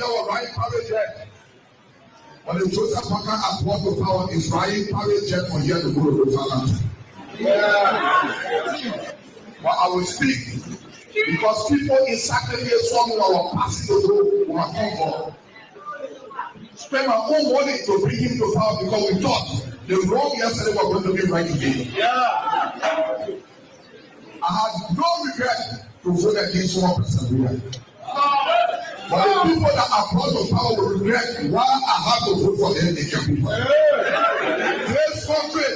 there was right private jet. But the Joseph Parker at brought to power is flying private jet from here to go to Southampton. Yeah. But I will speak because people in sacrifice from our passing to go our comfort. Spend my own money to bring him to power because we thought the wrong yesterday was going to be right today. Yeah. I had no regret to vote against one person. But the people that are brought to power will regret why I have to vote for them. This country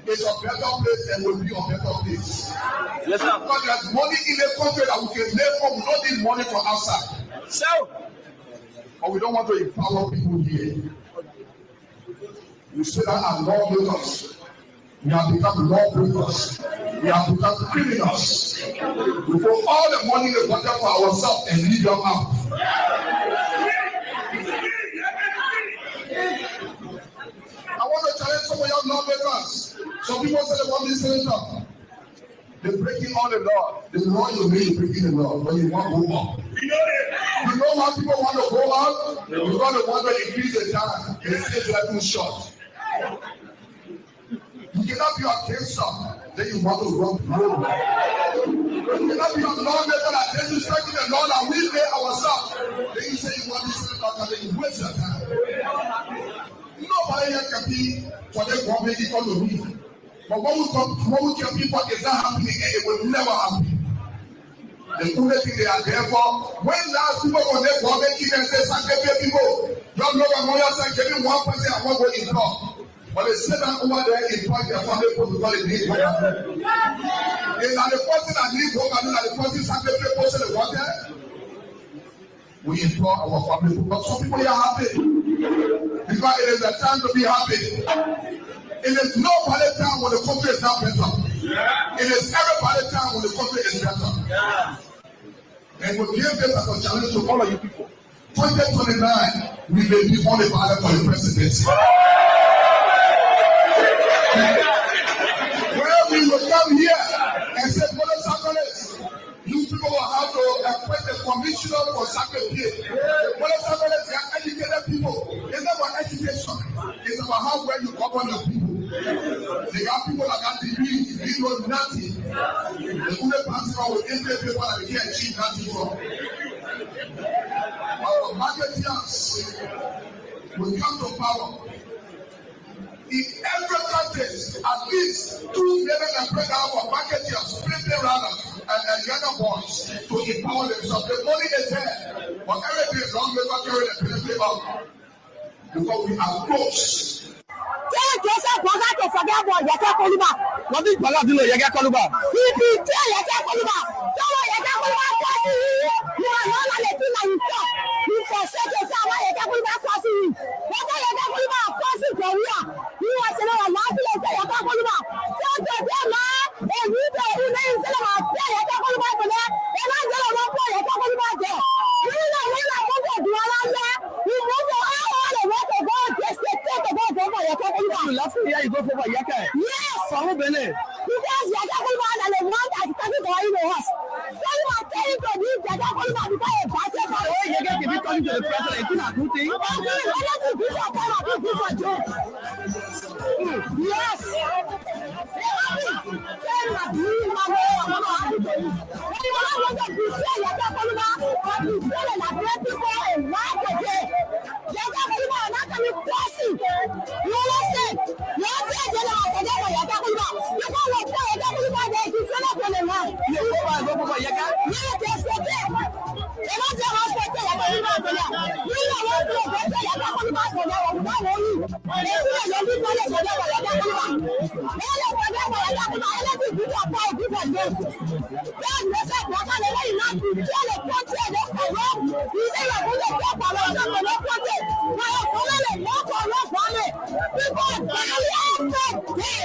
is a better place and will be a better place. Yes, sir. Because there's money in the country that we can live for. We don't need money from outside. So, but we don't want to empower people here. You say that as lawmakers, we have become lawbreakers. We have become criminals. We put all the money in the budget for ourselves and leave them out. I want to challenge some of your lawmakers. Some people say they want this senator. They're breaking all the law. The law you mean breaking the law, but you want to go on. You know why people want to go on? Because they want to increase the time. They say they're too short. You cannot be a cancer, then you want to run road. You cannot be a lawmaker that then you strike the law that we pay ourselves. Then you say you want this senator, then you waste your time. Nobody here can be for the government economy. But when we tell people it's not happening, it will never happen. The only thing they are there for, when last people on their government and say, "Sanctify people," don't know what lawyers are giving 1% and 1 vote in law. But they sit down over there in point their family because they need work. And the person that needs work and the person sanctify person they want there. We implore our family because some people are happy. Because it is the time to be happy. It is no party time when the country is not better. It is every party time when the country is better. And we give this as a challenge to all of you people. 2029, we may be on the ballot for the presidency. Where we will come here and say, "Brothers and brothers, you people will have to appoint a commissioner for sacrifice." Brothers and brothers, they are educated people. It's not about education. It's about how well you govern your people. They have people that got degrees, they know nothing. The only person with English people that they can't achieve nothing from. Our marketeers will come to power. In every country, at least 2 million and break out of marketeers, splitting runners, and younger boys to empower themselves. The money is there, but everything long never carry the benefit out because we are close. Tell Joseph Parker to forget about Yaka Koluba. What did Parker do? Yaka Koluba. He tell Yaka Koluba. Tell Yaka Koluba passing you. You are not letting my talk. You forsake yourself. Yaka Koluba passing you. What Yaka Koluba passing for you? You want to know a lot of Yaka Koluba. Tell them and you know who they say about Yaka Koluba for that. And I'm going to look for Yaka Koluba there. You know when I want to do all that. You move your all the way to go just to take the ball for Yaka Koluba. You love to hear you go for Yaka. Yes. For who Bene? Because Yaka Koluba and the one that is coming for you was. So you are telling to this Yaka Koluba because a party for oh, Yaka can be coming to the president. It's not a good thing. Yes.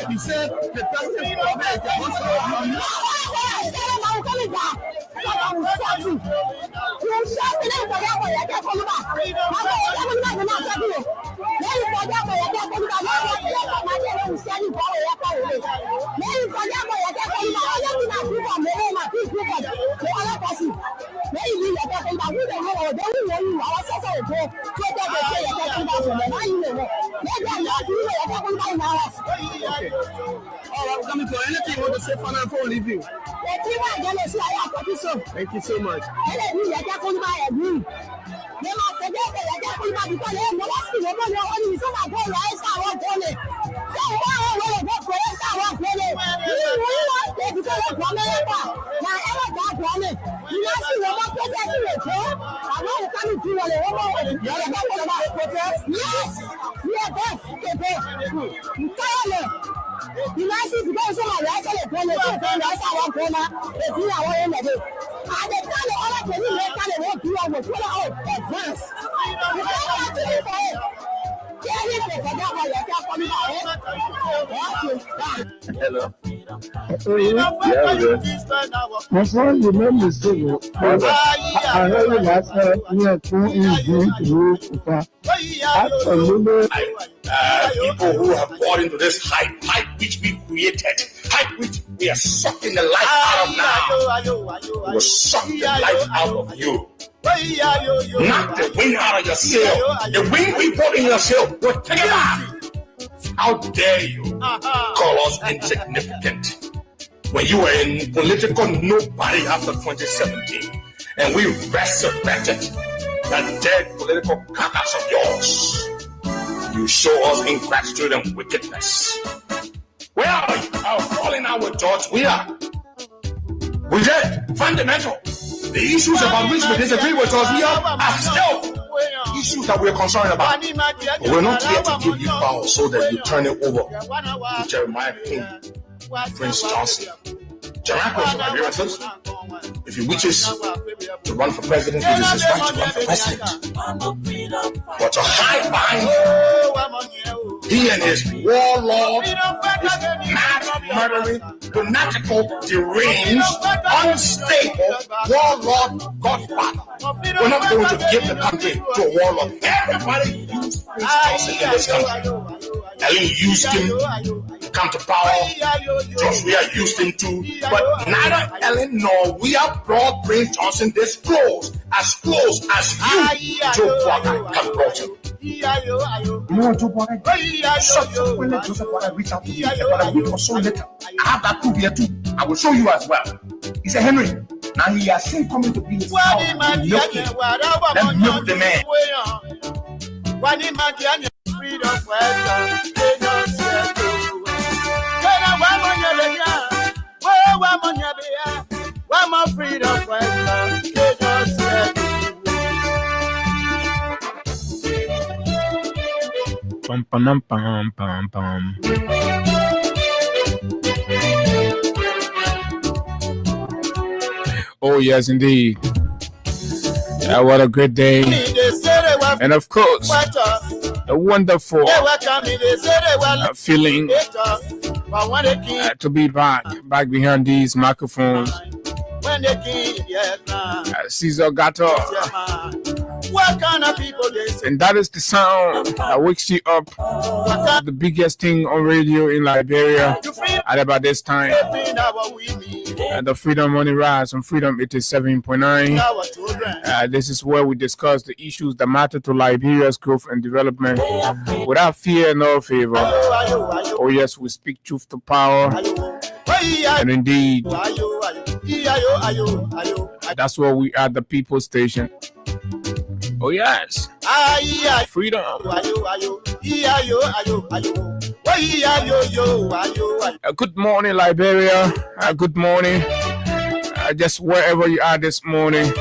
He said the president government they will know you. Our social will go. So they say you're talking about them. Now you know. Maybe I'm not doing you're talking about in our house. Okay. All right, coming to anything you want to say for now before we leave you? Thank you so much. Hello. My son, you made me civil. I heard you last night. We are too easy to do. Absolutely. People who have bought into this hype which we created, hype which we are sucking the life out of now. We will suck the life out of you. Knock the wind out of your sail. The wind we put in your sail, we'll take it out. How dare you call us insignificant when you were in political nobody after 2017 and we resurrected that dead political carcass of yours. You show us ingratitude and wickedness. Where are you? Our calling our judge, we are. We did. Fundamental. The issues about which we disagree with us, we are still issues that we're concerned about. But we're not here to give you power so that you turn it over to Jeremiah King, Prince Johnson. Jeremiah grievances. If he wishes to run for president, it is his right to run for president. But to hide behind he and his warlord, his mad, murdering, fanatical, deranged, unstable warlord godfather. We're not going to give the country to a warlord. Everybody used Prince Johnson in this country. Ellen used him to come to power. Joshua used him too. But neither Ellen nor we have brought Prince Johnson this close as you, Joe Walker, have brought him. You know Joe Walker? Subsequently, Joseph Walker reached out to me about a week or so later. I have that proof here too. I will show you as well. He said, Henry, now he has seen coming to be his power. Let's milk the man. Pum, pum, pum, pum, pum. Oh, yes, indeed. Yeah, what a great day. And of course, a wonderful feeling to be back behind these microphones. Caesar Gato. What kind of people they say? And that is the sound that wakes you up. The biggest thing on radio in Liberia at about this time. And the Freedom Money Rise on Freedom 87.9. This is where we discuss the issues that matter to Liberia's growth and development without fear nor favor. Oh yes, we speak truth to power. And indeed, that's where we are, the People Station. Oh yes, freedom. Good morning, Liberia. Good morning. Just wherever you are this morning.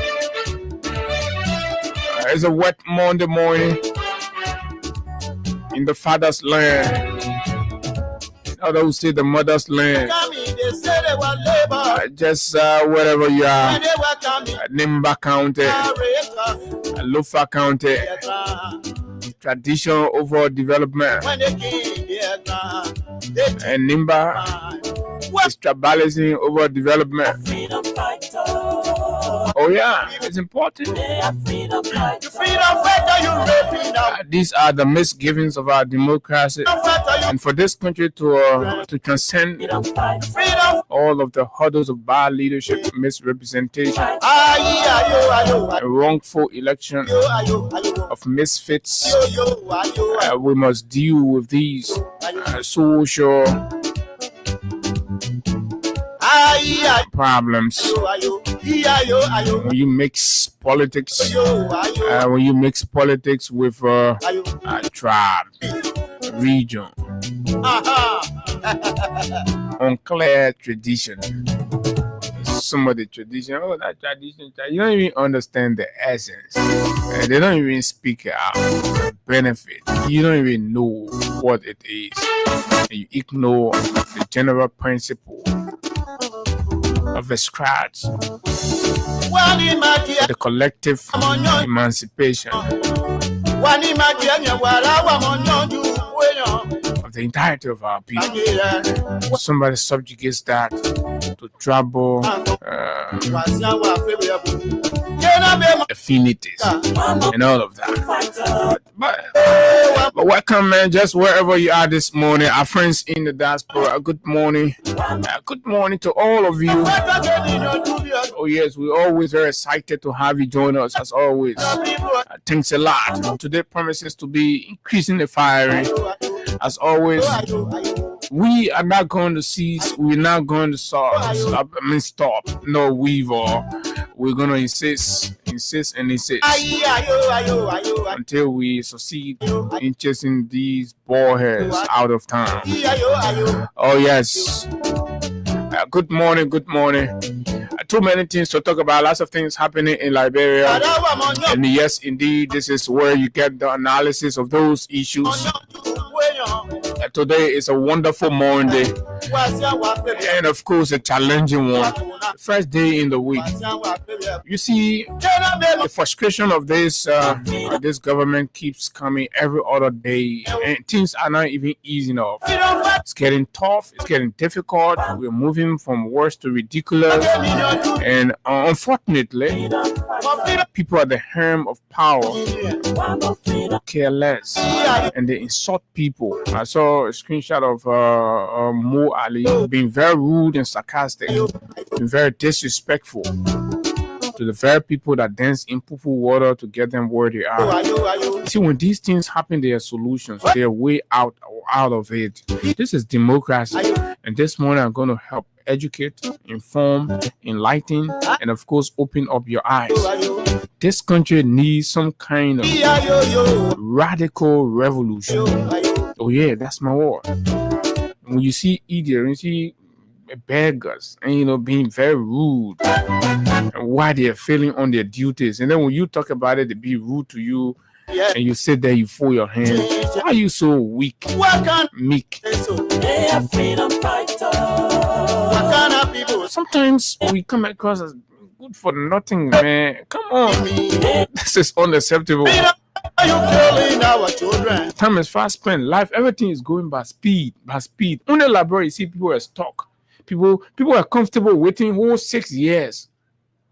It's a wet Monday morning in the father's land. Others say the mother's land. Just wherever you are. Nimba County, Lofa County. Tradition over development. And Nimba is tribalism over development. Oh yeah, it's important. These are the misgivings of our democracy, and for this country to transcend all of the hurdles of bad leadership, misrepresentation, a wrongful election of misfits, we must deal with these social problems. When you mix politics, with tribe, region, unclear tradition, some of the tradition, that tradition, you don't even understand the essence. They don't even speak out the benefit. You don't even know what it is. And you ignore the general principle of the scratch, the collective emancipation of the entirety of our people. Somebody subjugates that to trouble affinities and all of that. But welcome, man, just wherever you are this morning, our friends in the diaspora. Good morning. Good morning to all of you. Oh yes, we're always very excited to have you join us as always. Thanks a lot. Today promises to be increasingly fiery. As always, we are not going to cease. We're not going to stop. No, we're going to insist until we succeed in chasing these boreheads out of town. Oh yes. Good morning. Too many things to talk about. Lots of things happening in Liberia. And yes, indeed, this is where you get the analysis of those issues. Today is a wonderful Monday, and of course a challenging one. First day in the week. You see, the frustration of this government keeps coming every other day, and things are not even easy enough. It's getting tough. It's getting difficult. We're moving from worse to ridiculous, and unfortunately, people at the helm of power care less, and they insult people. I saw a screenshot of Mo Ali being very rude and sarcastic, being very disrespectful to the very people that dance in poo-poo water to get them where they are. See, when these things happen, there are solutions. There are way out of it. This is democracy, and this morning I'm going to help educate, inform, enlighten, and of course open up your eyes. This country needs some kind of radical revolution. Oh yeah, that's my word. When you see idiots, you see beggars, and being very rude, and why they are failing on their duties, and then when you talk about it, they be rude to you, and you sit there, you fold your hands. Why are you so weak, meek? Sometimes we come across as good for nothing, man. Come on, this is unacceptable. Time is fast spent. Life, everything is going by speed. Only library, you see people are stuck. People are comfortable waiting whole 6 years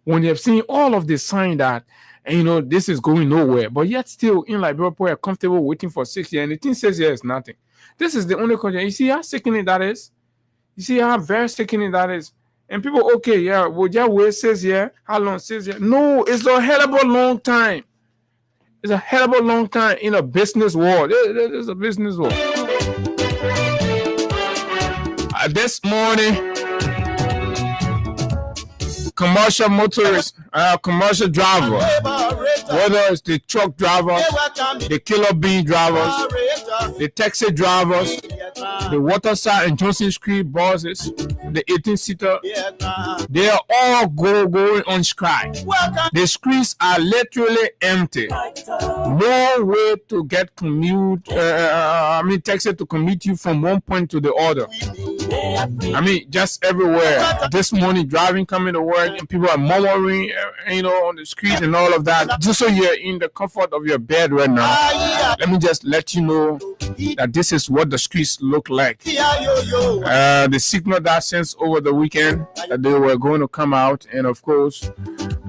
when they have seen all of the sign that this is going nowhere. But yet still in Liberia, people are comfortable waiting for 6 years, and the thing says is nothing. This is the only country. You see how sickening that is? You see how very sickening that is? And people, okay, yeah, well, yeah, where it says yeah, how long it says yeah? No, it's a hell of a long time. It's a hell of a long time in a business world. It's a business world. This morning, commercial motorists, commercial drivers, whether it's the truck drivers, the killer bean drivers, the taxi drivers, the Waterside and Johnson Street buses, the 18-seater, they are all going on strike. The streets are literally empty. No way to get taxi to commute you from one point to the other. Just everywhere. This morning, driving, coming to work, and people are murmuring, on the street and all of that. Just so you're in the comfort of your bed right now, let me just let you know that this is what the streets look like. The signal that sent over the weekend that they were going to come out, and of course,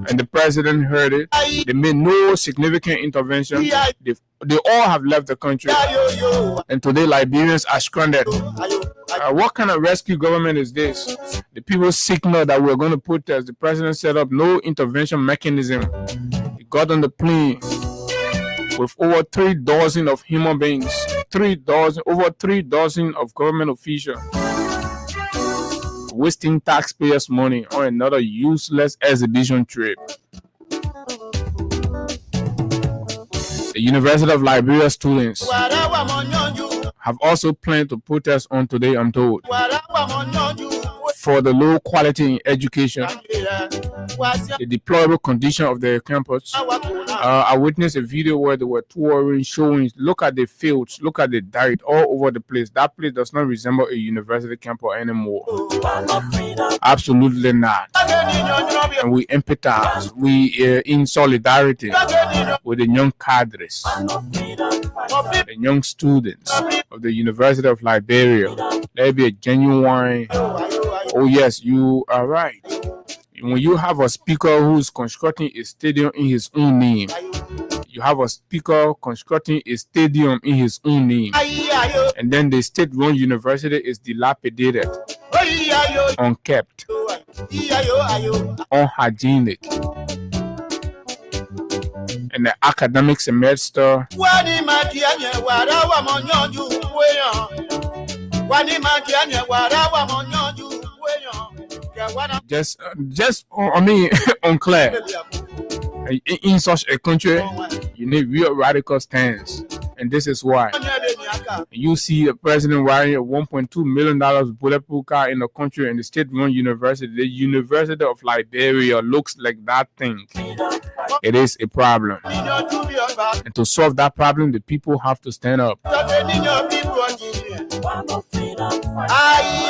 and the president heard it. They made no significant intervention. They all have left the country, and today Liberians are stranded. What kind of rescue government is this? The people signal that we're going to protest. The president set up no intervention mechanism. He got on the plane with over 3 dozen of human beings, over 3 dozen of government officials, wasting taxpayers' money on another useless exhibition trip. The University of Liberia students have also planned to protest on today, I'm told, for the low quality in education, the deplorable condition of their campus. I witnessed a video where they were touring, showing, look at the fields, look at the dirt all over the place. That place does not resemble a university campus anymore. Absolutely not. And we empathize, we in solidarity with the young cadres, the young students of the University of Liberia. There be a genuine, oh yes, you are right. When you have a speaker who's constructing a stadium in his own name, you have a speaker constructing a stadium in his own name, and then the state-run university is dilapidated, unkept, unhygienic, and the academic semester unclear. In such a country, you need real radical stance, and this is why you see the president wearing a $1.2 million bulletproof car in the country, and the state-run university, the University of Liberia, looks like that thing. It is a problem, and to solve that problem, the people have to stand up.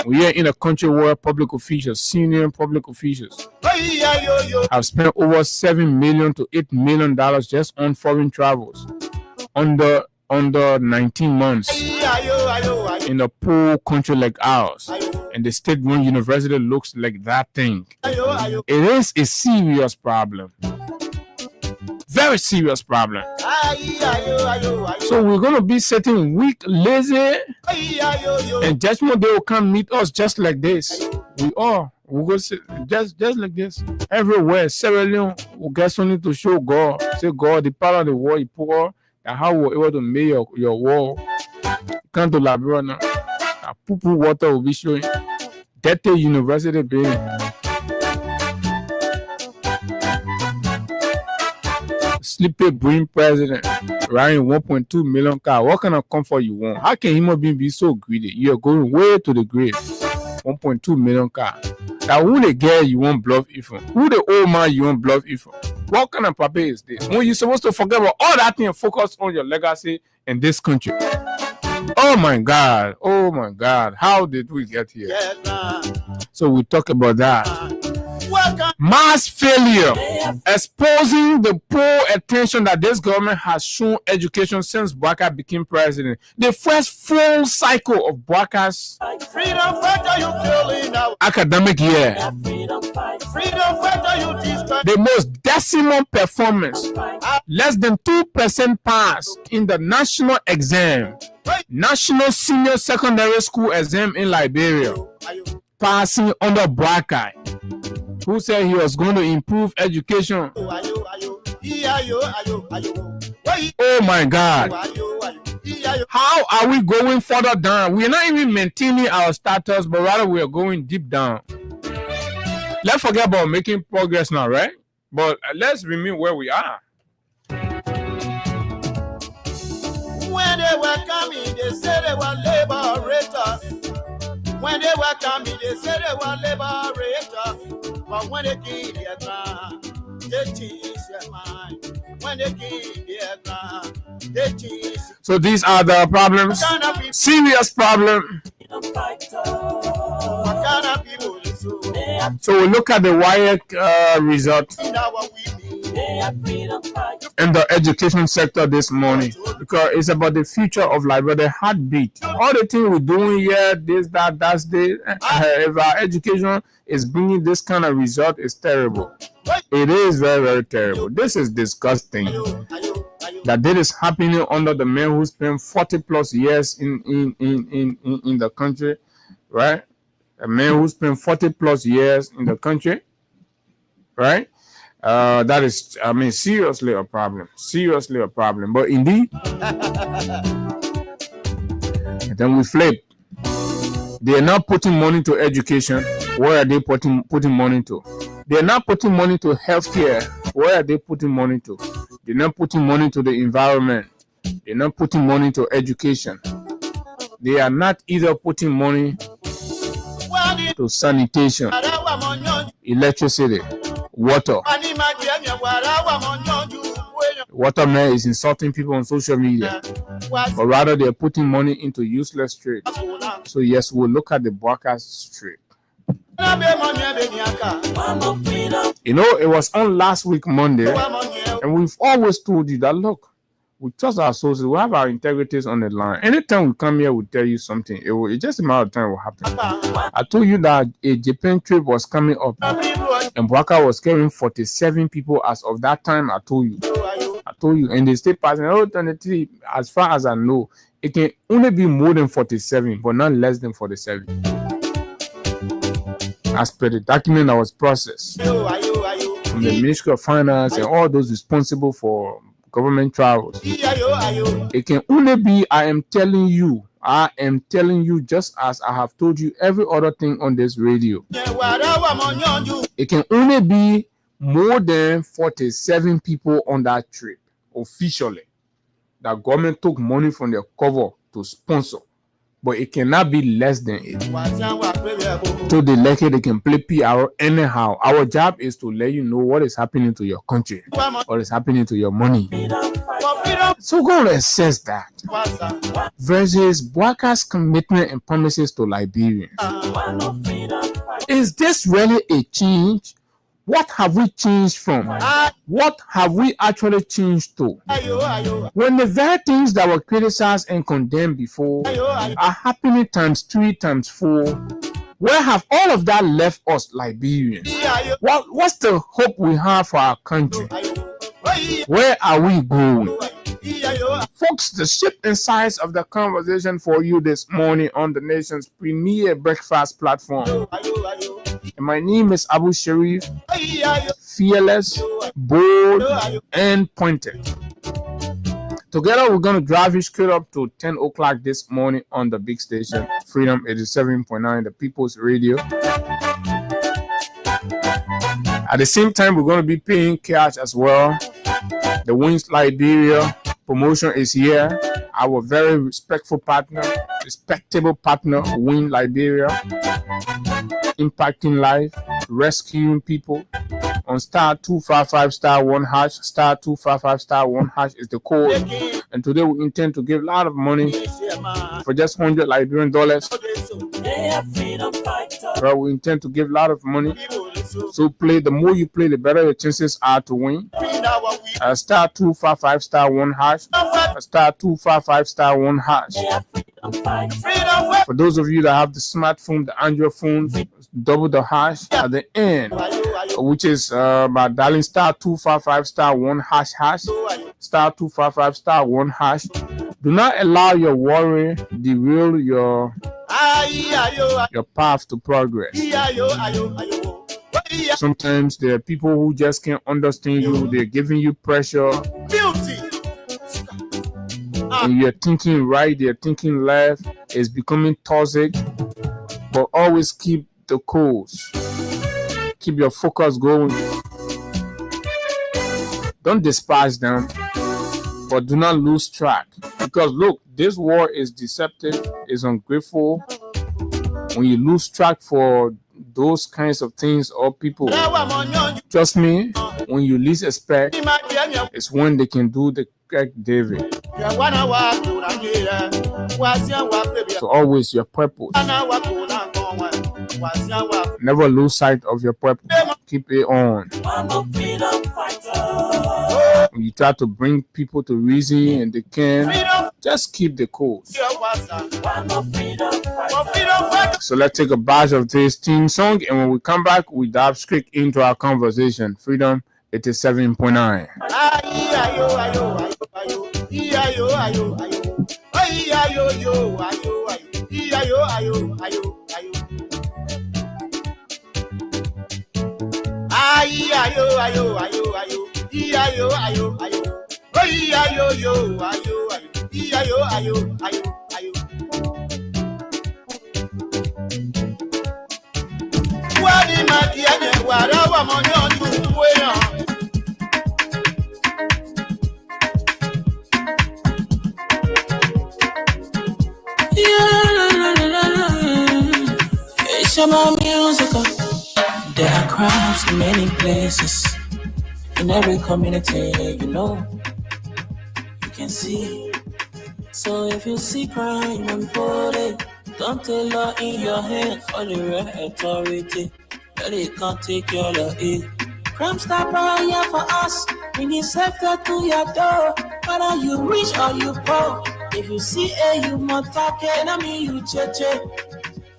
We are in a country where public officials, senior public officials, have spent over $7 million to $8 million just on foreign travels under 19 months in a poor country like ours, and the state-run university looks like that thing. It is a serious problem. Very serious problem. So we're going to be sitting weak, lazy, and judgment day will come meet us just like this. We're going to sit just like this. Everywhere, Sierra Leone will get something to show God. Say, God, the power of the war you pour, and how we're able to make your war. Come to Liberia now. Poo-poo water will be showing. Dirty university building. Sleepy brain president riding 1.2 million car. What kind of comfort you want? How can human being be so greedy? You are going way to the grave. 1.2 million car. Now who the girl you want bluff if on? Who the old man you want bluff if on? What kind of paper is this? When you're supposed to forget about all that thing and focus on your legacy in this country. Oh my God. Oh my God. How did we get here? So we talk about that. Mass failure, exposing the poor attention that this government has shown education since Bwaka became president. The first full cycle of Bwaka's academic year, the most decimal performance, less than 2% pass in the national exam, national senior secondary school exam in Liberia, passing under Bwaka, who said he was going to improve education. Oh my God. How are we going further down? We're not even maintaining our status, but rather we are going deep down. Let's forget about making progress now, right? But let's remain where we are. When they were coming, they said they were liberators. When they were coming, they said they were liberators. But when they kill their ground, they change their mind. When they kill their ground, they change. So these are the problems. Serious problem. What kind of people is so? So we look at the WIAC result. in the education sector this morning, because it's about the future of life, but the heartbeat. All the things we're doing here, this, that, that's the. If our education is bringing this kind of result, it's terrible. It is very, very terrible. This is disgusting. That this is happening under the man who spent 40 plus years in the country, right? A man who spent 40 plus years in the country, right? That is, I mean, seriously a problem. Seriously a problem. But indeed, and then we flip. They are not putting money to education. Where are they putting money to? They are not putting money to healthcare. Where are they putting money to? They're not putting money to the environment. They're not putting money to education. They are not either putting money to sanitation, electricity, water. Water man is insulting people on social media, but rather they're putting money into useless trade. So yes, we'll look at the broadcast trade. You know, it was on last week Monday, and we've always told you that, look, we trust our sources, we have our integrities on the line. Anytime we come here, we tell you something. It's just a matter of time it will happen. I told you that a Japan trip was coming up, and Bwaka was carrying 47 people as of that time. I told you, and they stay passing. As far as I know, it can only be more than 47, but not less than 47. As per the document that was processed from the Ministry of Finance and all those responsible for government travels, it can only be, I am telling you, just as I have told you every other thing on this radio, it can only be more than 47 people on that trip officially. The government took money from their cover to sponsor, but it cannot be less than it. So they can play PR anyhow. Our job is to let you know what is happening to your country, what is happening to your money. So go and assess that versus Bwaka's commitment and promises to Liberians. Is this really a change? What have we changed from? What have we actually changed to? When the very things that were criticized and condemned before are happening times 3, times 4, where have all of that left us Liberians? What's the hope we have for our country? Where are we going? Folks, the shape and size of the conversation for you this morning on the nation's premier breakfast platform. And my name is Abu Sharif, fearless, bold, and pointed. Together, we're going to drive you straight up to 10 o'clock this morning on the big station, Freedom 87.9, the People's Radio. At the same time, we're going to be paying cash as well. The Wings Liberia promotion is here. Our very respectable partner, Win Liberia, impacting life, rescuing people. On *255*1#, *255*1# is the code. And today we intend to give a lot of money for just $100 Liberian dollars. Right, we intend to give a lot of money. So play. The more you play, the better your chances are to win. *255*1#, *255*1#. For those of you that have the smartphone, the Android phone, double the hash at the end, which is by dialing *255*1#, *255*1#. Do not allow your worry derail your path to progress. Sometimes there are people who just can't understand you. They're giving you pressure. And you're thinking right, they're thinking left. It's becoming toxic. But always keep the course. Keep your focus going. Don't despise them, but do not lose track. Because look, this war is deceptive, is ungrateful. When you lose track for those kinds of things or people, trust me, when you least expect, it's when they can do the correct David. So always your purpose. Never lose sight of your purpose. Keep it on. When you try to bring people to reason and they can, just keep the course. So let's take a batch of this theme song, and when we come back, we dive straight into our conversation. Freedom 87.9. It's about musical. There are crimes in many places, in every community, you know, you can see. So if you see crime and report it, don't take law in your hand or the right authority. That it can't take your law in. Crime stopper here for us, bringing safety to your door. Whether you rich or you poor, if you see a human talking, I mean you check.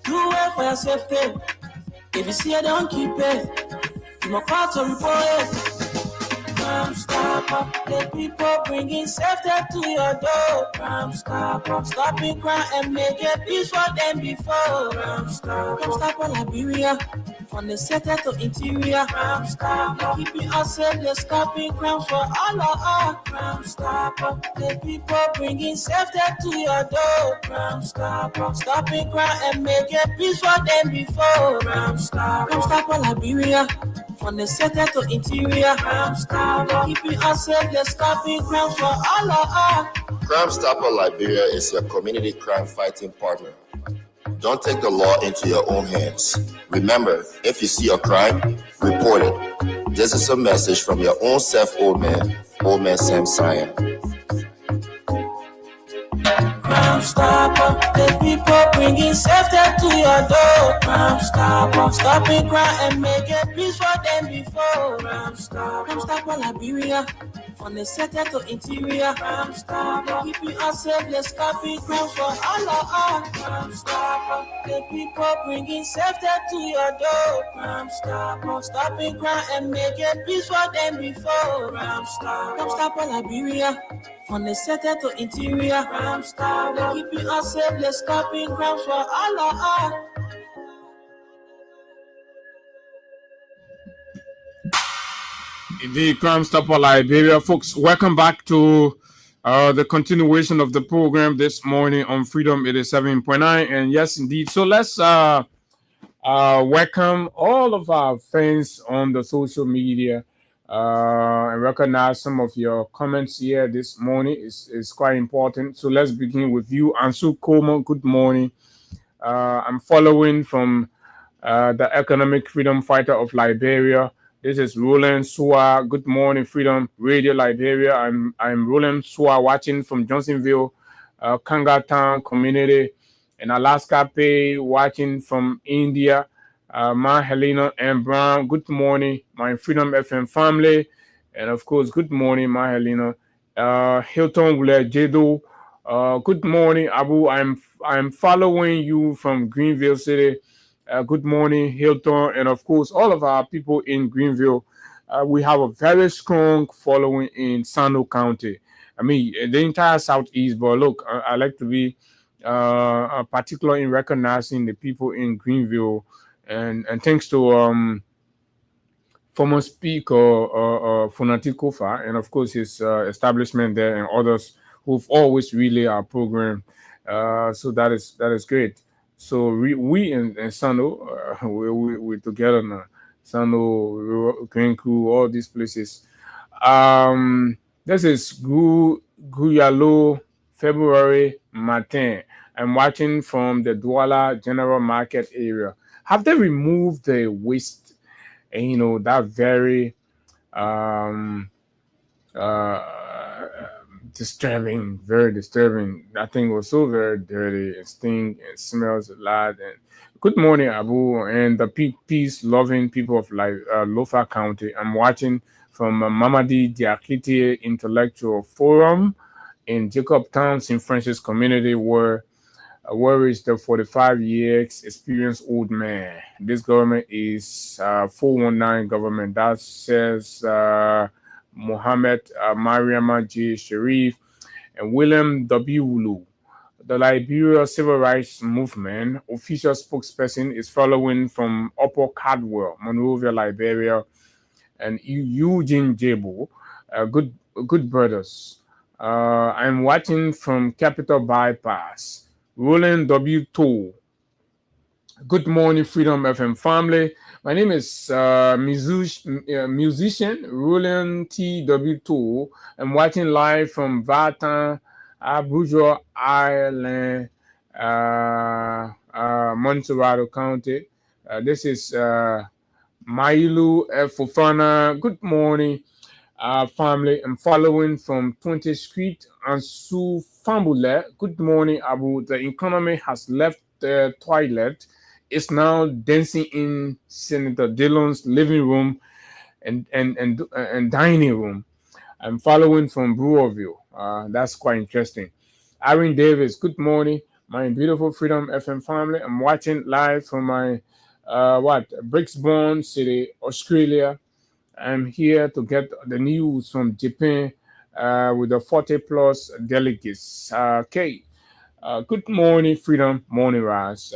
Do it for your safety. If you see it, don't keep it. You must call to report it. Crime stopper, the people bringing safety to your door. Crime stopper, stopping crime and make it peace for them before. Crime stopper, Liberia, from the center to interior. Crime stopper, keeping us safe, they're stopping crime for all of us. Crime stopper, the people bringing safety to your door. Crime stopper, stopping crime and make it peace for them before. Crime stopper, Liberia, from the center to interior. Crime stopper, keeping us safe, they're stopping crime for all of us. Crime Stopper Liberia is your community crime fighting partner. Don't take the law into your own hands. Remember, if you see a crime, report it. This is a message from your own self, old man Sam Cyan. Crime stopper, the people bringing safety to your door. Crime stopper, stopping crime and make it peace for them before. Crime stopper, Liberia, from the center to interior. Crime stopper, keeping us safe, let's stopping crime for all of us. Crime stopper, the people bringing safety to your door. Crime stopper, stopping crime and make it peace for them before. Crime stopper, Liberia, from the center to interior. Crime stopper, keeping us safe, let's stopping crime for all of us. The Crime Stopper Liberia, folks. Welcome back to the continuation of the program this morning on Freedom 87.9. And yes, indeed. So let's welcome all of our friends on the social media and recognize some of your comments here this morning. It's quite important. So let's begin with you, Ansu Komo. Good morning. I'm following from the economic freedom fighter of Liberia. This is Roland Sua. Good morning, Freedom Radio Liberia. I'm Roland Sua, watching from Johnsonville, Kanga Town community, in Alaska Pay, watching from India. Ma Helena and Brown. Good morning, my Freedom FM family, and of course, good morning, Ma Helena. Hilton Wule Jedo. Good morning, Abu. I'm following you from Greenville City. Good morning, Hilton, and of course, all of our people in Greenville. We have a very strong following in Sano County. I mean, the entire Southeast, but look, I like to be particular in recognizing the people in Greenville, and thanks to former Speaker Funati Kofa, and of course his establishment there, and others who've always really our program. So that is great. So we in Sano, we're together now. Sano, Grenku, all these places. This is Guyalo, February Martin. I'm watching from the Douala General Market area. Have they removed the waste? And that very disturbing, very disturbing. That thing was so very dirty and stink and smells a lot. And good morning, Abu, and the peace loving people of Lofa County. I'm watching from Mamadi Diakite Intellectual Forum in Jacob Town, St. Francis community, where is the 45 years experienced old man. This government is 419 government. That says Mohammed Mariama J. Sharif and William W. Wulu. The Liberia Civil Rights Movement official spokesperson is following from Upper Caldwell, Monrovia, Liberia, and Eugene Jabo. Good brothers. I'm watching from Capital Bypass. Roland W. Toll. Good morning, Freedom FM family. My name is musician Roland T.W. Toll. I'm watching live from Vatan, Abuja Island, Montserrat County. This is Mailu Fofana. Good morning, family. I'm following from 20th Street and Su Fambule. Good morning, Abu. The economy has left the toilet. It's now dancing in Senator Dillon's living room and dining room. I'm following from Brewerville. That's quite interesting. Aaron Davis, good morning, my beautiful Freedom FM family. I'm watching live from my Brixbourne City, Australia. I'm here to get the news from Japan with the 40 plus delegates. Okay. Good morning, Freedom Morning Rise.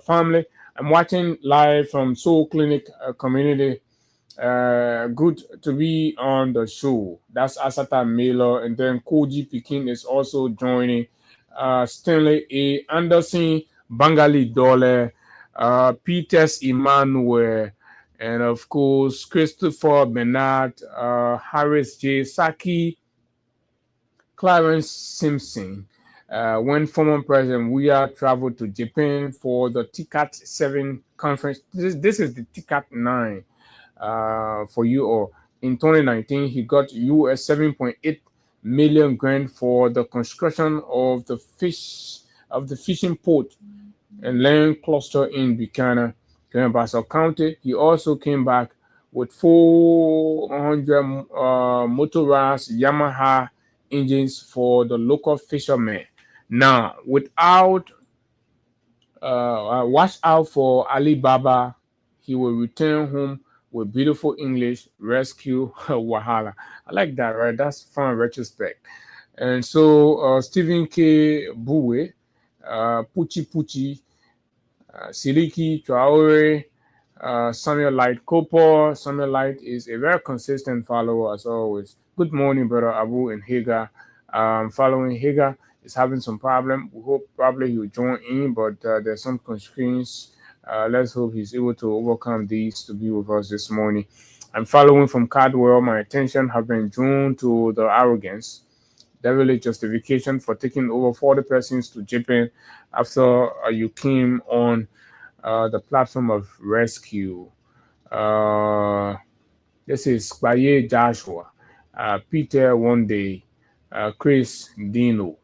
Family, I'm watching live from Soul Clinic Community. Good to be on the show. That's Asata Miller, and then Koji Pikin is also joining. Stanley A. Anderson, Bangali Dole, Peters Emmanuel, and of course Christopher Bernard, Harris J. Saki, Clarence Simpson. When former President Weah traveled to Japan for the TICAT 7 conference, this is the TICAT 9 for you all. In 2019, he got US 7.8 million grant for the construction of the fishing port and land cluster in Buchanan, Basso County. He also came back with 400 motorized Yamaha engines for the local fishermen. Now, watch out for Alibaba. He will return home with beautiful English, rescue Wahala. I like that, right? That's fun retrospect. And so Stephen K. Buwe, Puchi, Siliki Traore, Samuel Light Kopo. Samuel Light is a very consistent follower as always. Good morning, brother Abu and Higa. Following Higa is having some problem. We hope probably he'll join in, but there's some constraints. Let's hope he's able to overcome these to be with us this morning. I'm following from Cardwell. My attention has been drawn to the arrogance, devilish justification for taking over 40 persons to Japan after you came on the platform of rescue. This is Baye Joshua, Peter One Day, Chris Dino,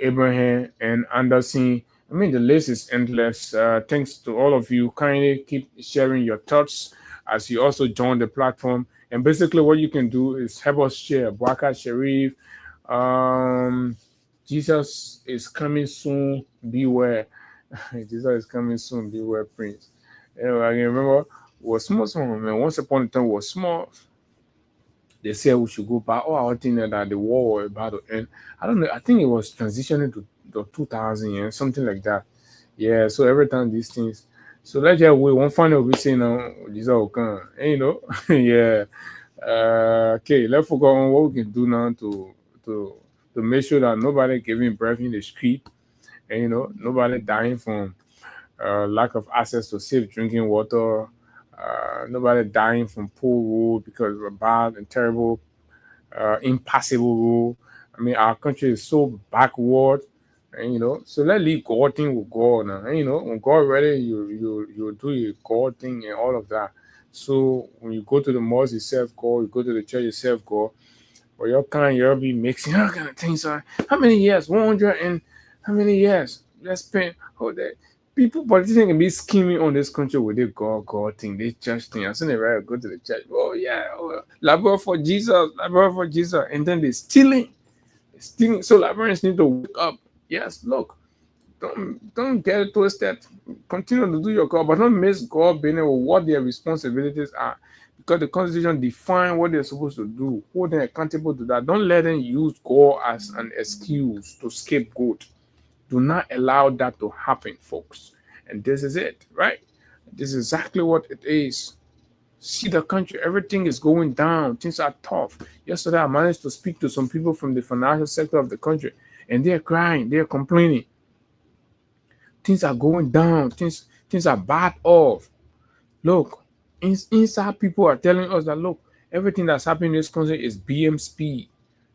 Abraham, and Anderson. I mean, the list is endless. Thanks to all of you. Kindly keep sharing your thoughts as you also join the platform. And basically, what you can do is help us share. Bwaka Sharif, Jesus is coming soon. Beware. Jesus is coming soon. Beware, Prince. Anyway, I can remember was small, man. Once upon a time was small. They said we should go back. Oh, I was thinking that the war was about to end. I don't know. I think it was transitioning to the 2000 years, something like that. Yeah. So every time these things. So let's just wait. One final we say now. These are okay. You know. Yeah. Okay. Let's focus on what we can do now to make sure that nobody giving birth in the street, and nobody dying from lack of access to safe drinking water. Nobody dying from poor rule because of a bad and terrible, impassable rule. I mean, our country is so backward, and so let's leave God thing with God now. And when God ready, you do your God thing and all of that. So when you go to the mosque, you serve God. You go to the church, you serve God. But you'll be mixing all kind of things. How many years? 100 and how many years? Let's spend whole day. People, politicians can be scheming on this country with their God thing, they church thing. I seen it right, go to the church. Oh yeah, labor for Jesus, and then they're stealing. So Liberians need to wake up. Yes, look, don't get it twisted. Continue to do your God, but don't miss God being able what their responsibilities are. Because the Constitution defines what they're supposed to do, hold them accountable to that. Don't let them use God as an excuse to scapegoat. Do not allow that to happen, folks. And this is it, right? This is exactly what it is. See the country, everything is going down. Things are tough. Yesterday, I managed to speak to some people from the financial sector of the country, and they're crying, they're complaining. Things are going down. Things are bad off. Look, inside people are telling us that look, everything that's happening in this country is BM speed.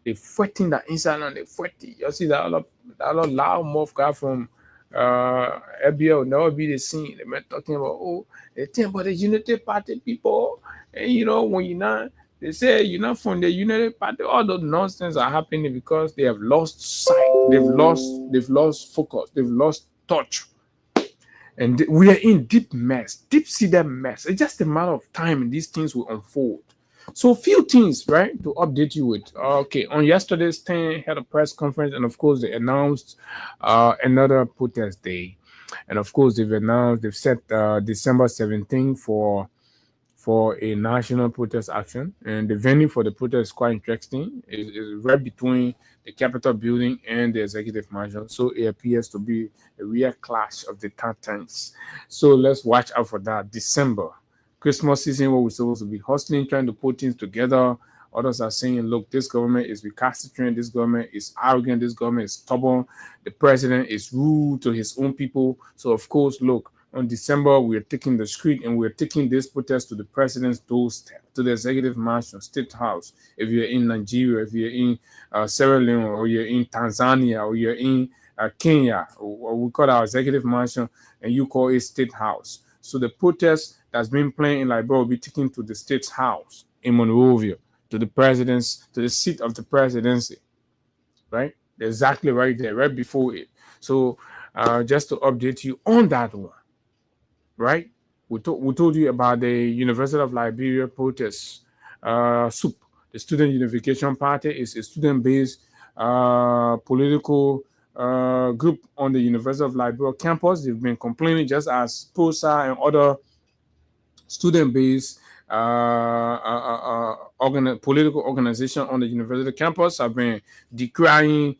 They're fighting that inside and they're fighting. You see that lot loud mouth guy from FBL will never be the scene. They been talking about they think about the Unity Party people. And when you're not, they say you're not from the Unity Party. All those nonsense are happening because they have lost sight. They've lost focus. They've lost touch. And we are in deep seated mess. It's just a matter of time and these things will unfold. So a few things, right, to update you with. Okay, on yesterday's 10 had a press conference, and of course they announced another protest day. And of course they've set December 17th for a national protest action. And the venue for the protest is quite interesting. It's right between the Capitol building and the Executive Mansion. So it appears to be a real clash of the titans. So let's watch out for that. December, Christmas season, where we're supposed to be hustling, trying to put things together. Others are saying, look, this government is recalcitrant, this government is arrogant, this government is stubborn, the president is rude to his own people. So of course, look, on December, we are taking the street and we're taking this protest to the president's doorstep, to the Executive Mansion, State House. If you're in Nigeria, if you're in Sierra Leone, or you're in Tanzania, or you're in Kenya, or we call our Executive Mansion, and you call it State House. So the protest that's been playing in Liberia will be taken to the State House in Monrovia, to the seat of the presidency, right? Exactly right there, right before it. So just to update you on that one. Right, we told you about the University of Liberia protests. SUP, the Student Unification Party, is a student-based political group on the University of Liberia campus. They've been complaining, just as POSA and other student-based political organization on the university campus have been decrying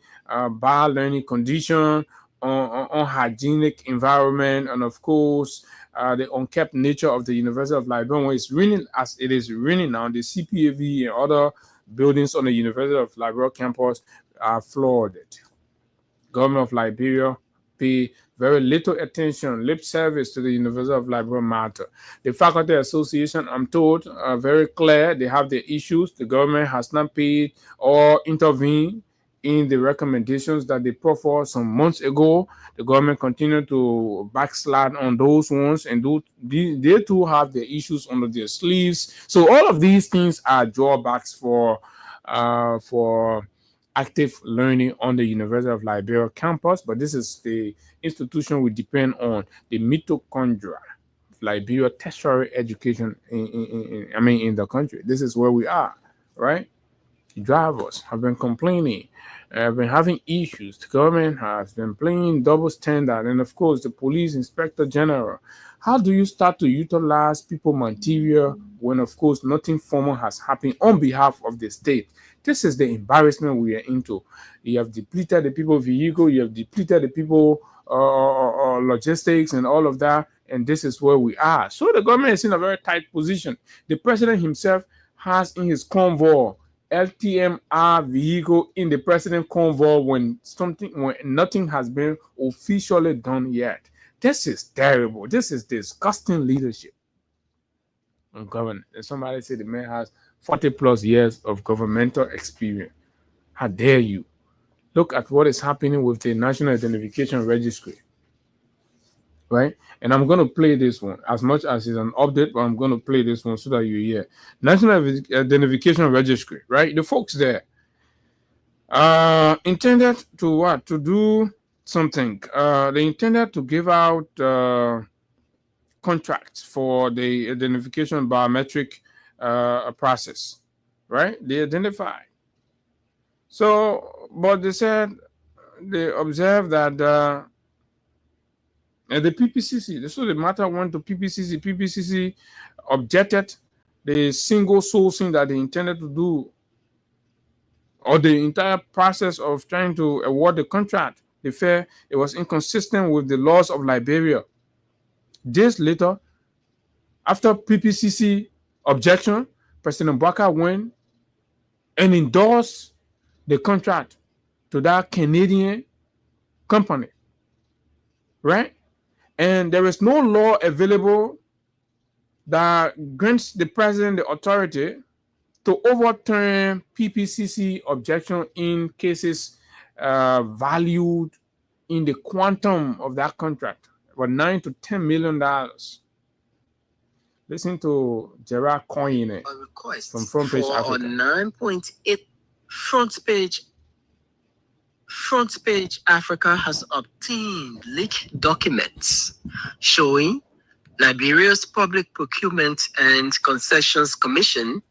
bad learning condition, unhygienic environment, and of course the unkept nature of the University of Liberia. When it's raining as it is raining now, the CPAV and other buildings on the University of Liberia campus are flooded. Government of Liberia pay very little attention, lip service to the University of Liberia matter. The Faculty Association, I'm told, are very clear. They have their issues. The government has not paid or intervened in the recommendations that they put forth some months ago. The government continued to backslide on those ones, and they too have their issues under their sleeves. So all of these things are drawbacks for active learning on the University of Liberia campus. But this is the institution we depend on, the mitochondria of Liberia tertiary education in the country. This is where we are, right? The drivers have been complaining, have been having issues. The government has been playing double standard, and of course, the police inspector general. How do you start to utilize people material when, of course, nothing formal has happened on behalf of the state? This is the embarrassment we are into. You have depleted the people vehicle, you have depleted the people logistics and all of that, and this is where we are. So the government is in a very tight position. The president himself has in his convoy LTMR vehicle in the president convoy when nothing has been officially done yet. This is terrible. This is disgusting leadership on government. And somebody said the man has 40 plus years of governmental experience. How dare you? Look at what is happening with the National Identification Registry. Right? And I'm going to play this one as much as it's an update, but I'm going to play this one so that you hear. National Identification Registry, right? The folks there intended to what? To do something. They intended to give out contracts for the identification biometric process, right? They identified. So, but they said they observed that the PPCC, so the matter went to PPCC. PPCC objected the single sourcing that they intended to do, or the entire process of trying to award the contract. They felt it was inconsistent with the laws of Liberia. Days later, after PPCC objection, President Baka went and endorsed the contract to that Canadian company, right? And there is no law available that grants the president the authority to overturn PPCC objection in cases valued in the quantum of that contract, about $9 to $10 million. Listen to Gerard Coyne from Front Page Africa. 9.8 Front Page Africa has obtained leaked documents showing Liberia's Public Procurement and Concessions Commission,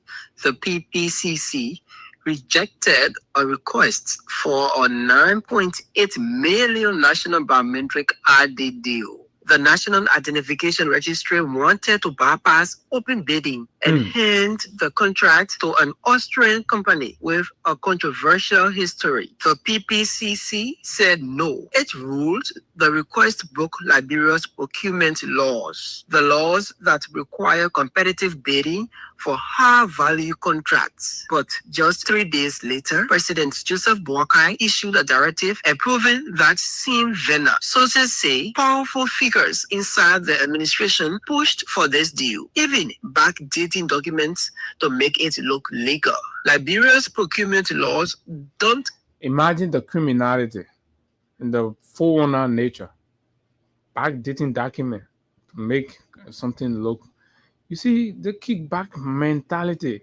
the PPCC, rejected a request for a 9.8 million national biometric ID deal. The National Identification Registry wanted to bypass open bidding and hand the contract to an Austrian company with a controversial history. The PPCC said no. It ruled the request broke Liberia's procurement laws, the laws that require competitive bidding for high-value contracts. But just 3 days later, President Joseph Boakai issued a directive approving that same veneer. Sources say powerful figures inside the administration pushed for this deal, even backdating documents to make it look legal. Liberia's procurement laws don't... Imagine the criminality and the foreigner nature. Backdating document to make something look... You see, the kickback mentality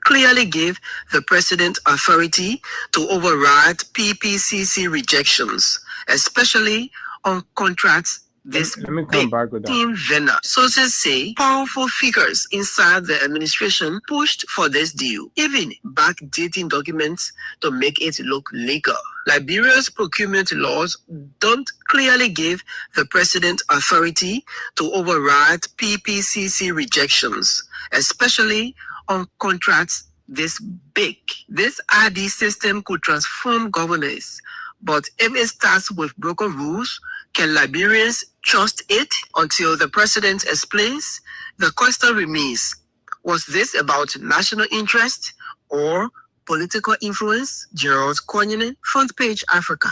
clearly gave the president authority to override PPCC rejections, especially on contracts this big team veneer. Sources say powerful figures inside the administration pushed for this deal, even backdating documents to make it look legal. Liberia's procurement laws don't clearly give the president authority to override PPCC rejections, especially on contracts this big. This ID system could transform governance, but if it starts with broken rules, can Liberians trust it? Until the president explains, the question remains, was this about national interest or political influence? Gerald Konyene, Front Page Africa.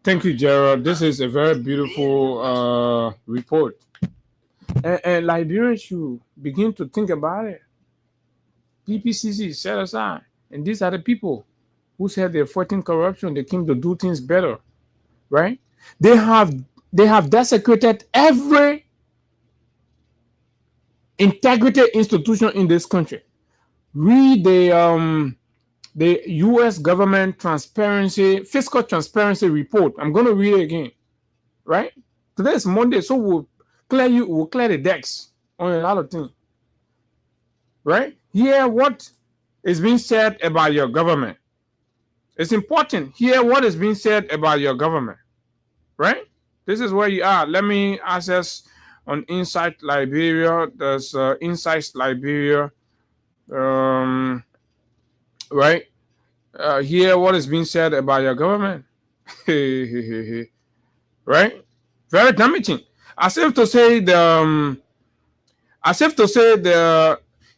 Thank you, Gerald. This is a very beautiful report. And Liberians should begin to think about it. PPCC set aside. And these are the people who said they're fighting corruption. They came to do things better, right? They have desecrated every integrated institution in this country. Read the U.S. government fiscal transparency report. I'm going to read it again, right? Today is Monday, so we'll clear the decks on a lot of things, right? Hear what is being said about your government. It's important. Hear what is being said about your government, right? This is where you are. Let me access on Insight Liberia. There's Insights Liberia, right? Hear what is being said about your government, right? Very damaging. As if to say the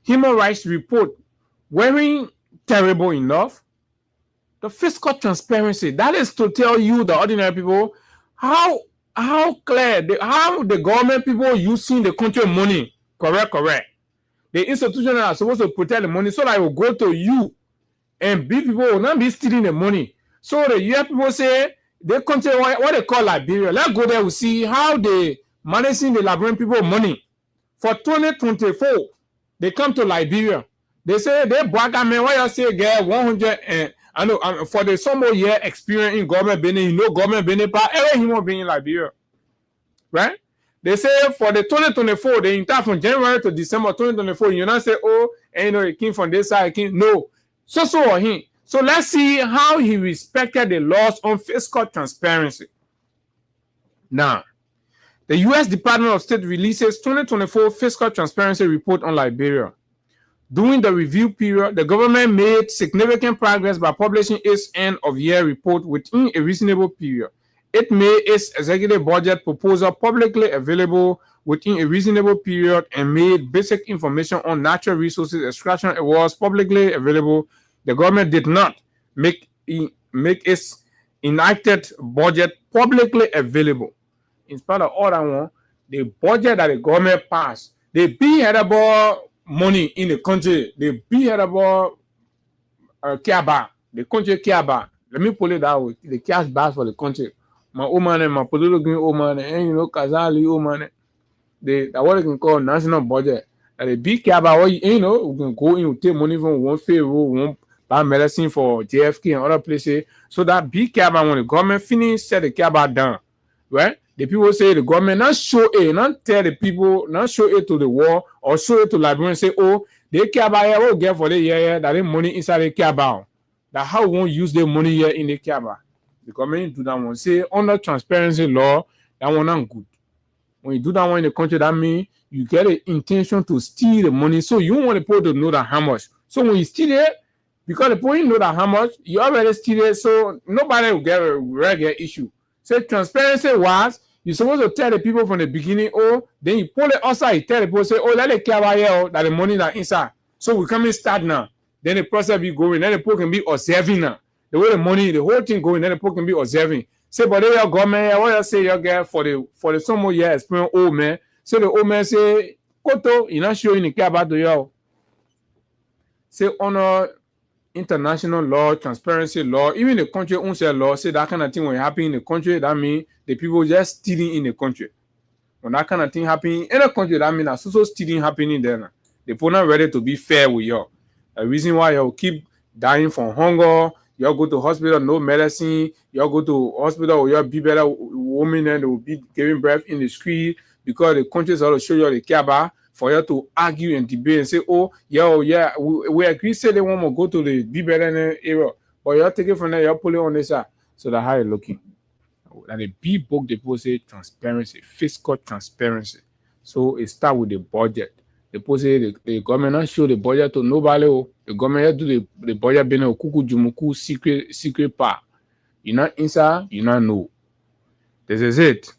human rights report weren't terrible enough. The fiscal transparency, that is to tell you, the ordinary people, how how the government people using the country money. Correct. The institutions are supposed to protect the money so that it will go to you, and big people will not be stealing the money. So the US people say they country what they call Liberia. Let's go there. We see how they managing the Liberian people money. For 2024, they come to Liberia. They say they brag. I mean, why you say get 100 and I know for the some more year experience in government business, government business part, every human being in Liberia. Right? They say for the 2024, the entire from January to December 2024, you not say, oh, and it came from this side, no. So or him. So let's see how he respected the laws on fiscal transparency. Now, the U.S. Department of State releases 2024 fiscal transparency report on Liberia. During the review period, the government made significant progress by publishing its end-of-year report within a reasonable period. It made its executive budget proposal publicly available within a reasonable period and made basic information on natural resources extraction awards publicly available. The government did not make its enacted budget publicly available. In spite of all that one, the budget that the government passed, they be head about money in the country. They be head about care about the country care about. Let me put it that way. The cash bags for the country. My old man, my political green old man, and Kazali old man. They what they can call national budget. And they be care about what we can go in, take money from one Pharaoh, one buy medicine for JFK and other places. So that be care about when the government finish, set the care about down. Right? The people say the government not show it, not tell the people, not show it to the world or show it to Liberians. Say, oh, they care about it, what get for the year, that the money inside they care about. That how we won't use the money here in the care about. The government do that one. Say under transparency law, that one not good. When you do that one in the country, that means you get the intention to steal the money. So you want the people to know that how much. So when you steal it, because the people know that how much, you already steal it, so nobody will get a regular issue. So transparency was, you're supposed to tell the people from the beginning, oh, then you pull it outside, you tell the people, say, oh, let it care about here, that the money that inside. So we come in start now. Then the process be going, then the people can be observing now. The way the money, the whole thing going, then the people can be observing. Say, but they your government, what you say you get for the some more year experience old man. So the old man say, Koto, you're not sure you care about the yo. Say honor international law, transparency law, even the country owns their law, say that kind of thing when it happen in the country, that means the people just stealing in the country. When that kind of thing happen in a country, that means that so stealing happening there. The people not ready to be fair with you. The reason why you keep dying from hunger, you go to hospital, no medicine, you go to hospital or you be better women and they will be giving birth in the street because the countries are to show you the care about for you to argue and debate and say, oh, yeah, we agree, say they want to go to the be better area, but you're taking from there, you're pulling on this side. So that's how you're looking. And the B book, they people say transparency, fiscal transparency. So it start with the budget. The people say the government not show the budget to nobody. The government do the budget being a kuku jumuku secret part. You not inside, you not know. This is it.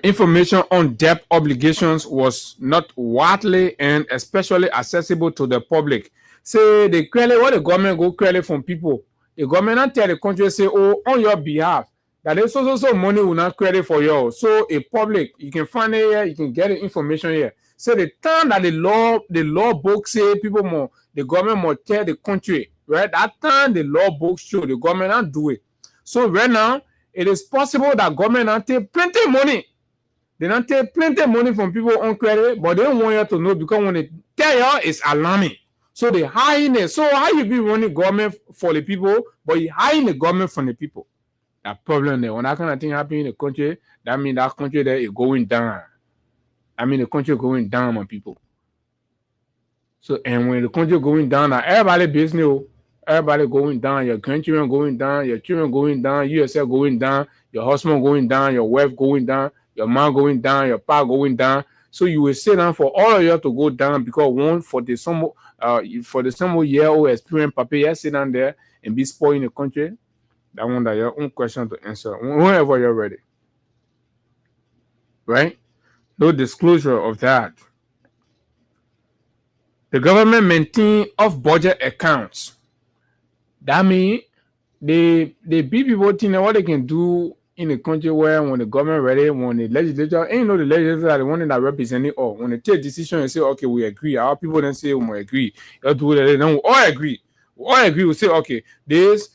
Information on debt obligations was not widely and especially accessible to the public. Say the credit, what the government go credit from people. The government not tell the country say, oh, on your behalf, that there's so money will not credit for you. So a public, you can find it here, you can get the information here. So the time that the law book say people more, the government must tell the country, right? That time the law book show the government not do it. So right now, it is possible that government not take plenty money. They not take plenty money from people on credit, but they don't want you to know because when they tell you, it's alarming. So they hiding it. So how you be running government for the people, but you hiding the government from the people? That problem there. When that kind of thing happen in the country, that means that country there is going down. I mean the country going down, my people. So and when the country going down, now everybody business, everybody going down, your grandchildren going down, your children going down, you yourself going down, your husband going down, your wife going down, your mom going down, your pa going down. So you will sit down for all of you to go down because one for the some year old experience, papa, you sit down there and be spoiling the country. That one that your own question to answer whenever you're ready. Right? No disclosure of that. The government maintain off-budget accounts. That means they be people think what they can do in the country where when the government ready, when the legislature, ain't the legislature are the one that represent it all. When they take decision and say, okay, we agree. Our people then say, we agree. You do that, then we all agree. We all agree. We say, okay, this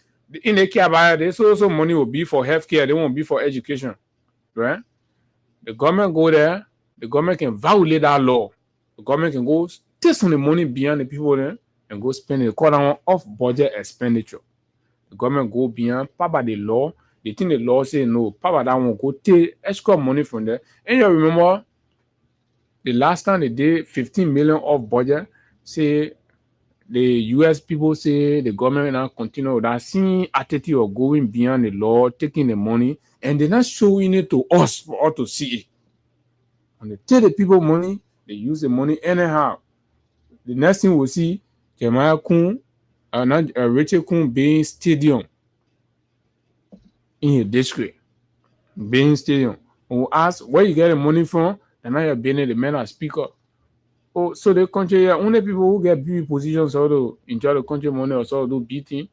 in the care about this also money will be for healthcare, they won't be for education. Right? The government go there, the government can violate that law. The government can go take some of the money beyond the people there and go spend it. They call that one off budget expenditure. The government go beyond, by the law. They think the law say no, by that one go take extra money from there. And you remember the last time they did 15 million off budget, say the US people say the government now continue with that same attitude of going beyond the law, taking the money, and they're not showing it to us for us to see it. When they take the people money, they use the money anyhow. The next thing we'll see, Jeremiah Kun, Rachel Kun being stadium in your district. Being stadium. When we ask where you get the money from, and now you're being the men are speaker. Oh, so the country, only people who get big positions or to enjoy the country money or so do beating.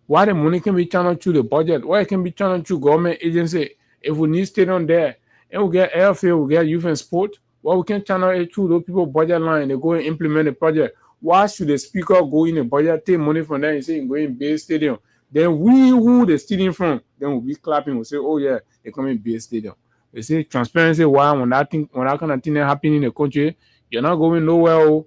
Why the money can be channeled through the budget? Why it can be channeled through government agency? If we need stadium there, and we get airfield, we get youth and sport, well, we can channel it through those people budget line. They go and implement the project. Why should the speaker go in the budget, take money from there and say go in base stadium? Then we who the stealing from, then we'll be clapping. We'll say, oh yeah, they come in base stadium. They say transparency. Why when that kind of thing happening in the country, you're not going nowhere.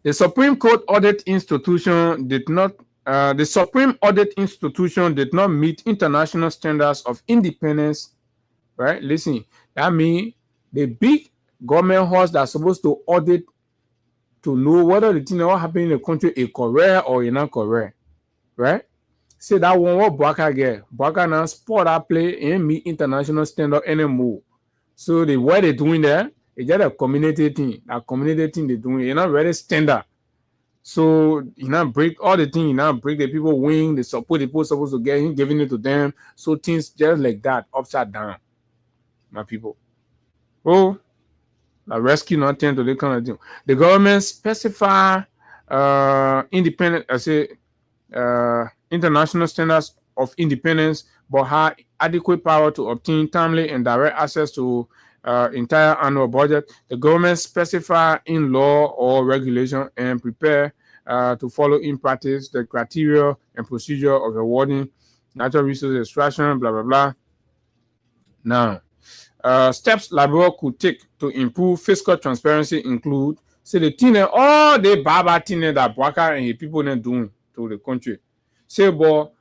The Supreme Court Audit Institution did not. The Supreme Audit Institution did not meet international standards of independence. Right? Listen, that means the big government house that's supposed to audit to know whether the thing that happening in the country is correct or is not correct. Right? Say that one what Baka get. Baka now sport that play and meet international standard anymore. So the what they're doing there, it's just a community thing. That community thing they're doing, it's not very standard. So you now break all the things, you now break the people wing, the support the people supposed to get, giving it to them. So things just like that, upside down. My people. Oh, the rescue not tend to the kind of thing. The government specify independent, I say international standards of independence, but have adequate power to obtain timely and direct access to entire annual budget. The government specify in law or regulation and prepare to follow in practice the criteria and procedure of awarding natural resource extraction, blah, blah, blah. Now, steps Liberal could take to improve fiscal transparency include, say the thing all the baba thing that Bwaka and his people are doing to the country. Say, but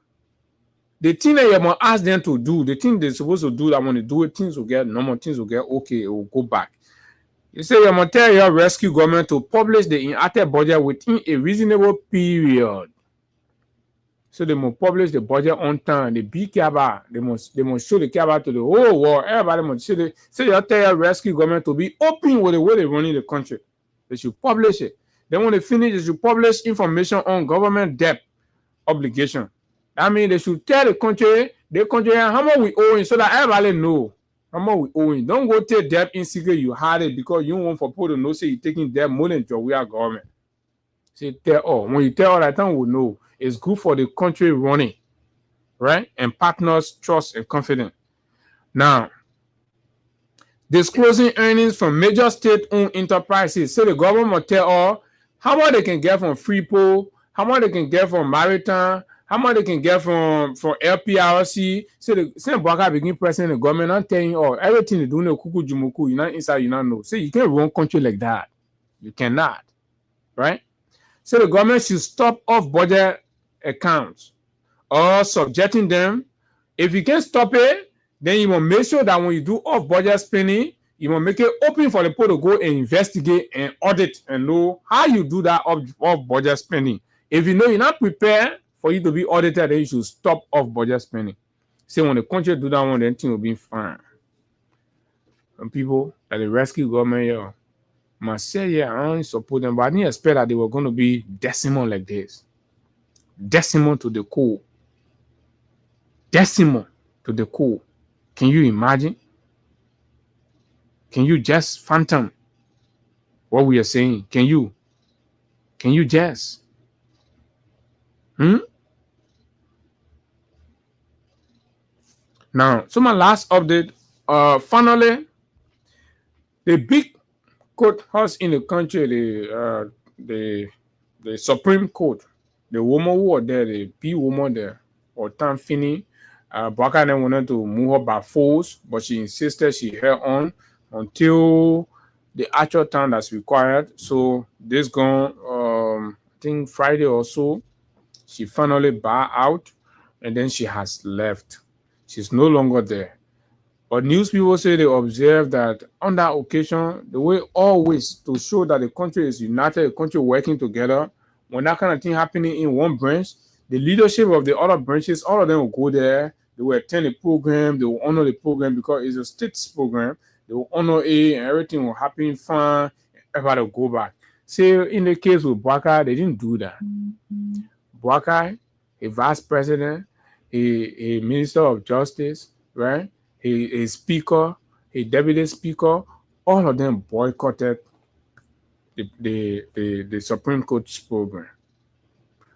the thing that you must ask them to do, the thing they're supposed to do, that when they do it, things will get normal, things will get okay, it will go back. You say you must tell your rescue government to publish the enacted budget within a reasonable period. So they must publish the budget on time. The big Kaba, they must show the Kaba to the whole world. Everybody must say you tell your rescue government to be open with the way they're running the country. They should publish it. Then when they finish, they should publish information on government debt obligation. I mean, they should tell the country how much we owe, so that everybody know how much we owe. Don't go take debt in secret. You had it because you want for people to know. Say you're taking debt more than your real government. Say when you tell all that time, we know it's good for the country running, right? And partners trust and confidence. Now, disclosing earnings from major state-owned enterprises. So the government will tell all how much they can get from Freeport, how much they can get from Maritime, how much they can get from LPRC. So the same Bwaka begin pressing the government and telling you everything they do in the Kuku Jumuku, you not inside, you not know. So you can't run country like that. You cannot. Right? So the government should stop off budget accounts or subjecting them. If you can stop it, then you will make sure that when you do off budget spending, you will make it open for the people to go and investigate and audit and know how you do that off budget spending. If you know you're not prepared for you to be audited, then you should stop off budget spending. Say when the country do that one, then things will be fine. And people at the rescue government, must say, yeah, I only support them, but I didn't expect that they were going to be decimal like this. Decimal to the core. Decimal to the core. Can you imagine? Can you just phantom what we are saying? Can you just? Now, so my last update, finally, the big court house in the country, the Supreme Court, the woman who was there, the big woman there, or Tam Finney, Bwaka then wanted to move her by force, but she insisted she held on until the actual time that's required. So this gone, I think Friday or so, she finally bowed out, and then she has left. She's no longer there. But news people say they observe that on that occasion, the way always to show that the country is united, the country working together, when that kind of thing happening in one branch, the leadership of the other branches, all of them will go there, they will attend the program, they will honor the program because it's a state's program, they will honor it, and everything will happen fine, everybody will go back. Say in the case with Bwaka, they didn't do that. Bwaka, a vice president, a minister of justice, right? A speaker, a deputy speaker, all of them boycotted the Supreme Court's program.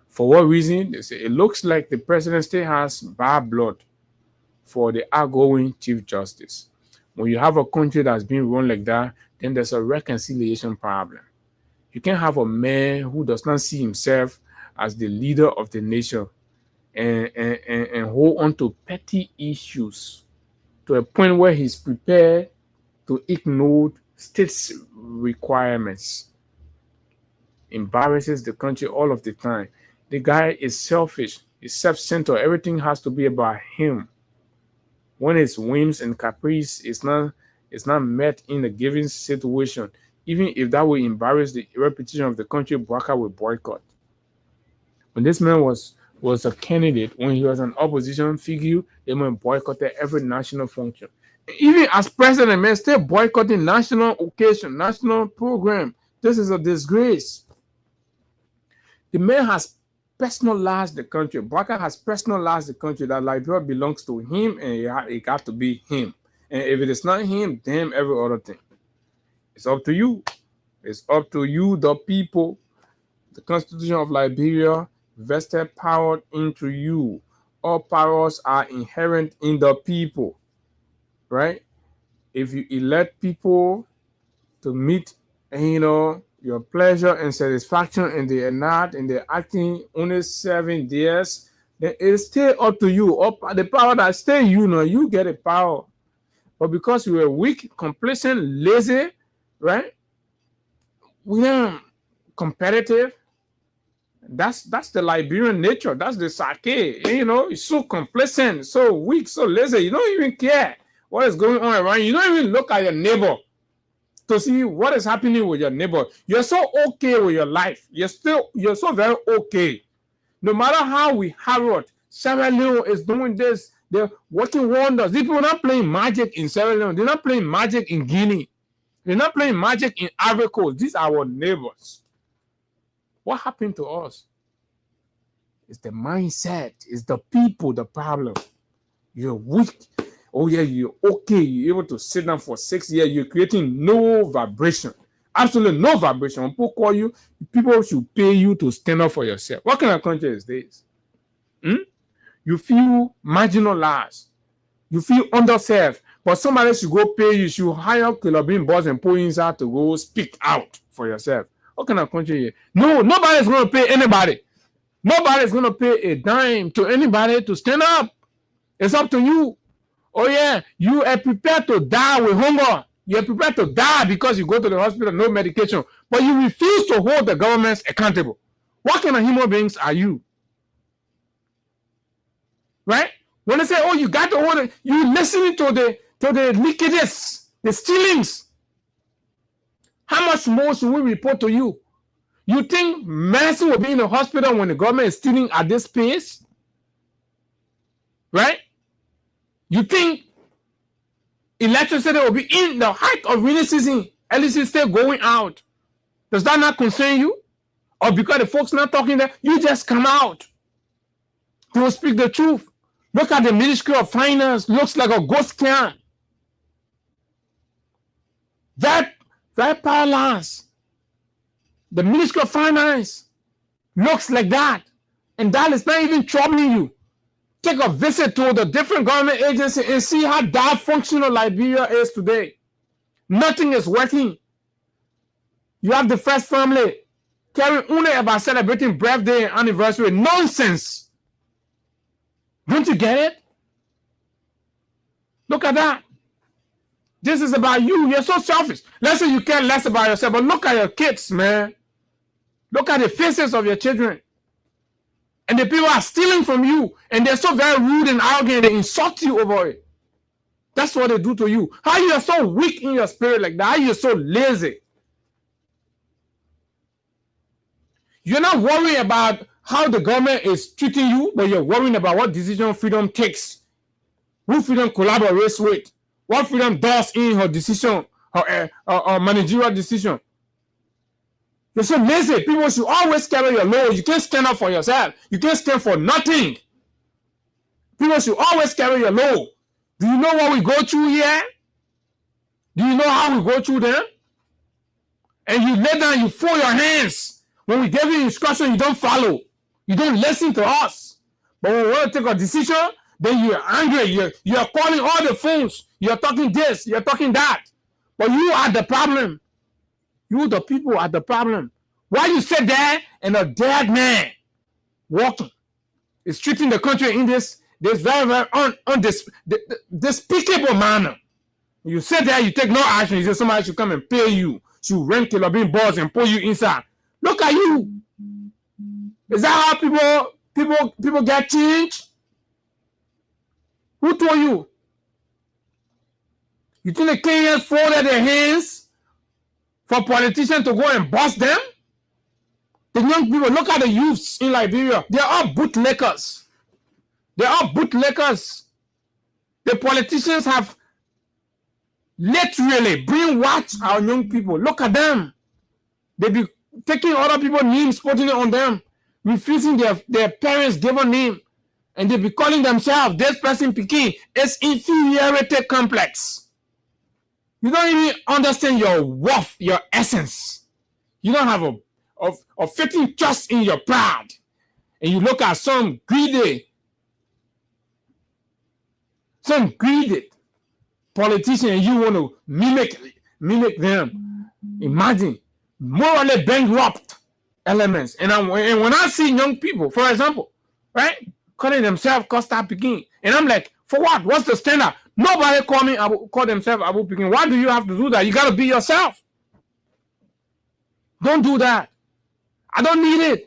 For what reason? They say it looks like the president still has bad blood for the outgoing Chief Justice. When you have a country that's being run like that, then there's a reconciliation problem. You can't have a man who does not see himself as the leader of the nation and hold on to petty issues to a point where he's prepared to ignore state's requirements. Embarrasses the country all of the time. The guy is selfish, he's self-centered, everything has to be about him. When his whims and caprice is not met in a given situation, even if that will embarrass the reputation of the country, Bwaka will boycott. When this man was a candidate, when he was an opposition figure, they went boycotted every national function. Even as president, man, still boycotting national occasion, national program. This is a disgrace. The man has personalized the country. Bwaka has personalized the country, that Liberia belongs to him and it got to be him. And if it is not him, damn every other thing. It's up to you. It's up to you, the people. The Constitution of Liberia vested power into you. All powers are inherent in the people, right? If you elect people to meet, your pleasure and satisfaction, and they are not, and they're acting only 7 years, then it's still up to you. The power that stay you get a power. But because you are weak, complacent, lazy, right? We are competitive. That's the Liberian nature. That's the sake. It's so complacent, so weak, so lazy. You don't even care what is going on around you. You don't even look at your neighbor to see what is happening with your neighbor. You're so okay with your life. You're so very okay. No matter how we harrowed, Sierra Leone is doing this. They're working wonders. These people are not playing magic in Sierra Leone. They're not playing magic in Guinea. They're not playing magic in Ivory Coast. These are our neighbors. What happened to us? It's the mindset. It's the people, the problem. You're weak. Oh, yeah, you're okay. You're able to sit down for 6 years. You're creating no vibration. Absolutely no vibration. When people call you, people should pay you to stand up for yourself. What kind of country is this? You feel marginalized. You feel underserved. But somebody should go pay you. You should hire Kilobin boss and pull inside to go speak out for yourself. What kind of country here? No, nobody's going to pay anybody. Nobody's going to pay a dime to anybody to stand up. It's up to you. Oh, yeah, you are prepared to die with hunger. You are prepared to die because you go to the hospital, no medication. But you refuse to hold the governments accountable. What kind of human beings are you? Right? When they say, oh, you got to hold it, you listening to the leakages, the stealings. How much more should we report to you? You think medicine will be in the hospital when the government is stealing at this pace? Right? You think electricity will be in the height of rainy season, electricity still going out? Does that not concern you? Or because the folks not talking there, you just come out. They will speak the truth. Look at the Ministry of Finance. Looks like a ghost can. That paralyzed. The Ministry of Finance looks like that. And that is not even troubling you. Take a visit to the different government agencies and see how dysfunctional Liberia is today. Nothing is working. You have the first family caring only about celebrating birthday and anniversary. Nonsense. Don't you get it? Look at that. This is about you. You're so selfish. Let's say you care less about yourself, but look at your kids, man. Look at the faces of your children. And the people are stealing from you, and they're so very rude and arrogant, they insult you over it. That's what they do to you. How you are so weak in your spirit like that? How you're so lazy? You're not worrying about how the government is treating you, but you're worrying about what decision freedom takes, who freedom collaborates with, what freedom does in her decision, her managerial decision. You're so lazy. People should always carry your load. You can't stand up for yourself. You can't stand for nothing. People should always carry your load. Do you know what we go through here? Do you know how we go through them? And you lay down, you fold your hands. When we give you instruction, you don't follow. You don't listen to us. But when we want to take a decision, then you're angry. You're calling all the phones. You're talking this. You're talking that. But you are the problem. You, the people, are the problem. Why you sit there and a dead man walking is treating the country in this very, very despicable manner? You sit there, you take no action. You say somebody should come and pay you, should rent killer balls and pull you inside. Look at you. Is that how people get changed? Who told you? You think the Kenyans folded their hands for politicians to go and bust them? The young people, look at the youths in Liberia. They're all bootlickers. They're all bootlickers. The politicians have literally brainwashed our young people. Look at them. They be taking other people's names, putting it on them, refusing their parents' given name, and they be calling themselves this person picking. It's inferiority complex. You don't even understand your worth, your essence. You don't have a fitting trust in your pride. And you look at some greedy politician and you want to mimic them. Imagine morally bankrupt elements. And when I see young people, for example, right, calling themselves Costa Peking, and I'm like, for what? What's the standard? Nobody call themselves Abu Peking. Why do you have to do that? You got to be yourself. Don't do that. I don't need it.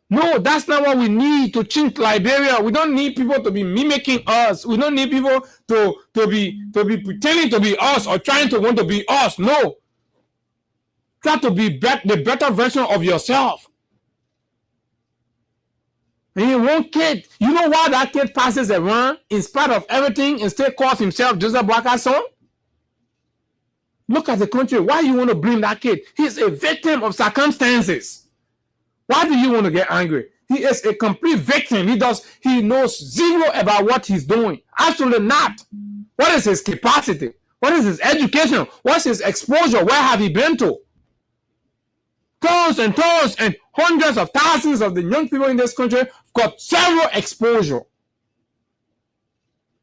No, that's not what we need to change Liberia. We don't need people to be mimicking us. We don't need people to be pretending to be us or trying to want to be us. No. Try to be the better version of yourself. And you want kid, you know why that kid passes around in spite of everything and still calls himself Joseph Boaka's son? Look at the country. Why you want to blame that kid? He's a victim of circumstances. Why do you want to get angry? He is a complete victim. He knows zero about what he's doing. Absolutely not. What is his capacity? What is his education? What's his exposure? Where have he been to? Tons and hundreds of thousands of the young people in this country got zero exposure.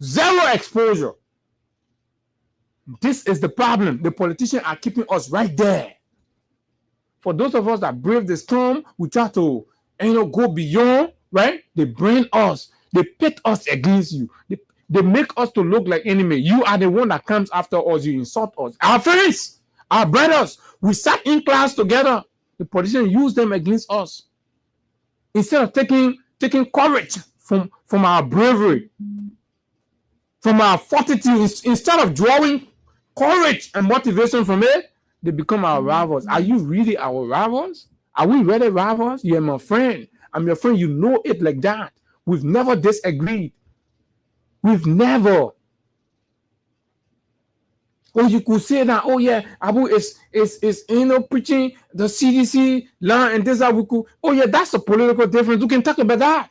Zero exposure. This is the problem. The politicians are keeping us right there. For those of us that brave the storm, we try to go beyond, right? They bring us. They pit us against you. They make us to look like enemy. You are the one that comes after us. You insult us. Our friends, our brothers, we sat in class together. The politicians use them against us. Instead of taking courage from our bravery, from our fortitude, instead of drawing courage and motivation from it, they become our rivals. Are you really our rivals? Are we really rivals? You're my friend. I'm your friend. You know it like that. We've never disagreed. We've never. Or you could say that, oh yeah, Abu is preaching the CDC law and this we could. Oh yeah, that's a political difference. We can talk about that.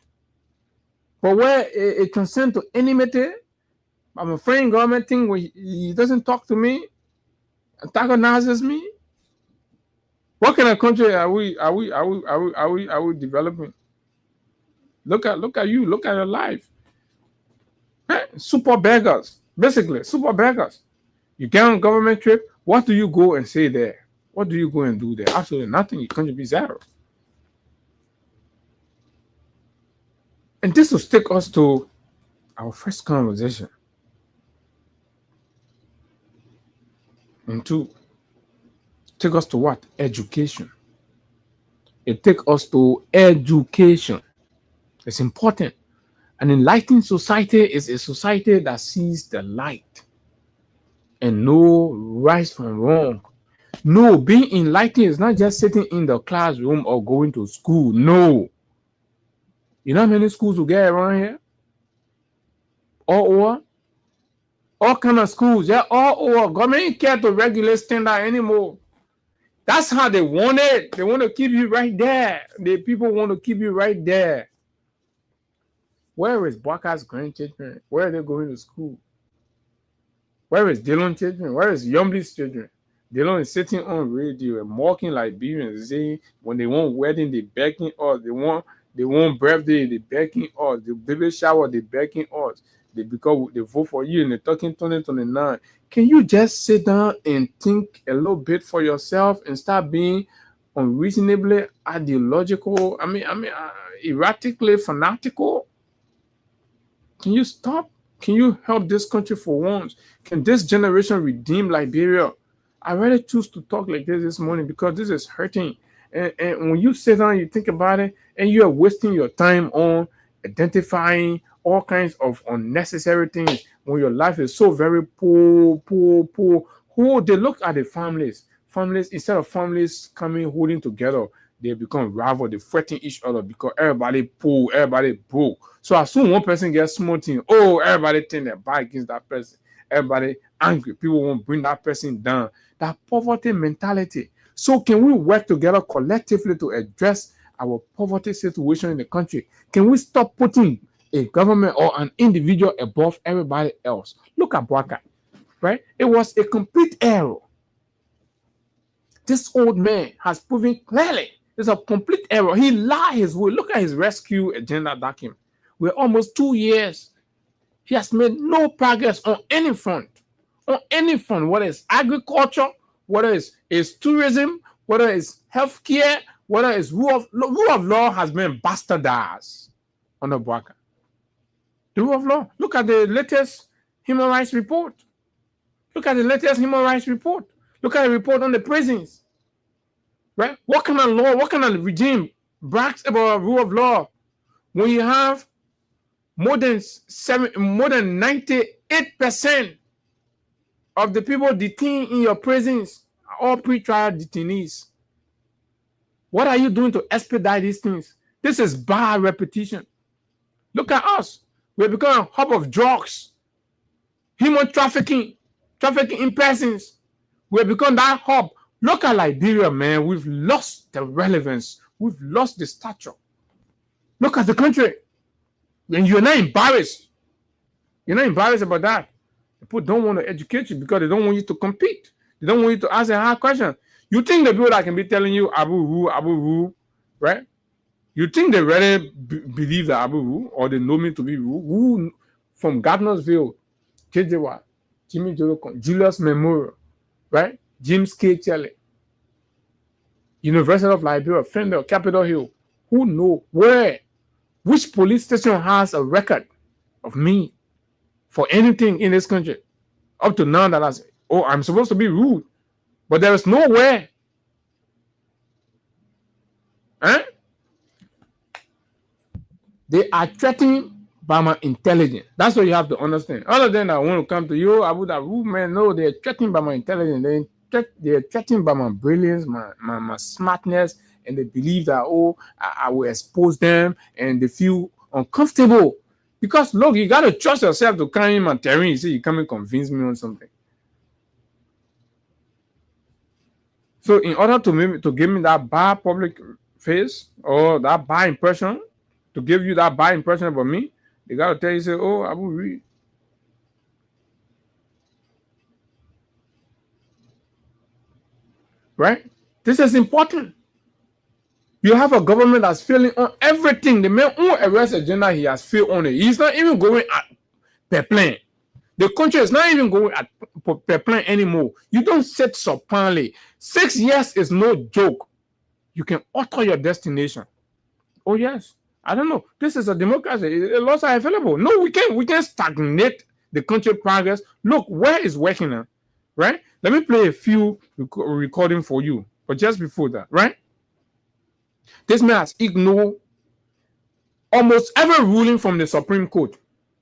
But where it transcends to enmity, I'm a friend government thing where he doesn't talk to me, antagonizes me. What kind of country are we developing? Look at you. Look at your life. Super beggars, basically super beggars. You get on government trip. What do you go and say there? What do you go and do there? Absolutely nothing. You can't be zero. And this will take us to our first conversation. And two, take us to what? Education. It takes us to education. It's important. An enlightened society is a society that sees the light and know right from wrong. No, being enlightened is not just sitting in the classroom or going to school. No. You know how many schools we get around here? All kind of schools. Yeah, all over. Government ain't care to regulate standard anymore. That's how they want it. They want to keep you right there. The people want to keep you right there. Where is Baka's grandchildren? Where are they going to school? Where is Dylan's children? Where is Yumbli's children? Dylan is sitting on radio and mocking Liberians, saying when they want wedding, they begging us. They want birthday, they begging us. The baby shower, they begging us. Because they vote for you and they're talking 2029. Can you just sit down and think a little bit for yourself and start being unreasonably ideological? Erratically fanatical? Can you stop? Can you help this country for once? Can this generation redeem Liberia? I rather choose to talk like this morning because this is hurting. And when you sit down, you think about it, and you are wasting your time on identifying all kinds of unnecessary things when your life is so very poor. Who they look at the families. Families, instead of families coming, holding together, they become rival, they threaten each other because everybody poor, everybody broke. So as soon as one person gets small thing, everybody think they're bad against that person. Everybody angry. People won't bring that person down. That poverty mentality. So can we work together collectively to address our poverty situation in the country? Can we stop putting a government or an individual above everybody else? Look at Bwaka, right? It was a complete error. This old man has proven clearly it's a complete error. He lied his way. Look at his rescue agenda document. We're almost 2 years. He has made no progress on any front. On any front, whether it's agriculture, whether it's tourism, whether it's healthcare, whether it's rule of law has been bastardized under Bwaka. The rule of law. Look at the latest human rights report. Look at the latest human rights report. Look at the report on the prisons. Right? What kind of law, what kind of regime brags about rule of law when you have more than 98% of the people detained in your prisons are all pre-trial detainees? What are you doing to expedite these things? This is bad repetition. Look at us. We're becoming a hub of drugs, human trafficking in persons. We've become that hub. Look at Liberia, man. We've lost the relevance. We've lost the stature. Look at the country. And you're not embarrassed. You're not embarrassed about that. People don't want to educate you because they don't want you to compete. They don't want you to ask a hard question. You think the people that can be telling you Abu Ru, right? You think they really believe that Abu Ru, or they know me to be Ru? Who from Gardnersville, Kejewa, Jimmy Jorokon, Julius Memorial, right? James K. Chelle, University of Liberia, Fender, Capitol Hill. Who know where? Which police station has a record of me for anything in this country? Up to now that I'm supposed to be rude, but there is nowhere. Huh? They are threatened by my intelligence. That's what you have to understand. Other than I want to come to you, I would have rude man. No, they're threatened by my intelligence. They're threatened by my brilliance, my smartness, and they believe that I will expose them, and they feel uncomfortable. Because look, you gotta trust yourself to come in and tell me, you say you come and convince me on something. So in order to give me that bad public face or that bad impression, to give you that bad impression about me, they gotta tell you, say, I will read. Right? This is important. You have a government that's failing on everything. The man who arrest agenda, he has failed on it. He's not even going at per plan. The country is not even going at per plan anymore. You don't sit supinely. 6 years is no joke. You can alter your destination. Oh yes. I don't know. This is a democracy. Laws are available. No, we can't stagnate the country progress. Look, where is working now? right? Let me play a few recording for you. But just before that, right? This man has ignored almost every ruling from the Supreme Court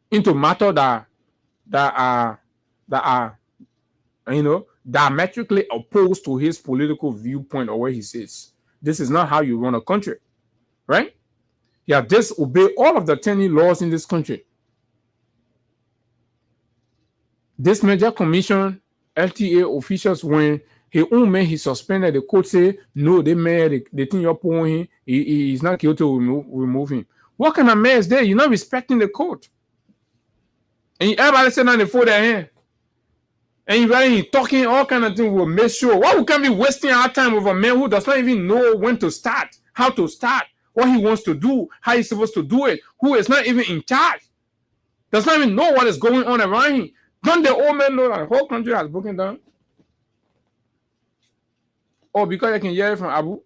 into matter that are diametrically opposed to his political viewpoint or what he says. This is not how you run a country, right? You have disobeyed all of the 10 laws in this country. This major commission, LTA officials, when he own man, he suspended, the court say, no, they made the thing you're pulling him, he is not guilty to remove him. What kind of man is there? You're not respecting the court. And everybody sitting on the fold their hand. And you really talking all kind of things will make sure. Why we can't be wasting our time with a man who does not even know when to start, how to start, what he wants to do, how he's supposed to do it, who is not even in charge, does not even know what is going on around him. Don't the old man know that the whole country has broken down? Oh, because I can hear it from Abu.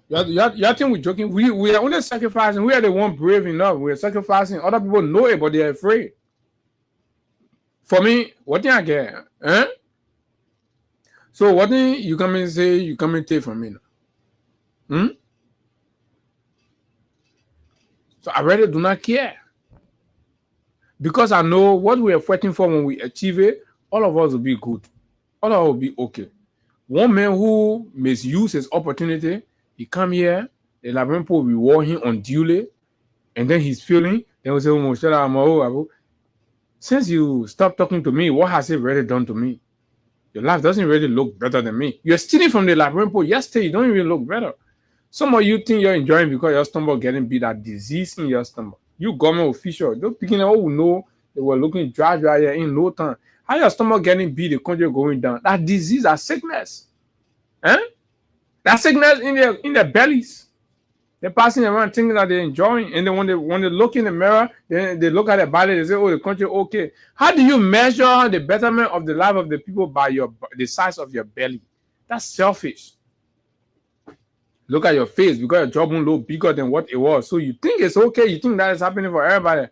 You think we're joking? We are only sacrificing. We are the one brave enough. We're sacrificing. Other people know it, but they're afraid. For me, what do I get? Eh? So what do you come and say? You come and take from me now? So I really do not care. Because I know what we are fighting for, when we achieve it, all of us will be good. All of us will be okay. One man who misuse his opportunity, he come here, the Labrador will reward him unduly, and then he's feeling, then we say, since you stopped talking to me, what has it really done to me? Your life doesn't really look better than me. You're stealing from the Labrador yesterday, you don't even look better. Some of you think you're enjoying because your stomach getting beat, that disease in your stomach. You government official, those picking up who know they were looking dry here in no time. How your stomach getting beat, the country going down? That disease, that sickness. Eh? That sickness in their bellies. They're passing around thinking that they're enjoying. And then when they look in the mirror, then they look at their body, they say, oh, the country okay. How do you measure the betterment of the life of the people by the size of your belly? That's selfish. Look at your face, because your job won't look bigger than what it was. So you think it's okay. You think that is happening for everybody.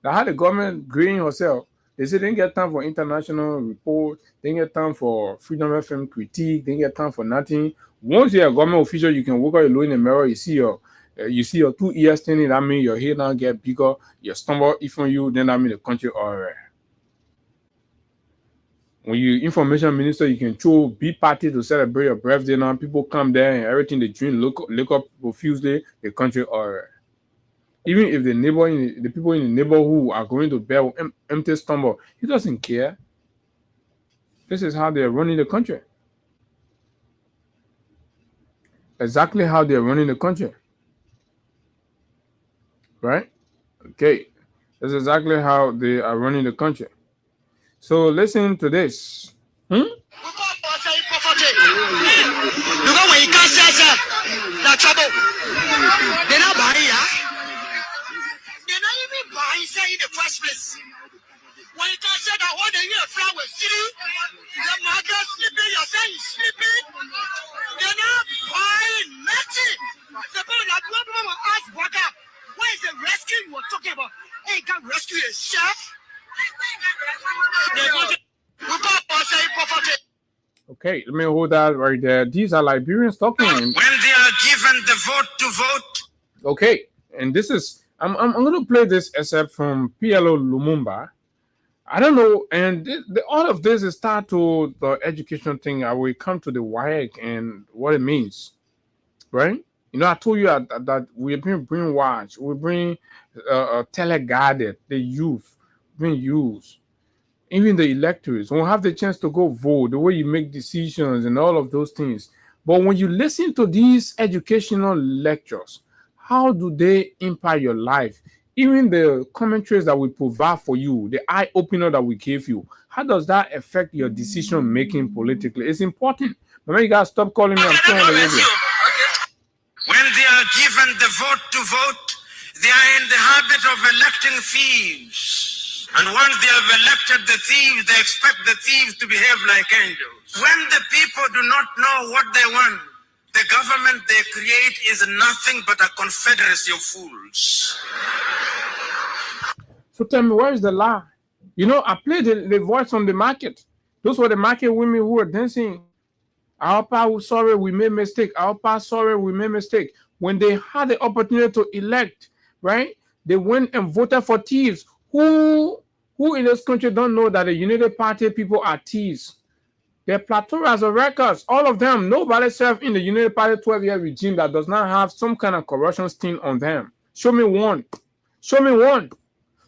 Now, how the government grading herself? They say they didn't get time for international report. They didn't get time for Freedom FM critique. They didn't get time for nothing. Once you're a government official, you can walk out alone in the mirror. You see your 2 ears standing. That means your head now get bigger. Your stomach, if on you, then that means the country all right. When you information minister, you can throw big party to celebrate your birthday. Now people come there and everything they drink, look up profusely. The country all right. Even if the people in the neighborhood are going to bed with empty stomach, he doesn't care. This is how they're running the country. Exactly how they're running the country. Right? Okay. That's exactly how they are running the country. So listen to this. When you can't say that trouble, they're not buying ya. They're not even buying say in the first place. When you can't say that what they hear flower city, the market sleeping, you're saying sleeping. They're not buying nothing. The people that will ask Waka, what is the rescue you were talking about? Hey, you can't rescue a chef. Okay, let me hold that right there. These are Liberians talking. When they are given the vote to vote. Okay, and this is I'm going to play this excerpt from PLO Lumumba. I don't know, and all of this is start to the education thing. I will come to the WAEC and what it means, right? You know, I told you that we bring brainwashed, we bring teleguided, the youth being used, even the electors won't have the chance to go vote, the way you make decisions and all of those things. But when you listen to these educational lectures, how do they impact your life? Even the commentaries that we provide for you, the eye opener that we gave you, how does that affect your decision making politically? It's important. But you guys stop calling me. I'm still on the radio. When they are given the vote to vote, they are in the habit of electing thieves. And once they have elected the thieves, they expect the thieves to behave like angels. When the people do not know what they want, the government they create is nothing but a confederacy of fools. So tell me, where is the lie? You know, I played the voice from the market. Those were the market women who were dancing. Our pa, sorry, we made mistake. Our pa, sorry, we made mistake. When they had the opportunity to elect, right? They went and voted for thieves. Who in this country don't know that the United Party people are thieves? They're plethora of records. All of them. Nobody served in the United Party 12-year regime that does not have some kind of corruption sting on them. Show me one. Show me one.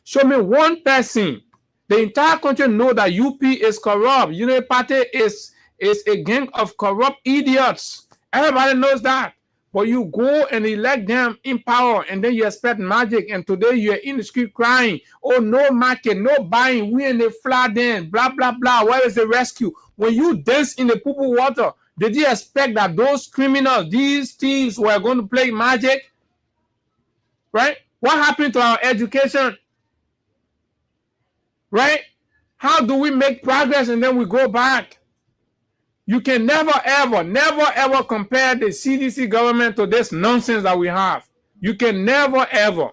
Show me one person. The entire country know that UP is corrupt. United Party is a gang of corrupt idiots. Everybody knows that. But you go and elect them in power, and then you expect magic. And today you're in the street crying, oh, no market, no buying. We in the flood in, blah, blah, blah. Where is the rescue? When you dance in the poo-poo water, did you expect that those criminals, these thieves, were going to play magic? Right? What happened to our education? Right? How do we make progress and then we go back? You can never, ever compare the CDC government to this nonsense that we have. You can never, ever.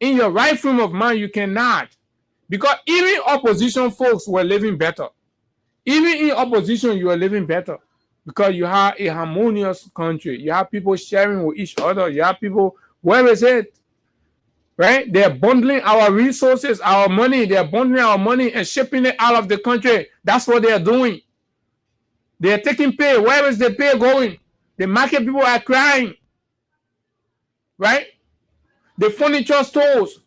In your right frame of mind, you cannot. Because even opposition folks were living better. Even in opposition, you are living better. Because you have a harmonious country. You have people sharing with each other. You have people, where is it? Right? They're bundling our resources, our money. They're bundling our money and shipping it out of the country. That's what they're doing. They're taking pay. Where is the pay going? The market people are crying. Right? The furniture stores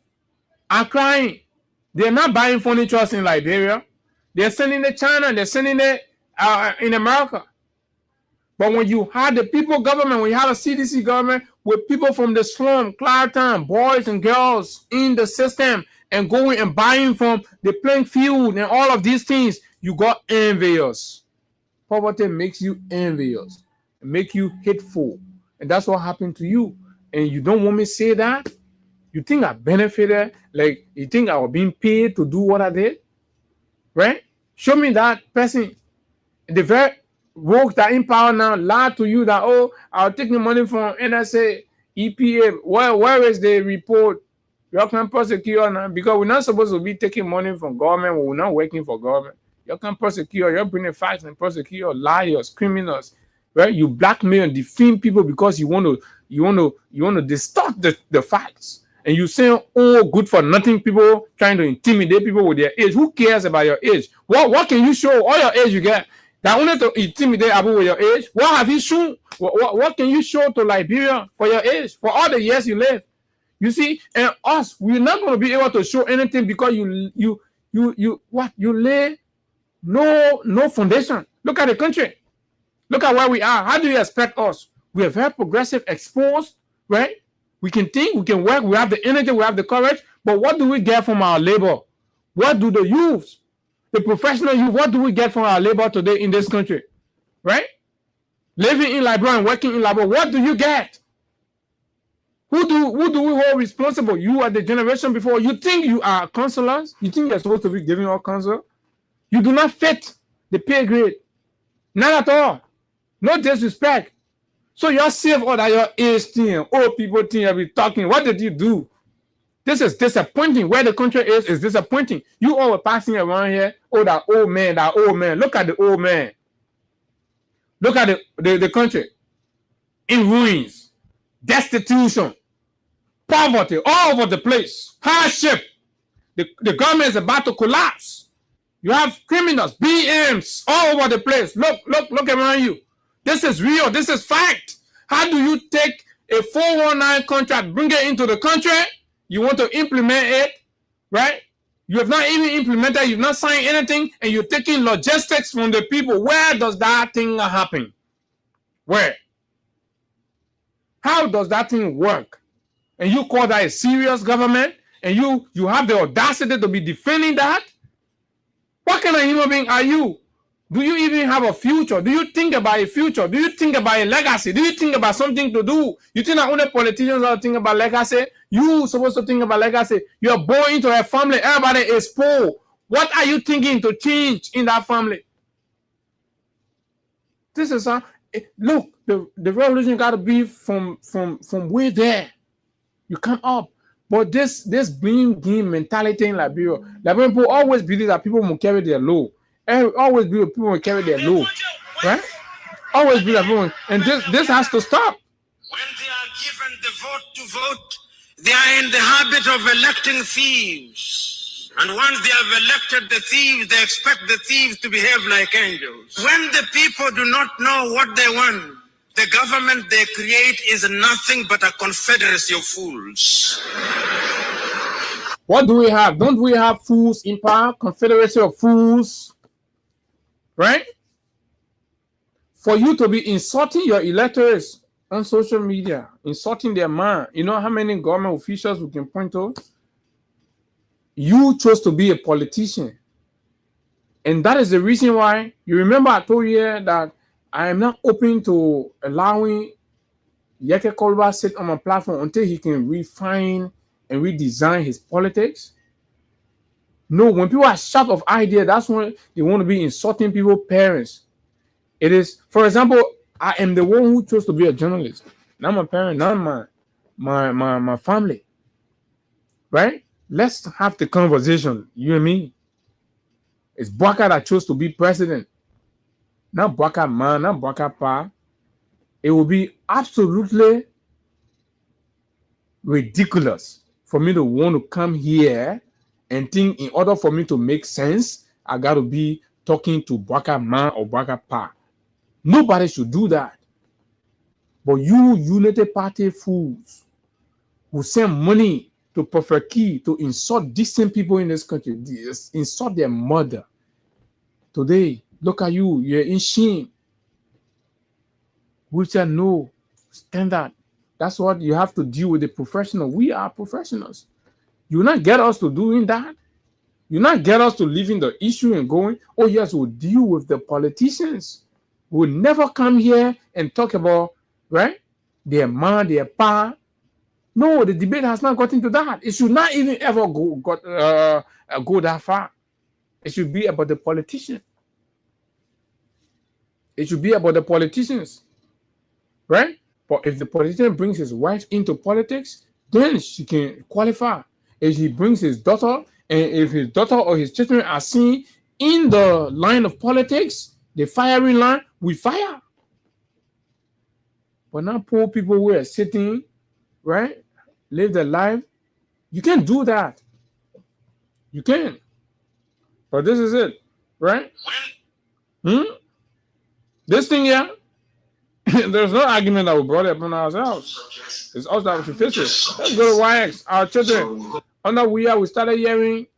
are crying. They're not buying furniture in Liberia. They're sending it to China. They're sending it in America. But when you have the people government, when you have a CDC government with people from the slum, Clarktown, boys and girls in the system and going and buying from the playing field and all of these things, you got envious. Poverty makes you envious, make you hateful. And that's what happened to you. And you don't want me to say that? You think I benefited? Like, you think I was being paid to do what I did? Right? Show me that person. The very rogues that in power now lie to you that, oh, I'll take the money from NSA, EPA. Where is the report? You can prosecute now because we're not supposed to be taking money from government when we're not working for government. You can prosecute, you're bringing facts and prosecute liars, criminals, right? You blackmail and defame people because you want to distort the facts. And you say, oh, good for nothing people trying to intimidate people with their age. Who cares about your age? What can you show? All your age you get. That only to intimidate people with your age. What have you shown? What can you show to Liberia for your age? For all the years you live. You see, and us, we're not going to be able to show anything because you lay no foundation. Look at the country. Look at where we are. How do you expect us? We are very progressive, exposed, right? We can think, we can work, we have the energy, we have the courage, but what do we get from our labor? What do the youths, the professional youth, what do we get from our labor today in this country? Right? Living in Liberia and working in Liberia, what do you get? Who do we hold responsible? You are the generation before. You think you are counselors? You think you're supposed to be giving out counsel? You do not fit the pay grade. Not at all. No disrespect. So you're safe or that your age thing, old people think you'll be talking. What did you do? This is disappointing. Where the country is disappointing. You all were passing around here. Oh, that old man, that old man. Look at the old man. Look at the country. In ruins. Destitution. Poverty all over the place. Hardship. The government is about to collapse. You have criminals, BMs all over the place. Look around you. This is real. This is fact. How do you take a 419 contract, bring it into the country? You want to implement it, right? You have not even implemented, you've not signed anything, and you're taking logistics from the people. Where does that thing happen? Where? How does that thing work? And you call that a serious government? And you have the audacity to be defending that? What kind of human being are you? Do you even have a future? Do you think about a future? Do you think about a legacy? Do you think about something to do? You think that only politicians are thinking about legacy? You're supposed to think about legacy. You're born into a family. Everybody is poor. What are you thinking to change in that family? This is look, the revolution got to be from way there. You come up. But this bling game mentality in Liberia people always believe that people will carry their load. Always believe people will carry their load, right? Always believe that people, and this has to stop. When they are given the vote to vote, they are in the habit of electing thieves. And once they have elected the thieves, they expect the thieves to behave like angels. When the people do not know what they want, the government they create is nothing but a confederacy of fools. What do we have? Don't we have fools in power? Confederacy of fools, right? For you to be insulting your electors on social media, insulting their mind. You know how many government officials we can point to? You chose to be a politician. And that is the reason why, you remember I told you that I am not open to allowing Yeke Kolba sit on my platform until he can refine and redesign his politics. No, when people are short of idea, that's when they want to be insulting people's parents. It is, for example, I am the one who chose to be a journalist. Not my parents, not my family. Right? Let's have the conversation, you and me. It's Bwaka that chose to be president. Not Bwaka man, not Bwaka pa. It will be absolutely ridiculous for me to want to come here and think in order for me to make sense, I got to be talking to Bwaka man or Bwaka pa. Nobody should do that. But you United Party fools who send money to Prophet Key to insult decent people in this country, insult their mother. Today, look at you, you're in shame. We said no, standard. That's what you have to deal with the professional. We are professionals. You will not get us to doing that. You will not get us to leaving the issue and going, oh yes, we'll deal with the politicians. We'll never come here and talk about, right, their man, their pa. No, the debate has not gotten to that. It should not even ever go that far. It should be about the politician. It should be about the politicians, right? But if the politician brings his wife into politics, then she can qualify. If he brings his daughter, and if his daughter or his children are seen in the line of politics, the firing line, we fire. But now poor people who are sitting, right, live their life, you can't do that. You can. But this is it, right? This thing here, there's no argument that we brought it upon ourselves. It's us that should face it. Let's go to YX. Our children, under we started hearing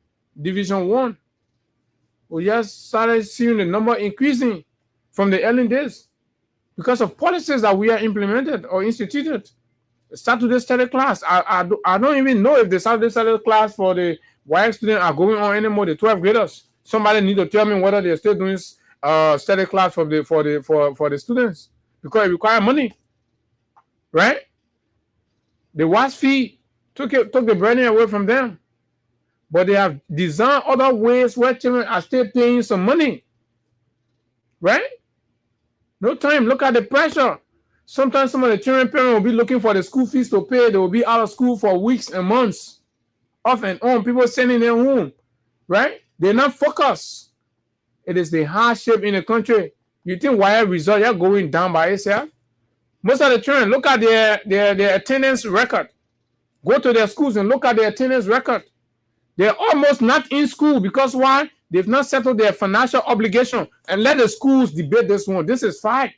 Division 1. We just started seeing the number increasing from the early days because of policies that we are implemented or instituted. Saturday study class. I don't even know if the Saturday study class for the YX students are going on anymore. The 12th graders. Somebody need to tell me whether they're still doing study class for the students because it requires money, right? The WAS fee took the burden away from them, but they have designed other ways where children are still paying some money, right? No time. Look at the pressure. Sometimes some of the children parents will be looking for the school fees to pay. They will be out of school for weeks and months, off and on. People sending them home, right? They're not focused. It is the hardship in the country. You think why result you're going down by itself? Most of the children, look at their attendance record. Go to their schools and look at their attendance record. They're almost not in school because why? They've not settled their financial obligation. And let the schools debate this one. This is fact.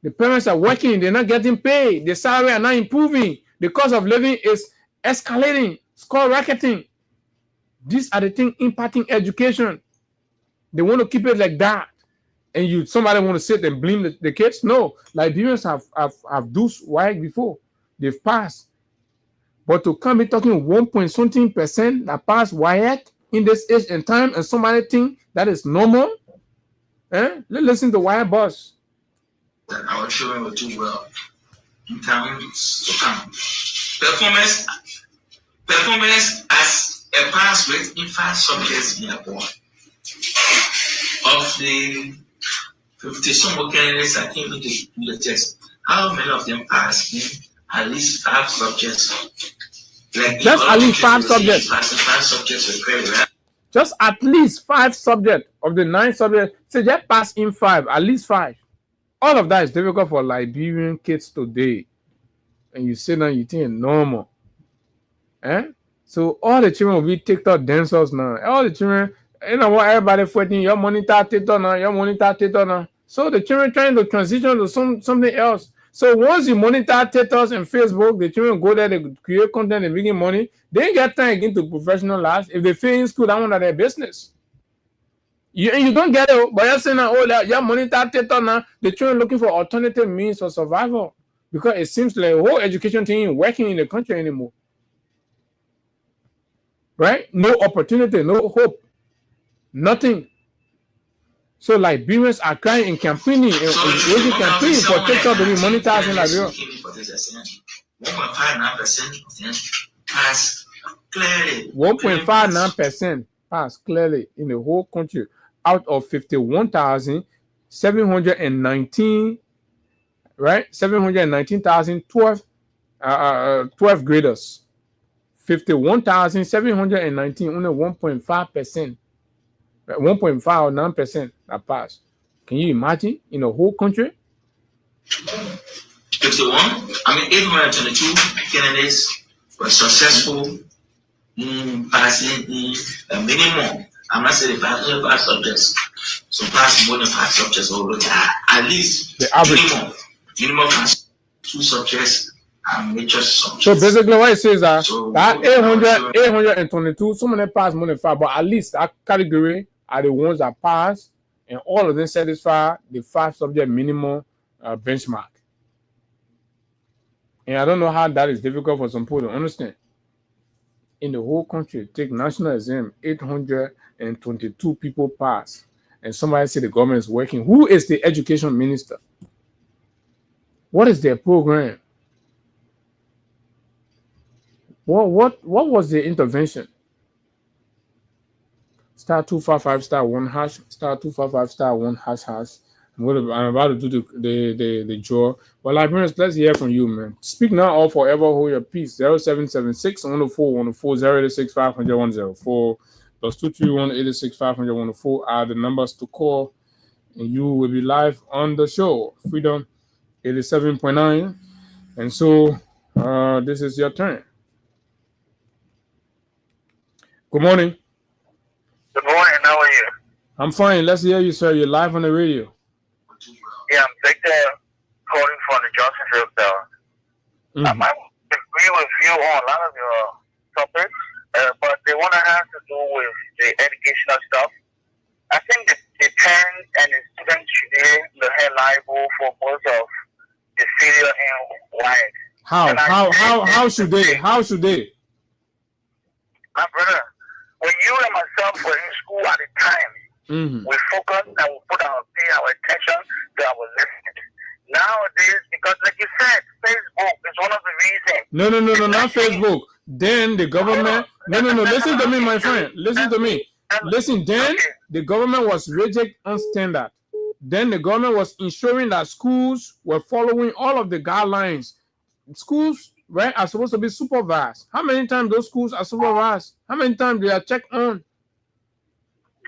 The parents are working. They're not getting paid. The salary are not improving. The cost of living is escalating. Skyrocketing. These are the things impacting education. They want to keep it like that. And somebody want to sit and blame the kids? No. Liberians have dosed white before. They've passed. But to come be talking 1.something% that passed WIAC in this age and time, and somebody think that is normal, let's listen to WIAC boss. That our children will do well in times to come. Performance as a pass rate in 5 subjects in a board. Of the 50 some candidates that came into the test, how many of them passed in at least 5 subjects Like just at least 5 subjects. 5 subjects with credit, right? Just at least 5 subjects of the 9 subjects. So just pass in 5, at least 5. All of that is difficult for Liberian kids today. And you sit down, you think normal. So all the children will be TikTok dancers now. All the children, you know what, everybody fighting, your monitor TikTok now. So the children trying to transition to something else. So once you monitor TikToks and Facebook, the children go there, they create content, they making money. They ain't get time again to professional lives. If they fail in school, that one of their business. You don't get it, but you're saying, you're monitor TikTok now. The children looking for alternative means for survival. Because it seems like the whole education thing ain't working in the country anymore. Right? No opportunity, no hope, nothing. So Liberians are crying and campaigning and waging campaigning for TikTok to be monetized in Liberia. 1.59% pass clearly. 1.59% pass clearly in the whole country out of 51,719, right? 719,012 12 graders. 51,719, only 1.5%. 1.5 or 9% that passed. Can you imagine in the whole country? 822 candidates were successful in passing a minimum. I'm not saying 5 subjects. So pass more than 5 subjects already. At least the average minimum has 2 subjects. So basically what it says that 822, some of them pass more than 5, but at least that category are the ones that pass, and all of them satisfy the 5 subject minimum benchmark. And I don't know how that is difficult for some people to understand. In the whole country, take national exam, 822 people pass, and somebody say the government is working. Who is the education minister? What is their program? What was the intervention? *255*1#, *255*1#. I'm about to do the draw. Well, Liberians, let's hear from you, man. Speak now or forever hold your peace. 0776 104 104 086 500 104 plus 231 86 500 104 are the numbers to call, and you will be live on the show. Freedom 87.9, and so this is your turn. Good morning. Good morning. How are you? I'm fine. Let's hear you, sir. You're live on the radio. Yeah, I'm Victor, calling from the Johnsonville tower. I agree with you on a lot of your topics, but the one I have to do with the educational stuff, I think the parents and the students should be held liable for most of the failure in life. How should they? How should they? My brother, when you and myself were in school at the time, we focused and we put our attention to our listening. Nowadays, because like you said, Facebook is one of the reasons. No, not Facebook. Then the government. No. Listen to me, my friend. Listen to me. Listen. Then the government was rigid on standard. Then the government was ensuring that schools were following all of the guidelines. Schools, right, are supposed to be supervised. How many times those schools are supervised? How many times they are checked on?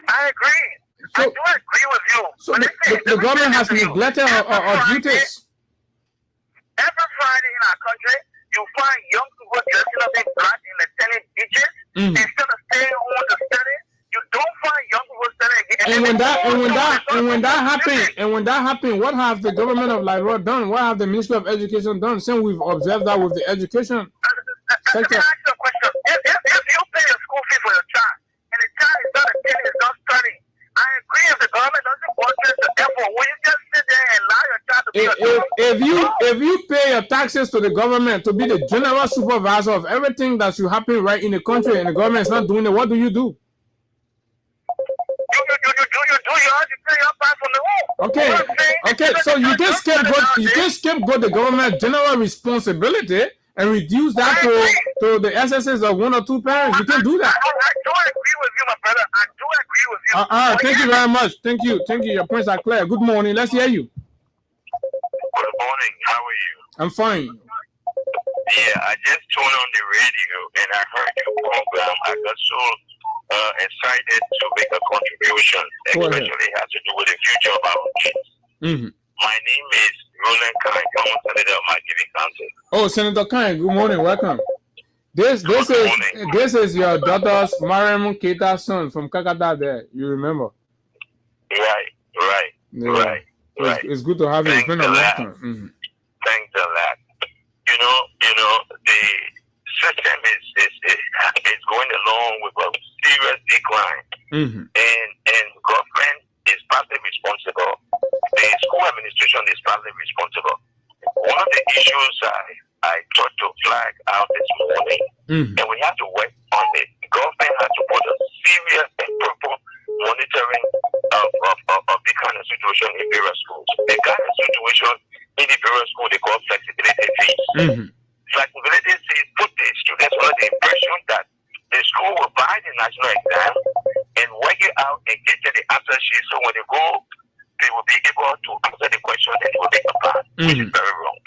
I agree. So, I do agree with you. So the government has neglected our duties. Every Friday in our country, you find young people dressing up in black in the tennis beaches instead of staying home to study. You don't find young people studying. And when that happened, what have the government of Liberia done? What have the Ministry of Education done? Since we've observed that with the education sector. Let me ask you a question. If you pay a school fee for your child, and the child is not attending, is not studying, I agree if the government doesn't want you to effort, will you just sit there and allow your child to be if you pay your taxes to the government to be the general supervisor of everything that should happen right in the country and the government is not doing it, what do? You do your part from the home. Okay. So you can scapegoat the government general responsibility and reduce that to the SSS of 1 or 2 parents. You can do that. I do agree with you, my brother. I do agree with you. All right, thank you very much. Thank you. Your points are clear. Good morning. Let's hear you. Good morning. How are you? I'm fine. Yeah, I just turned on the radio and I heard your program. I got so excited to make a contribution, especially has to do with the future of our kids. Mm-hmm. My name is Roland Kine, former senator of my giving council. Oh, Senator Kine, good morning, welcome. This is your daughter's Mariam Keita's son from Kakata there. You remember? Right. It's good to have you. It's been a long time. Mm-hmm. Thanks a lot. You know, the system is going along with a serious decline, and government is partly responsible. The school administration is partly responsible. One of the issues I thought to flag out this morning, and we have to work on it. The government has to put a serious and proper monitoring of the kind of situation in various schools. The kind of situation in the various school they call flexibility fees. Flexibility fees put the students under the impression that the school will buy the national exam and work it out and get to the answer sheet. So when they go, they will be able to answer the question and they will make a pass, which is very wrong.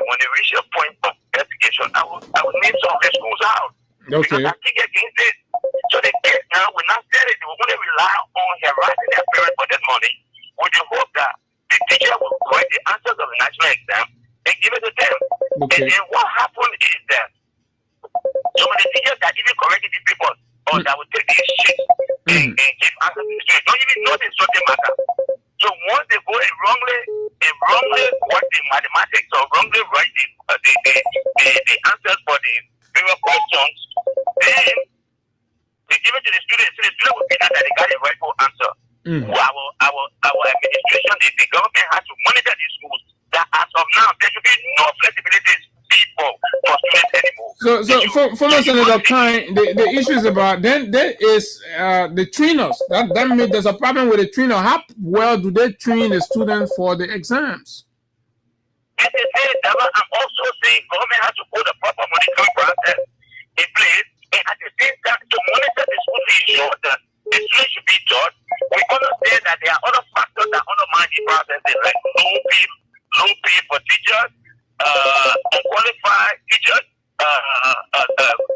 When they reach a point of investigation, I will name some of the schools out. Okay. Because I think against it. So the kids now will not say it. They will only rely on harassing their parents for that money with the hope that the teacher will correct the answers of the national exam and give it to them. Okay. And then what happened is that some of the teachers that even corrected the papers or that will take these sheets and give answers to the students don't even know the subject matter. So once they go and wrongly correct the mathematics or wrongly write the answers for the various questions, then they give it to the students. So the student will think that they got a rightful answer. Our administration, the government has to monitor these schools. That as of now, there should be no flexibility for students anymore. So former Senator Kine, the issue is about then there is the trainers. That means there's a problem with the trainer. How well do they train the students for the exams? I'm also saying government has to put a proper monitoring process in place, and at the same time to monitor the school to ensure that the students should be taught. We understand that there are other factors that undermine the process, like low pay for teachers, unqualified teachers,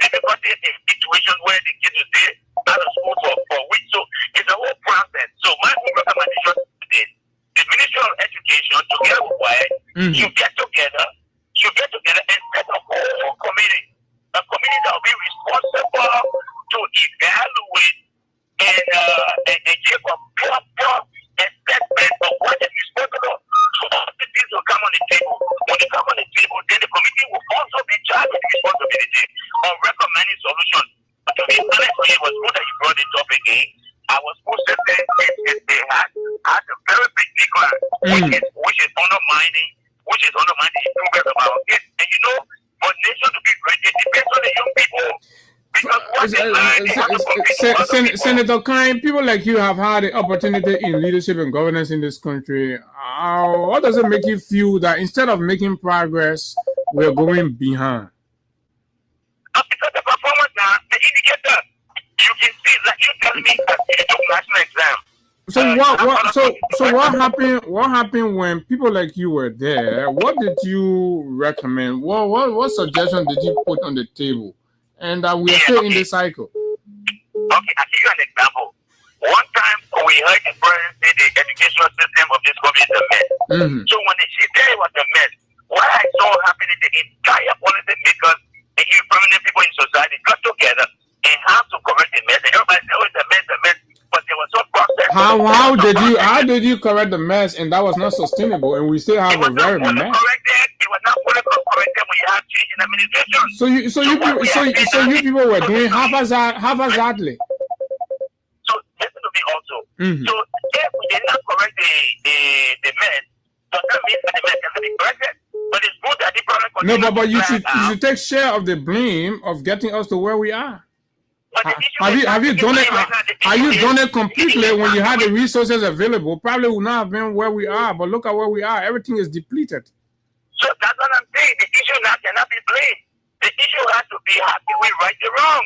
difficulty in situations where the kids will stay out of school for weeks. So it's a whole process. So my own recommendation is the Ministry of Education together with WISE should get together and set a whole committee. A committee that will be responsible to evaluate and give a proper assessment of what is responsible. So all the things will come on the table. When they come on the table, then the committee will also be charged with the responsibility of recommending solutions. But to be honest with you, it was good that you brought this up again. Our school system they had a very big decline, which is undermining the improvement of our kids. And you know, for nation to be great, it depends on the young people. Senator Kine, people like you have had the opportunity in leadership and governance in this country. What does it make you feel that instead of making progress, we're going behind? Because the performance now, the indicator, you can see that you tell me that you took national exam. So what happened when people like you were there? What did you recommend? What suggestion did you put on the table? And we are still in the cycle. Okay, I'll give you an example. One time we heard the president say the educational system of this country is a mess. So when she said it was a mess, what I saw happening, the entire policy makers and prominent people in society got together and have to correct the mess. And everybody said, oh, it's a mess. But there was some process. How did you correct the mess and that was not sustainable and we still have a very mess? It was not politically corrected when you have change in administration. So you people were doing haphazardly. So listen to me also. So if we did not correct the mess, does that mean that the mess has to be corrected? But it's good that the problem continues. No, but you should take share of the blame of getting us to where we are. Have you done it? Are you done it completely when you had the resources available? Probably would not have been where we are, but look at where we are. Everything is depleted. So that's what I'm saying. The issue now cannot be blamed. The issue has to be how can we right the wrong.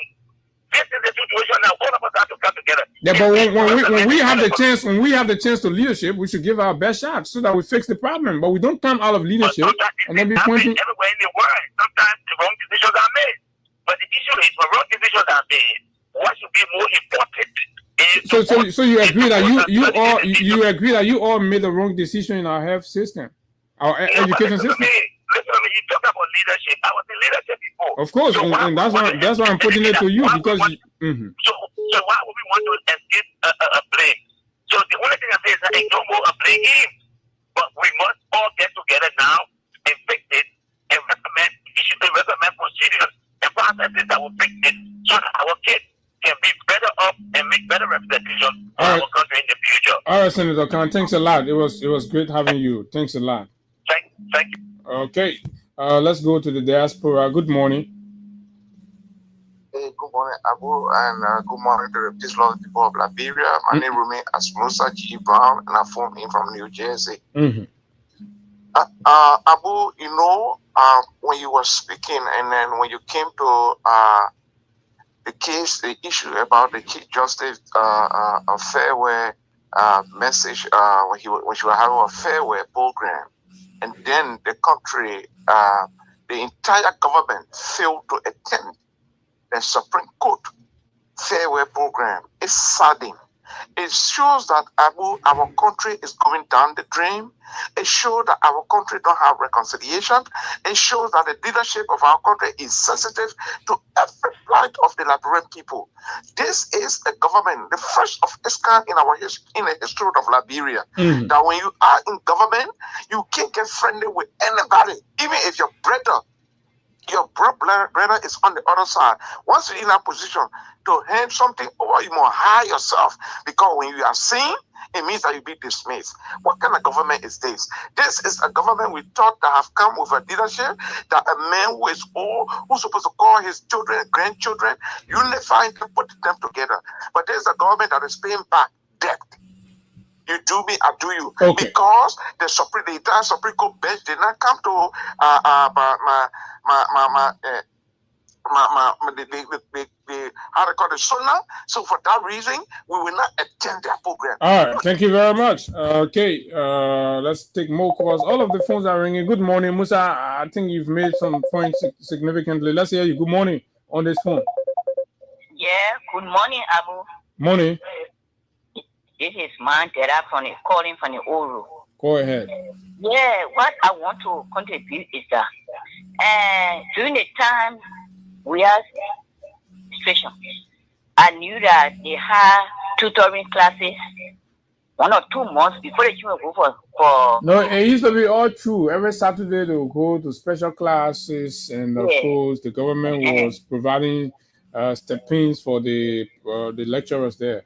This is the situation now. All of us have to come together. Yeah, but when we have the chance to leadership, we should give our best shot so that we fix the problem. But we don't come out of leadership and then be pointing everywhere in the world. Sometimes the wrong decisions are made. But the issue is when wrong decisions are made, what should be more important? So you agree that you agree that you all made the wrong decision in our health system, our education system. Listen to me, you talk about leadership. I was in leadership before. Of course, so and that's why I'm putting it to you because. So why would we want to escape a blame? So the only thing I say is that I don't go a blame game, but we must all get together now and fix it and recommend procedures and processes that will fix it so that our kids can be better up and make better representation for our country in the future. All right, Senator Khan, thanks a lot. It was great having you. Thanks a lot. Thank you. Okay, let's go to the diaspora. Good morning. Hey, good morning, Abu, and good morning to the peaceful people of Liberia. My name remains Asmusa G. Brown, and I phone in from New Jersey. Abu, you know, when you were speaking, and then when you came to the issue about the Chief Justice farewell message, when she was having a farewell program, and then the country, the entire government failed to attend the Supreme Court farewell program. It's saddening. It shows that our country is going down the drain. It shows that our country don't have reconciliation. It shows that the leadership of our country is sensitive to every plight of the Liberian people. This is a government, the first of its kind in the history of Liberia. That when you are in government, you can't get friendly with anybody, even if your brother is on the other side. Once you're in a position to hand something over, you must hide yourself, because when you are seen, it means that you be dismissed. What kind of government is this? This is a government we thought that have come with a leadership, that a man who is old, who's supposed to call his children, grandchildren, unify them, put them together. But there's a government that is paying back debt. You do me, I do you. Okay. Because the entire Supreme Court bench did not come to how they call it, Sona. So for that reason, we will not attend their program. All right, thank you very much. Okay, let's take more calls. All of the phones are ringing. Good morning, Musa. I think you've made some points significantly. Let's hear you. Good morning on this phone. Yeah, good morning, Abu. Morning. This is Mandela calling from the Oro. Go ahead. Yeah, what I want to contribute is that during the time we had situation, I knew that they had tutoring classes 1 or 2 months before the children go for. No, it used to be all true. Every Saturday they would go to special classes, and of course the government was providing stipends for the lecturers there.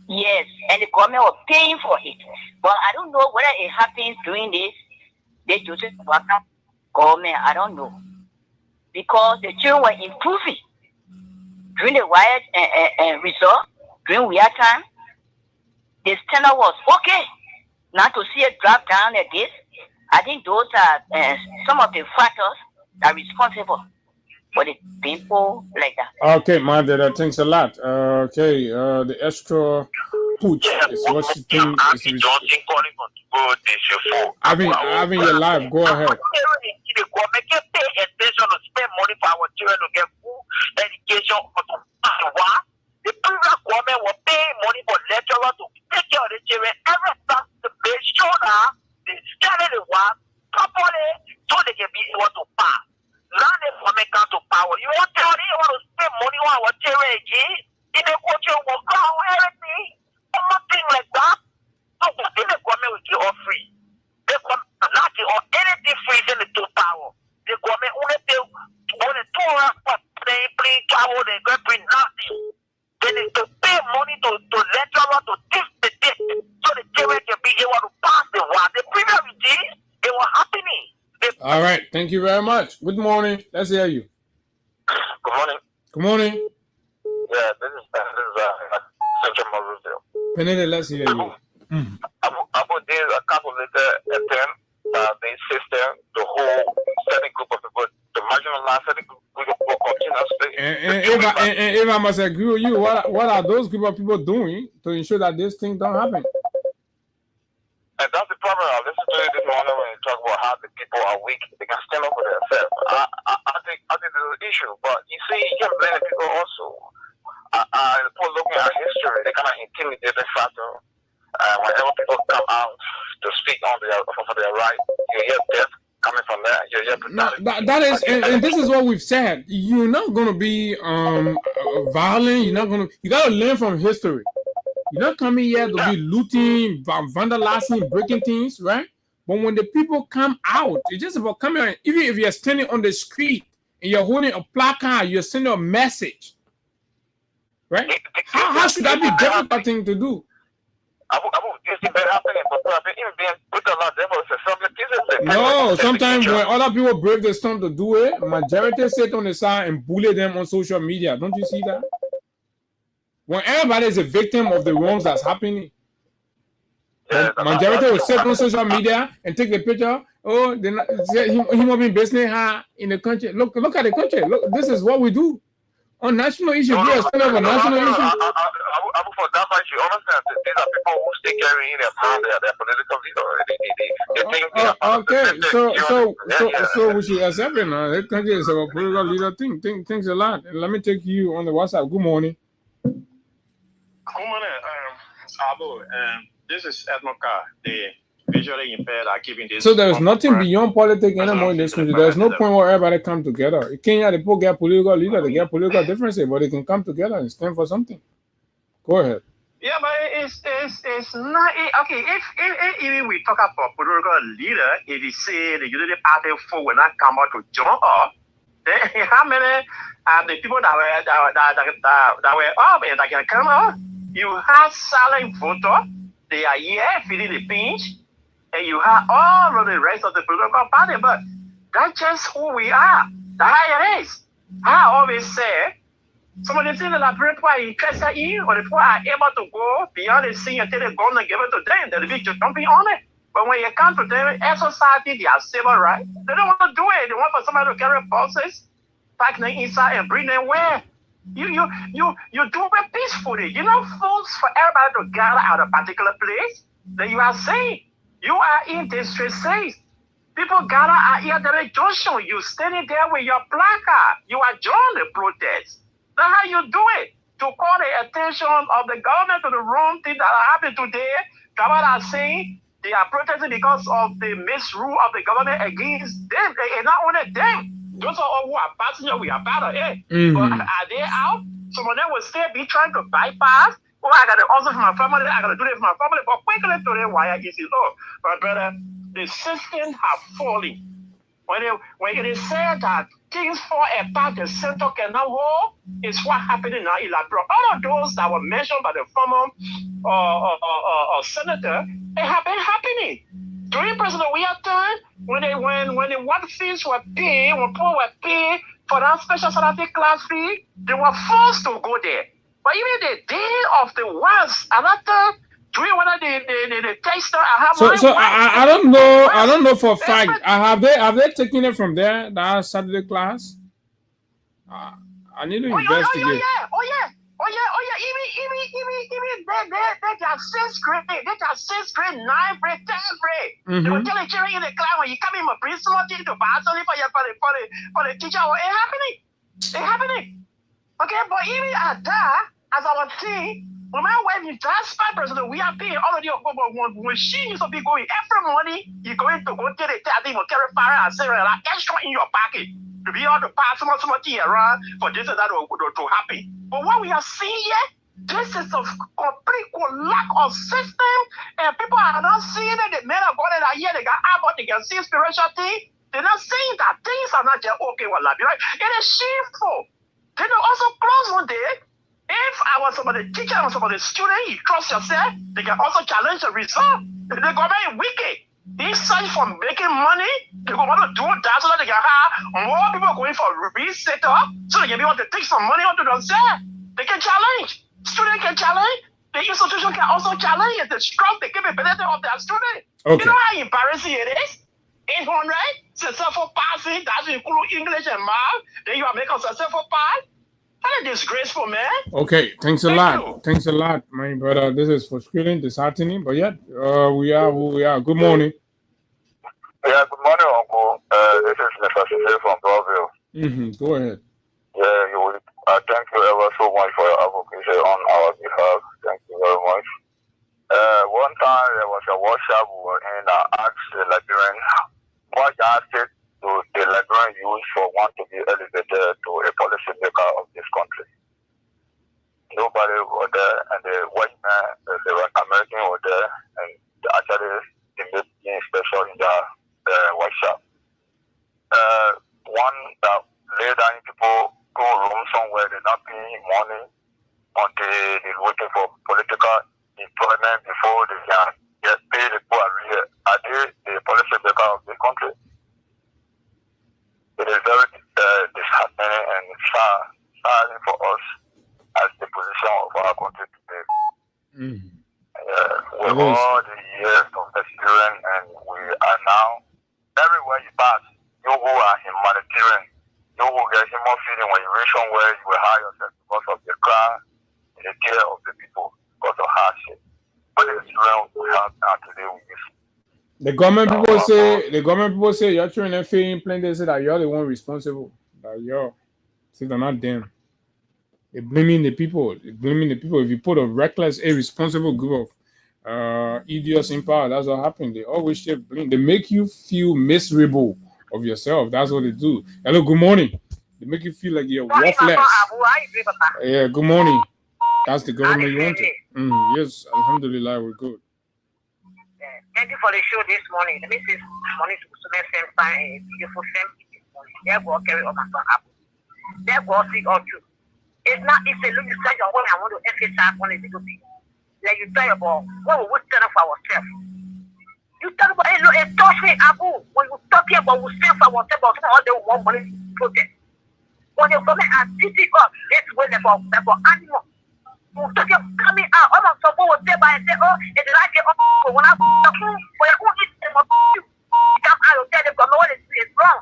Yes, and the government was paying for it. But I don't know whether it happens during this. They do it government. I don't know, because the children were improving during the riot result during real time. The standard was okay. Now to see it drop down like this, I think those are some of the factors that are responsible for the people like that. Okay, Mandela, thanks a lot. Okay, the extra putsch is what you think is. Having your life, go ahead. The government can pay attention to spend money for our children to get food, education, or to power. The previous government will pay money for lecturers to take care of the children. Every time to make sure that they study the work properly so they can be able to pass. Now the government come to power. You want to tell me you want to spend money on our children again? In the culture will go everything. Nothing like that. So what in the government will give all free? The government not give all anything free in the two power. The government only pay only 2 for playing travel, they go bring nothing. They need to pay money to lecturers to teach the day so the children can be able to pass the war. The previous regime, it was happening. All right, thank you very much. Good morning. Let's hear you. Good morning. Good morning. Yeah, this is Central Mauritius. Penede, let's hear you. About this, a couple of attempt the system, the whole certain group of people, the marginalized certain group of people continuously. And if I must agree with you, what are those group of people doing to ensure that this thing don't happen? And that's the problem. I listen to this morning when you talk about how the people are weak, they can stand up for themselves. I think there's an issue, but you see, you can blame the people also. Looking at history, they kind of intimidate the factor. Whenever people come out to speak on for their right, you hear death coming from there. You hear that is, and this is what we've said. You're not going to be violent. You got to learn from history. You're not coming here to be looting, vandalizing, breaking things, right? But when the people come out, it's just about coming out. Even if you're standing on the street and you're holding a placard, you're sending a message, right? How should that be a difficult thing to do? No, sometimes when other people brave the storm to do it, majority sit on the side and bully them on social media. Don't you see that? When everybody is a victim of the wrongs that's happening, majority will sit on social media and take the picture. Oh, he might be business in the country. Look at the country. Look, this is what we do. On national issue, we are still on national issue. For that much, you understand that these are people who stay carrying their mind, their political leader. So we should accept it now. That country is a political leader thing. Thanks a lot. And let me take you on the WhatsApp. Good morning. Good morning, Abu. This is Edmoka, the visually impaired are keeping this. So there's nothing beyond politics anymore in this country. There's no point where everybody come together. In Kenya, the people get political leader, they get political differences, but they can come together and stand for something. Go ahead. Yeah, but it's not okay. If even we talk about political leader, if you say the unity party folk will not come out to join up, then how many the people that were up and that can come out? You have silent voter, they are here feeling the pinch. And you have all of the rest of the political party, but that's just who we are. That's how it is. I always say, some of the things that people are interested in, or the people are able to go beyond the scene until the government give it to them, they'll be jumping on it. But when you come to them, as society, they have civil rights. They don't want to do it. They want for somebody to carry buses, pack them inside, and bring them where? You do it peacefully. You know, folks, for everybody to gather at a particular place, then you are saying, you are in district 6. People gather at Yadere Junction. You standing there with your placard. You are joining the protest. That's how you do it. To call the attention of the government to the wrong thing that happened today. Government are saying they are protesting because of the misrule of the government against them. And not only them. Those are all who are passenger. We are part of it. But are they out? Some of them will still be trying to bypass. Oh, I got to answer for my family. I got to do this for my family. But quickly today, why I is low. But brother, the system have fallen. When it is said that things fall apart, the center cannot hold, it's what happened in Ilabro. All of those that were mentioned by the former senator, it have been happening. During President Weah time, when the water fees were paid, when people were paid for that special salary class fee, they were forced to go there. But even the day of the worst, another doing whether the tester I don't know for a fact. Have they taken it from there? That Saturday class? I need to investigate. Oh yeah. Even they got 6th grade, 9th grade, 10th grade. They were telling children in the class when you come in, bring something to pass only for the teacher. It's happening. Okay, but even at that, as I was saying, when my wife is transplant president, we are paying already when she used to be going every morning, you're going to go get it, carry fire and say extra in your pocket to be able to pass something around for this and that to happen. But what we are seeing here, this is a complete lack of system, and people are not seeing that the men are going that here, they got about, they can see spiritual things. They're not saying that things are not just okay with life, right? It is shameful. Then they also close one day. If I was somebody teacher, I was somebody student, you trust yourself, they can also challenge the result. The government is wicked. They search for making money, they go want to do that so that they can have more people going for reset up, so they can be able to take some money onto themselves. They can challenge. Student can challenge. The institution can also challenge the strong, the capability of their student. Okay. You know how embarrassing it is? 800 successful passing, that's include English and math, then you are making a successful pass. Kind of disgraceful, man. Okay, thanks a lot. Thanks a lot, my brother. This is frustrating, disheartening, but yet we are who we are. Good morning. Yeah, good morning, Uncle. This is Mr. Fiscal from Broadville. Go ahead. Yeah, thank you ever so much for your advocacy on our behalf. Thank you very much. One time there was a workshop and I asked the Liberian what justice do the Liberian use for one to be elevated to a policy maker of this country. Nobody was there, and the white man, the American was there, and actually they made being special in the workshop. One that laid down people go room somewhere, they're not paying money until they're waiting for political employment before they can get paid. Are they the policy maker of the country? It is very disheartening and sad for us as the position of our country today. With all the years of experience, and we are now, everywhere you pass, you who are humanitarian, you will get more feeling when you reach somewhere, you will hire yourself because of the crime and the care of the people, because of hardship. But the experience we have now today with this. The government people say you're trying to feel in plain. They say that you're the one responsible. That you're, see, they're not them. They're blaming the people. If you put a reckless, irresponsible group of idiots in power, that's what happened. They always shift blame. They make you feel miserable of yourself. That's what they do. Hello, good morning. They make you feel like you're worthless. Yeah, good morning. That's the government you wanted. Yes, alhamdulillah, we're good. Thank you for the show this morning. Let me say morning to same time, a beautiful same this morning. There go carry on my son apple. There go see all you. It's not, it's a little discussion when I want to emphasize on a little bit. Like you tell about what we stand up for ourselves. You talk about a touch me apple when you talk about we stand for ourselves, but all the one money protest. When you come and sit it up, let's wait for animals. Coming out, almost suppose say by say, oh, it's like when I for your own system of you come out of tell them what is wrong.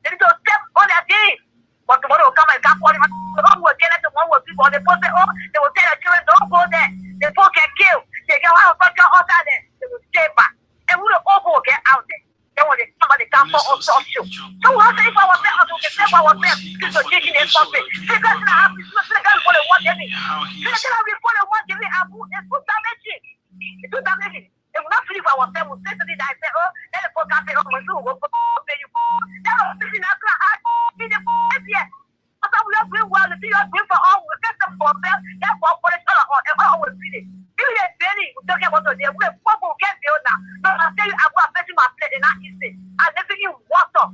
They don't step on that day. But tomorrow will come and come on him. The one will get it, the one will people, they will say, oh, they will tell the children, don't go there. The folk get killed. They get out of out there. They will stay back. And we will all get out there. Then when somebody come for us social. So we will say for ourselves, we can say for ourselves, because we're taking it something. Because now I'm for the one day. Because now we for the one day, it's too damaging. It's too damaging. If we're not free for ourselves, we'll say to the guy, say, oh, let the folk say, oh, we'll go pay you. That was sitting after I see the here. So we are doing well, the thing you're doing for all, we'll get them for ourselves, that's what for the all will see it. You hear Benny, we're talking about today, we're people get there now. So I'll tell you, I'm going to fetch my plate and not easy. I'm making you water.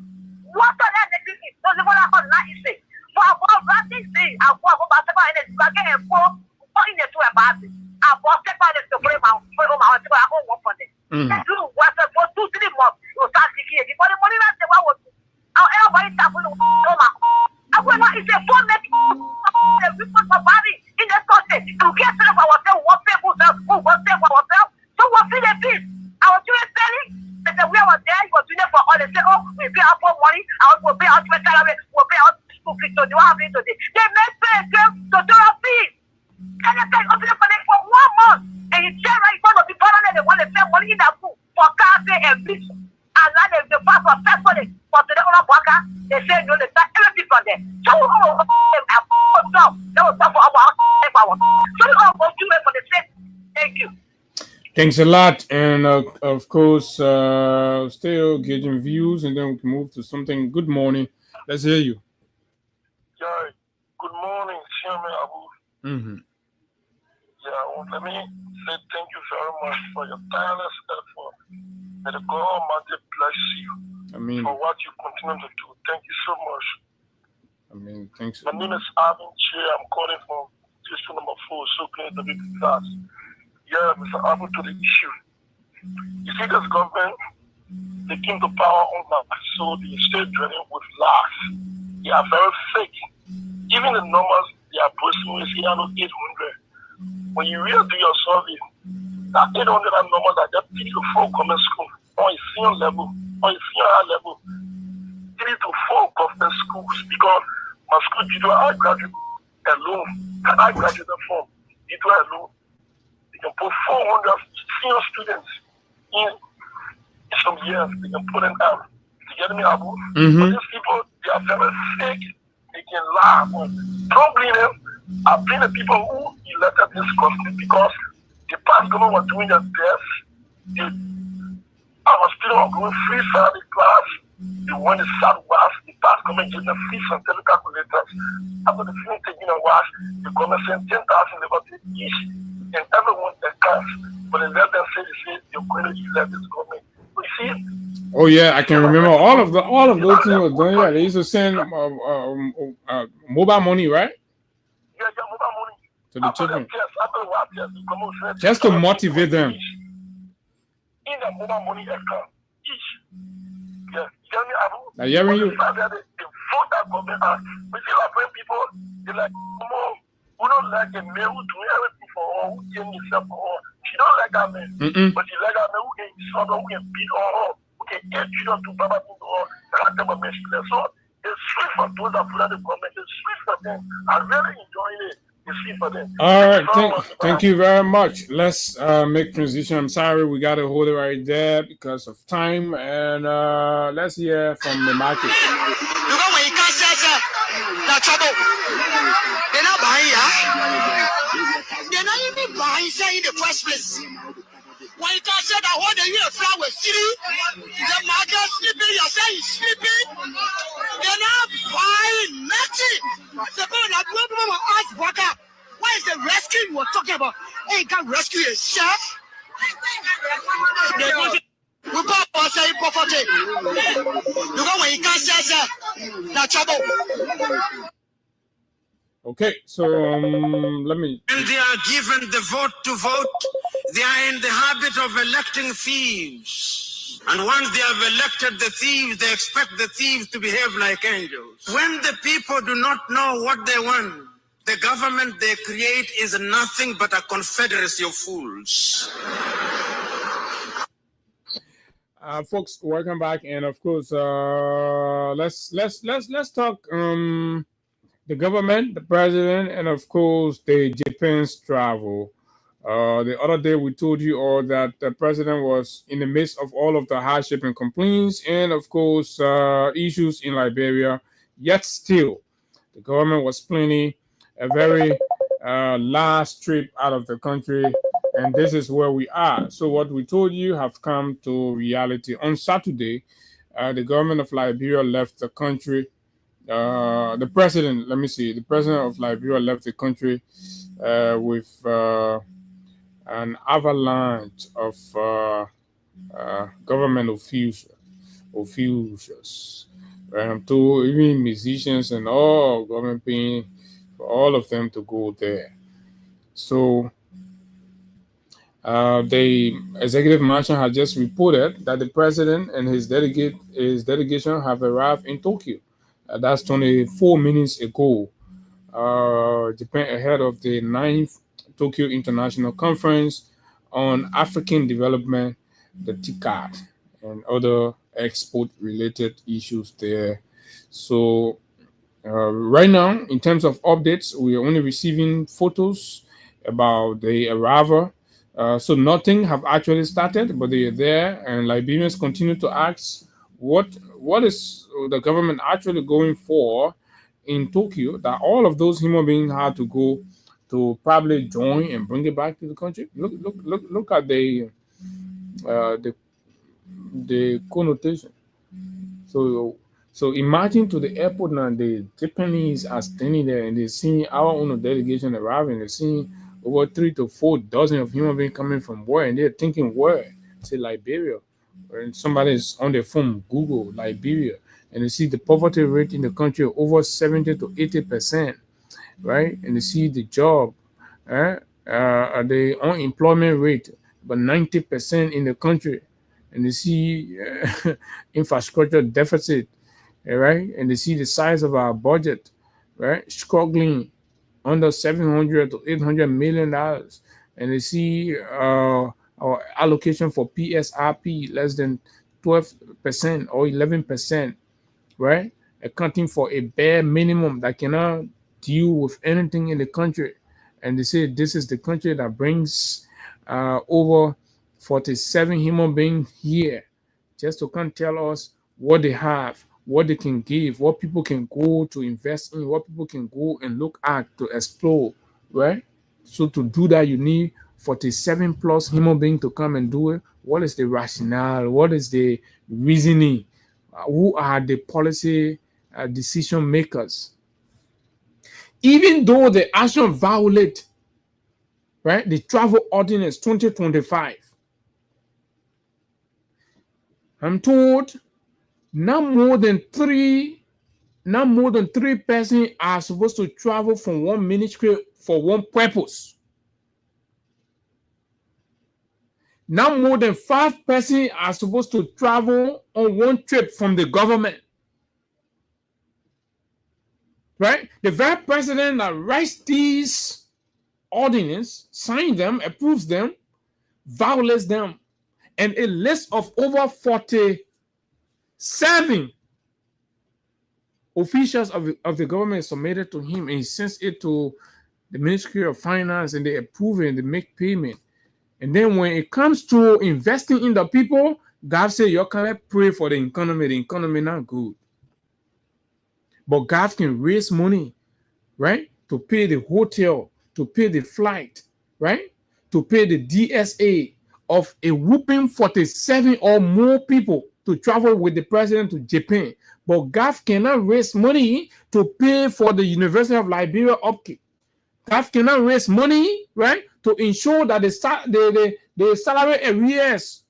Water that they think so the one I hold not easy. For about writing thing, I'll go about the bar and then I get a four in the two about it. I'll go step out to bring my own work for them. They do what for 2-3 months, you'll start seeking it. But the money that's the one was everybody start with I will not, it's a phone that we put my body in the country to get rid of ourselves, what people who will save ourselves. So we'll see the peace. I was doing selling, they said, we were there, you were doing it for all. They say, oh, we pay out for money, I will pay out for salary, we'll pay out school fees, so you have it today. They make pay them to do a fee. And they say, open for them for 1 month. And you tell right in front of the parents, they want to pay money in that food for car pay and bills. And now they pass for personally, but they don't worker. They say no, they start everything from there. So they will talk for about so we all go through it for the same. Thank you. Thanks a lot, and of course, still getting views, and then we can move to something. Good morning. Let's hear you. Yeah, good morning, Chairman Abu. Yeah, let me say thank you very much for your tireless effort. May the God Almighty bless you for what you continue to do. Thank you so much. Thanks. My name is Arvin Che. I'm calling from district number 4, so great to be class. Yeah, Mr. Abu, to the issue. You see, this government, they came to power on that, so they stay drilling with lies. They are very fake. Even the numbers they are posting is 800. When you really do your survey, that 800 numbers are just 3 to 4 government schools on a senior level, on a senior level. 3 to 4 government schools, because my school, I graduated alone, can I graduate from it alone? They can put 400 senior students in some years. They can put them out. You get me, Abu? But these people, they are very sick. They can laugh. Don't blame them. I blame the people who elected this country because the past government was doing their best. Our students are going free Saturday class. They went to Southwest. The past government gave them free scientific calculators. After the film taking a wash, the government sent 10,000 liberty each, and everyone that comes. But they let them say they're going to elect this government. You see? Oh yeah, I can remember all of those things were done. Yeah, they used to send mobile money, right? Yeah, mobile money to the children, just to motivate them. In the mobile money account each. Yeah, I hearing you. They vote that government out. We see like when people they like who don't like a man who do everything for her, who change himself for her. She don't like that man, but she like that man who can sort of who can beat her, who can get children to Baba to her. That type of man. So it's sweet for those that follow the government. It's sweet for them. I really enjoy it. All right, thank you very much. Let's make transition. I'm sorry, we got to hold it right there because of time, and let's hear from the market. You know when you can't say that trouble, they're not buying, they're not even buying in the first place. When you can't say that what they hear flower city, the market sleeping, you're saying sleeping, they're not buying nothing. The people that will ask Waka, what is the rescue you were talking about? Hey, you can't rescue a chef. We put our say poverty. You know when you can't say that trouble. Okay, so let me. And they are given the vote to vote. They are in the habit of electing thieves. And once they have elected the thieves, they expect the thieves to behave like angels. When the people do not know what they want, the government they create is nothing but a confederacy of fools. Folks, welcome back, and of course, let's talk the government, the president, and of course the Japan's travel. The other day we told you all that the president was in the midst of all of the hardship and complaints, and of course issues in Liberia. Yet still, the government was planning a very last trip out of the country. And this is where we are. So what we told you have come to reality. On Saturday, the government of Liberia left the country. The president of Liberia left the country with an avalanche of government officials, to even musicians and all government paying for all of them to go there. So the executive mansion has just reported that the president and his delegation have arrived in Tokyo. That's 24 minutes ago. Japan ahead of the 9th Tokyo International Conference on African Development, the TICAD, and other export-related issues there. So right now, in terms of updates, we are only receiving photos about the arrival. So nothing have actually started, but they are there, and Liberians continue to ask what is the government actually going for in Tokyo, that all of those human beings had to go to probably join and bring it back to the country. Look at the connotation. So imagine to the airport now, the Japanese are standing there and they're seeing our own delegation arriving. They're seeing over 3 to 4 dozen of human beings coming from where, and they're thinking where? Say Liberia. And somebody's on their phone, Google Liberia, and they see the poverty rate in the country over 70 to 80%, right? And they see the job, the unemployment rate, but 90% in the country, and they see infrastructure deficit, right? And they see the size of our budget, right? Struggling under $700 to $800 million, and they see our allocation for PSRP less than 12% or 11%, right? Accounting for a bare minimum that cannot deal with anything in the country, and they say this is the country that brings over 47 human beings here just to come tell us what they have, what they can give, what people can go to invest in, what people can go and look at to explore, right? So to do that, you need 47 plus human beings to come and do it. What is the rationale? What is the reasoning? Who are the policy decision makers? Even though the action violate, right, the travel ordinance 2025, I'm told not more than three persons are supposed to travel from one ministry for one purpose. Not more than 5 persons are supposed to travel on one trip from the government. Right? The very president that writes these ordinances, signs them, approves them, violates them. And a list of over 47 officials of the government submitted to him, and he sends it to the Ministry of Finance, and they approve it and they make payment. And then when it comes to investing in the people, God said, you can't pray for the economy not good. But God can raise money, right, to pay the hotel, to pay the flight, right, to pay the DSA of a whooping 47 or more people to travel with the president to Japan. But God cannot raise money to pay for the University of Liberia upkeep. God cannot raise money, right, to ensure that the salary arrears,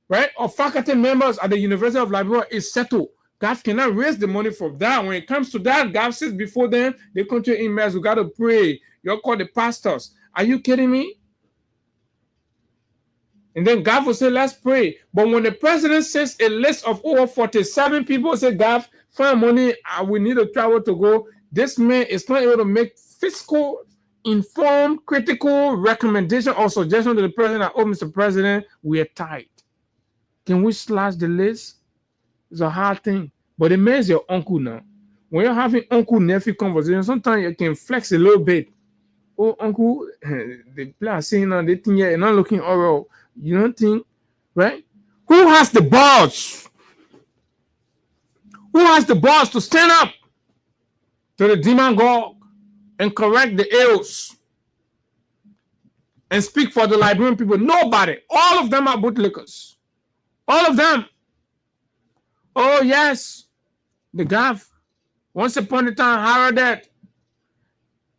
right, of faculty members at the University of Liberia is settled. God cannot raise the money from that. When it comes to that, God says before them, they come to emails, we got to pray. You'll call the pastors. Are you kidding me? And then God will say, let's pray. But when the president says a list of over 47 people say, God, find money, we need to travel to go, this man is not able to make fiscal, informed, critical recommendation or suggestion to the president. Oh, Mr. President, we are tight. Can we slash the list? It's a hard thing. But it means your uncle now. When you're having uncle-nephew conversation, sometimes you can flex a little bit. Oh, uncle, the plan saying now, they think you're not looking oral. You don't think, right? Who has the balls? Who has the balls to stand up to the demagogue and correct the ills and speak for the Liberian people? Nobody. All of them are bootlickers. All of them. Oh, yes. The Gav. Once upon a time, heralded.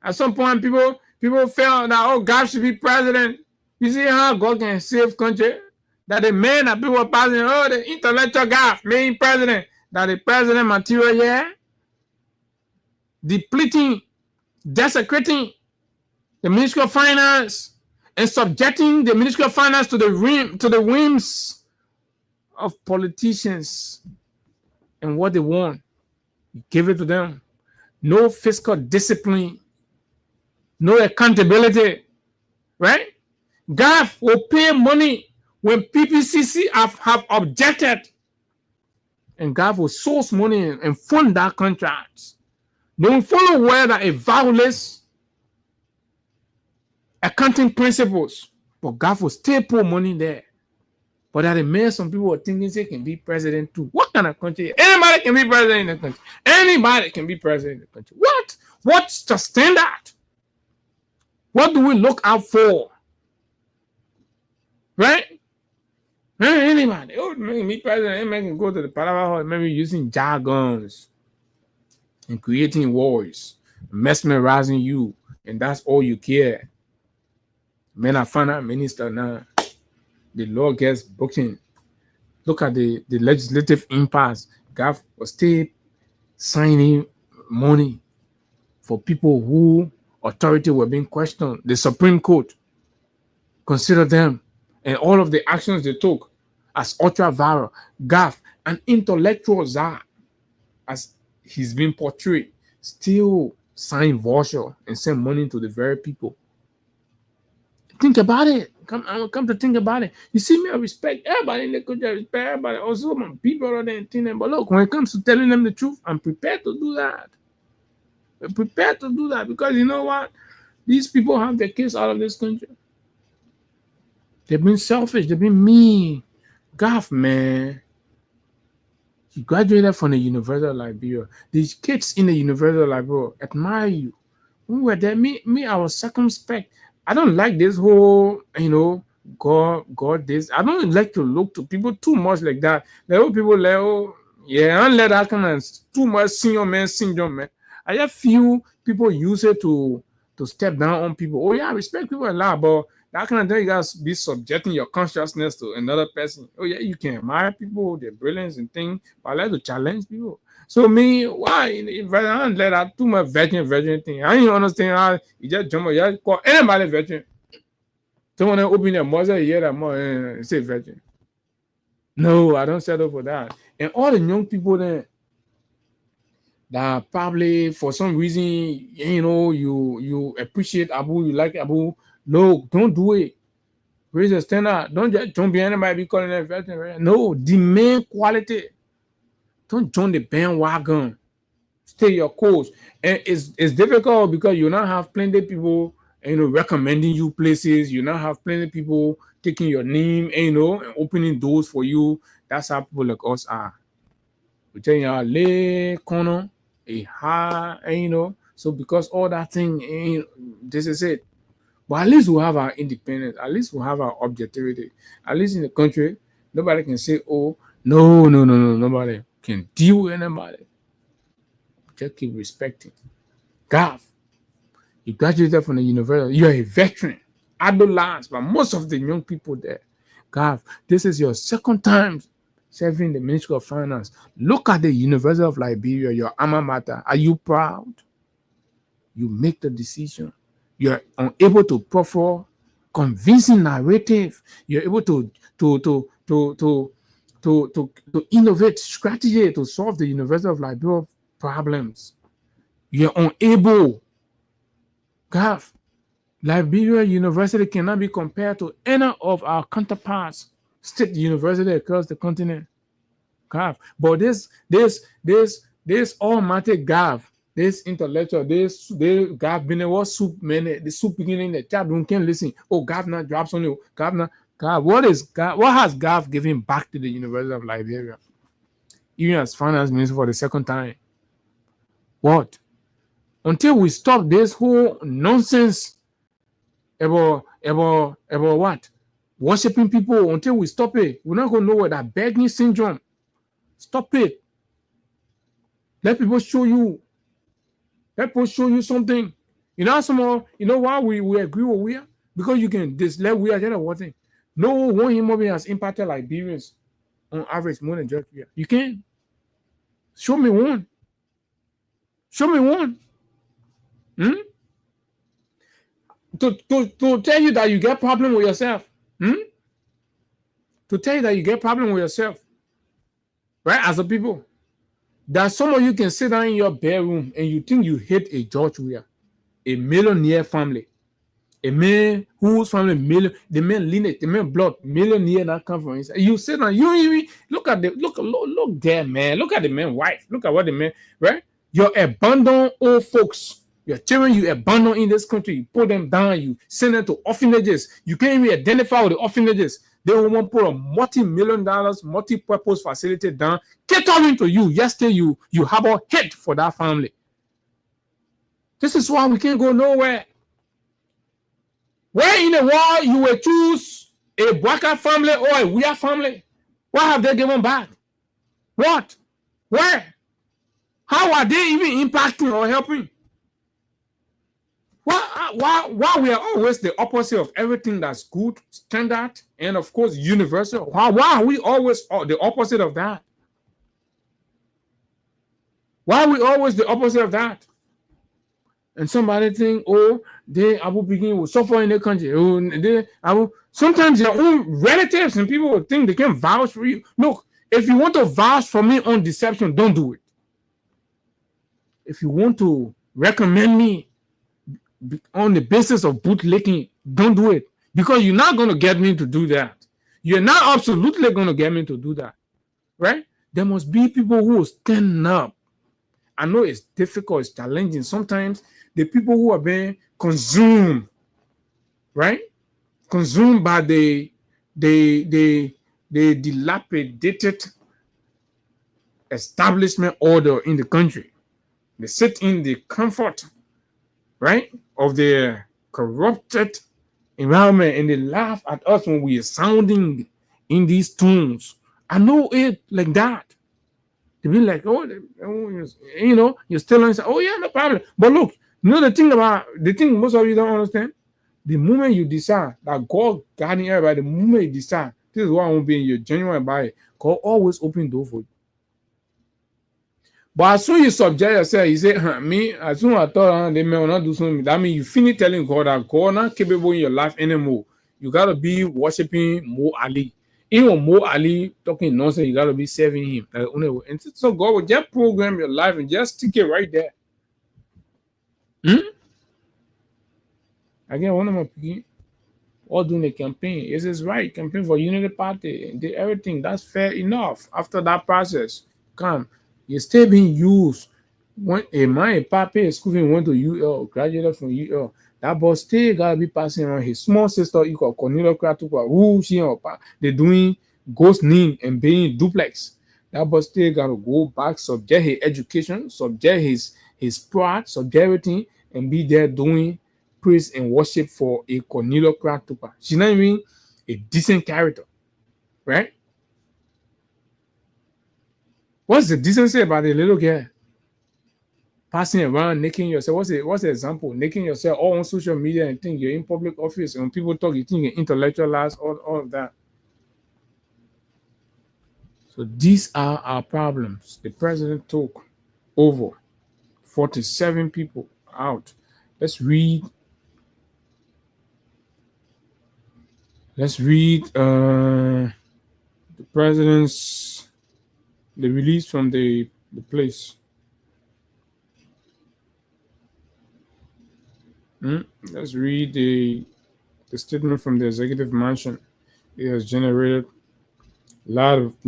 At some point, people felt that, oh, Gav should be president. You see how God can save country? That the man that people are passing, oh, the intellectual Gav, main president, that the president material here, depleting, desecrating the Ministry of Finance and subjecting the Ministry of Finance to the whims of politicians and what they want. You give it to them. No fiscal discipline, no accountability, right? God will pay money when PPCC have objected, and God will source money and fund that contract. They will follow where that it violates accounting principles, but God will still put money there. But that it means some people are thinking they can be president too. What kind of country? Anybody can be president in the country. Anybody can be president in the country. What? What's the standard? What do we look out for? Right? Anybody. Oh, me president, anybody can go to the Palava Hall, maybe using jargons and creating wars, mesmerizing you, and that's all you care. Men are finance minister now. The law gets broken. Look at the legislative impasse. GAF was still signing money for people who authority were being questioned. The Supreme Court considered them and all of the actions they took as ultra-viral. GAF, an intellectual czar, as he's been portrayed, still sign voucher and send money to the very people. Think about it. Come to think about it. You see me, I respect everybody in the country. I respect everybody. Also, my people are there and thing. But look, when it comes to telling them the truth, I'm prepared to do that. Prepare to do that, because you know what? These people have their kids out of this country. They've been selfish. They've been mean. Gaff, man. You graduated from the University of Liberia. These kids in the University of Liberia admire you. When we were there, me, I was circumspect. I don't like this whole, God, this. I don't like to look to people too much like that. There are people like, oh, yeah, I don't let that kind of too much senior man syndrome, man. I just feel people use it to step down on people. Oh, yeah, I respect people a lot, but that kind of thing, you guys be subjecting your consciousness to another person. Oh, yeah, you can admire people, their brilliance and things, but I like to challenge people. So me, why? If I don't let that too much veteran thing. I don't understand how you just jump, you just call anybody veteran. Someone open their mouth and hear that more say veteran. No, I don't settle for that. And all the young people there that probably for some reason, you appreciate Abu, you like Abu. No, don't do it. Raise the standard. Don't be anybody be calling them veteran. Right? No, demand quality. Don't join the bandwagon. Stay your course. And it's difficult because you now have plenty of people, recommending you places. You now have plenty of people taking your name, and opening doors for you. That's how people like us are. We tell you, lay corner, a high, So because all that thing, this is it. But at least we have our independence. At least we have our objectivity. At least in the country, nobody can say, oh, no, nobody can deal with anybody. Just keep respecting. God, you graduated from the university. You're a veteran. Idolized by most of the young people there. God, this is your second time serving the Ministry of Finance. Look at the University of Liberia, your alma mater. Are you proud? You make the decision. You're unable to proffer convincing narrative. You're able to innovate strategy to solve the University of Liberia problems. You're unable. God, Liberia University cannot be compared to any of our counterparts, state university across the continent. God, but this almighty God, this intellectual, this God been what soup man, the soup beginning the chat room can listen. Oh, God not drops on you. God, what is God? What has God given back to the University of Liberia? Even as finance minister for the second time. What? Until we stop this whole nonsense about what? Worshipping people, until we stop it, we're not going to know what that begging syndrome. Stop it. Let people show you. Let people show you something. Why we agree with we are? Because you can let we are just one thing. No one human being has impacted Liberians on average more than just we are. You can. Show me one. Show me one. To tell you that you get problem with yourself. To tell you that you get problem with yourself. Right? As a people. That some of you can sit down in your bedroom and you think you hate a George Weah, a millionaire family. A man whose family the man lineage, the man blood, millionaire that come from inside. You sit down, you even look there, man. Look at the man's wife. Look at what the man, right? Your abandoned old folks. Your children you abandon in this country, you put them down, you send them to orphanages. You can't even identify with the orphanages. They will put a multi-million-dollar, multi-purpose facility down, catering to you. Yesterday, you have a hate for that family. This is why we can't go nowhere. Where in the world you will choose a Bwaka family or a Weah family? What have they given back? What? Where? How are they even impacting or helping? Why we are always the opposite of everything that's good, standard, and of course universal? Why are we always the opposite of that? Why are we always the opposite of that? And somebody think, oh, they Abu begin will suffer in their country. Oh, sometimes your own relatives and people will think they can vouch for you. Look, if you want to vouch for me on deception, don't do it. If you want to recommend me on the basis of bootlicking, don't do it. Because you're not going to get me to do that. You're not absolutely going to get me to do that. Right? There must be people who will stand up I know it's difficult, it's challenging. Sometimes the people who are being consumed, right? Consumed by the dilapidated establishment order in the country. They sit in the comfort, right, of their corrupted environment, and they laugh at us when we are sounding in these tones. I know it like that. They be like, oh, you know, you're still on. Oh yeah, no problem. But look, you know the thing most of you don't understand. The moment you decide that God guiding everybody, the moment you decide this is what I want to be in your genuine body, God always open door for you. But as soon as you subject yourself, you say, me, as soon as I thought they may not do something, that means you finish telling God that God not capable in your life anymore. You gotta be worshiping Mo Ali. Even Mo Ali talking nonsense, you gotta be serving him. And so God will just program your life and just stick it right there. Again, one of my people all doing a campaign. It is right, campaign for Unity Party and did everything. That's fair enough. After that process, come. You're still being used. When a man, a papi, school went to UL, graduated from UL, that boy still gotta be passing around his small sister equal Cornelia Kratuka, who she or they're doing ghost name and being duplex. That boy still gotta go back, subject his education, subject his pride, subject everything, and be there doing praise and worship for a Cornelia Kratuka. She's not even a decent character, right? What's the decency about the little girl passing around, naking yourself? What's the example? Naking yourself all on social media and think you're in public office, and when people talk, you think you're intellectualized, all of that. So these are our problems. The president took over 47 people out. Let's read the president's release from the place. Let's read the statement from the executive mansion. It has generated a lot of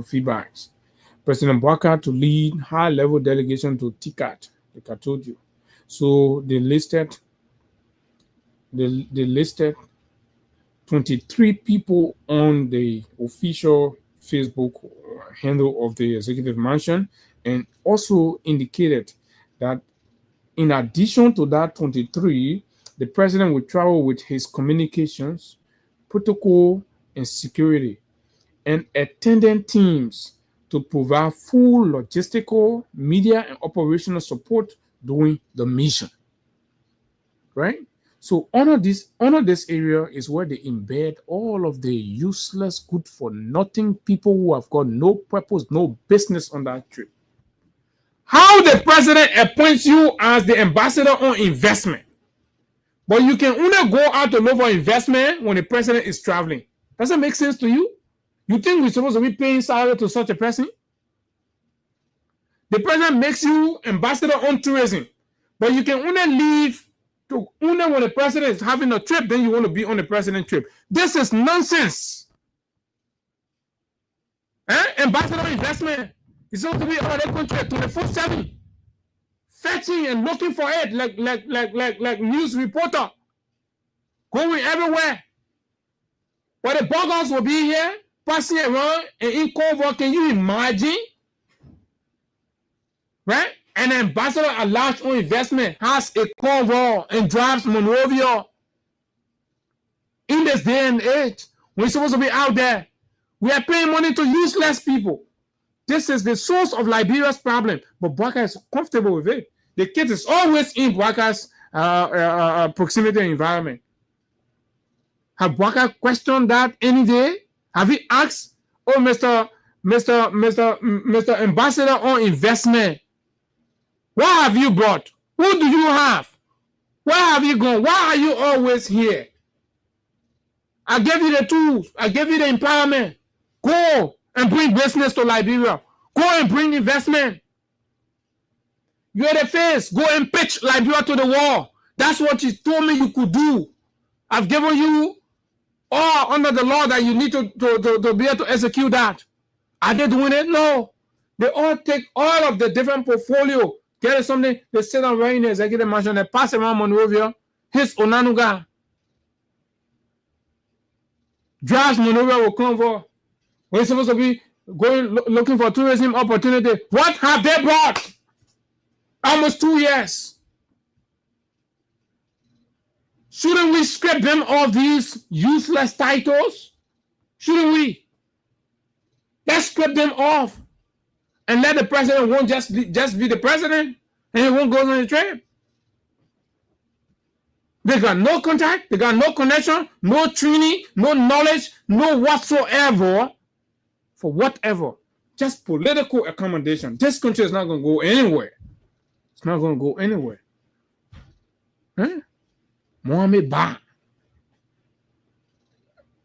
feedbacks. President Bouaka to lead high-level delegation to TICAT, like I told you. So they listed 23 people on the official Facebook handle of the executive mansion, and also indicated that in addition to that 23, the president will travel with his communications, protocol, and security, and attendant teams to provide full logistical, media, and operational support during the mission. Right? So under this area is where they embed all of the useless, good-for-nothing people who have got no purpose, no business on that trip. How the president appoints you as the ambassador on investment, but you can only go out to look for investment when the president is traveling. Does that make sense to you? You think we're supposed to be paying salary to such a person? The president makes you ambassador on tourism, but you can only leave to only when the president is having a trip, then you want to be on the president trip. This is nonsense. Ambassador investment is supposed to be on the country 24/7, fetching and looking for it like news reporter, going everywhere. But the buggers will be here, passing around and in cover. Can you imagine? Right? An ambassador at large on investment has a convoy and drives Monrovia. In this day and age, we're supposed to be out there. We are paying money to useless people. This is the source of Liberia's problem. But Bouaka is comfortable with it. The kid is always in Bouaka's proximity environment. Have Bouaka questioned that any day? Have he asked, oh, Mr. Ambassador on investment, what have you brought? Who do you have? Where have you gone? Why are you always here? I gave you the tools. I gave you the empowerment. Go and bring business to Liberia. Go and bring investment. You're the face. Go and pitch Liberia to the wall. That's what you told me you could do. I've given you all under the law that you need to be able to execute that. Are they doing it? No. They all take all of the different portfolio, get something, they sit down right in the executive mansion, they pass around Monrovia, his Onanuga. Drives Monrovia will come for. We're supposed to be going looking for tourism opportunity. What have they brought? Almost 2 years. Shouldn't we scrap them of these useless titles? Shouldn't we? Let's scrap them off. And let the president won't just be the president, and he won't go on the trip. They got no contact, they got no connection, no training, no knowledge, no whatsoever for whatever. Just political accommodation. This country is not going to go anywhere. It's not going to go anywhere. Huh? Mohamed Ba,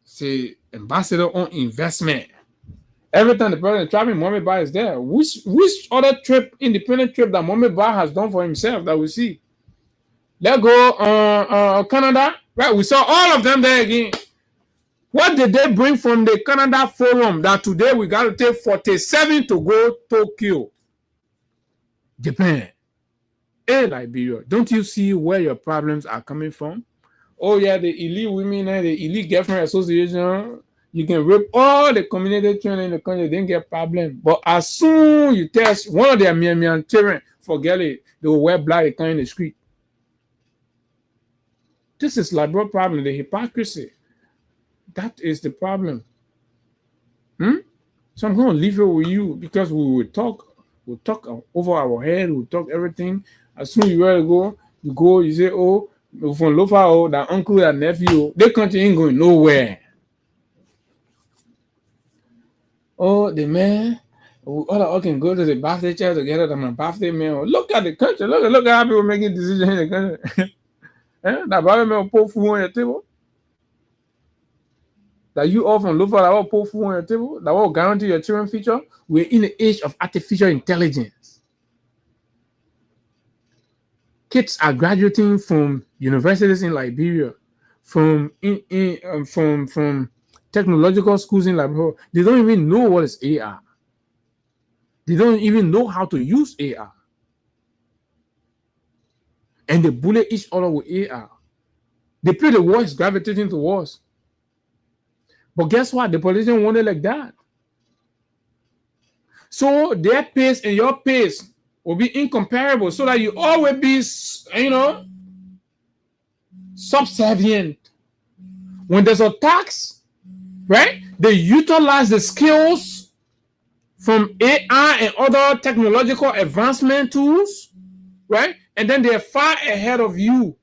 say ambassador on investment. Every time the president traveling, Mohamed Ba is there. Which other trip, independent trip that Mohamed Ba has done for himself that we see? Let's go Canada. Right, we saw all of them there again. What did they bring from the Canada Forum that today we got to take 47 to go Tokyo? Japan. Hey, Liberia, don't you see where your problems are coming from? Oh yeah, the elite women and the elite girlfriend association. You can rape all the community children in the country, they didn't get problem. But as soon you test one of their Miamian children, forget it, they will wear black, they come in the street. This is liberal problem, the hypocrisy. That is the problem. So I'm going to leave it with you because we'll talk over our head, we'll talk everything. As soon as you ready to go, you say, oh, from Lofa, oh, that uncle, that nephew, their country ain't going nowhere. Oh, the man, all can go to the birthday chair together to my birthday meal. Look at the country. Look at how people making decisions in the country. That birthday meal put food on your table. That you all from Lufa that will put food on your table. That will guarantee your children's future. We're in the age of artificial intelligence. Kids are graduating from universities in Liberia, from technological schools in Liberia. They don't even know what is AR. They don't even know how to use AR. And they bully each other with AR. They play the war is gravitating towards. But guess what? The politicians want it like that. So their pace and your pace will be incomparable so that you always be, subservient. When there's a tax, right? They utilize the skills from AI and other technological advancement tools, right? And then they're far ahead of you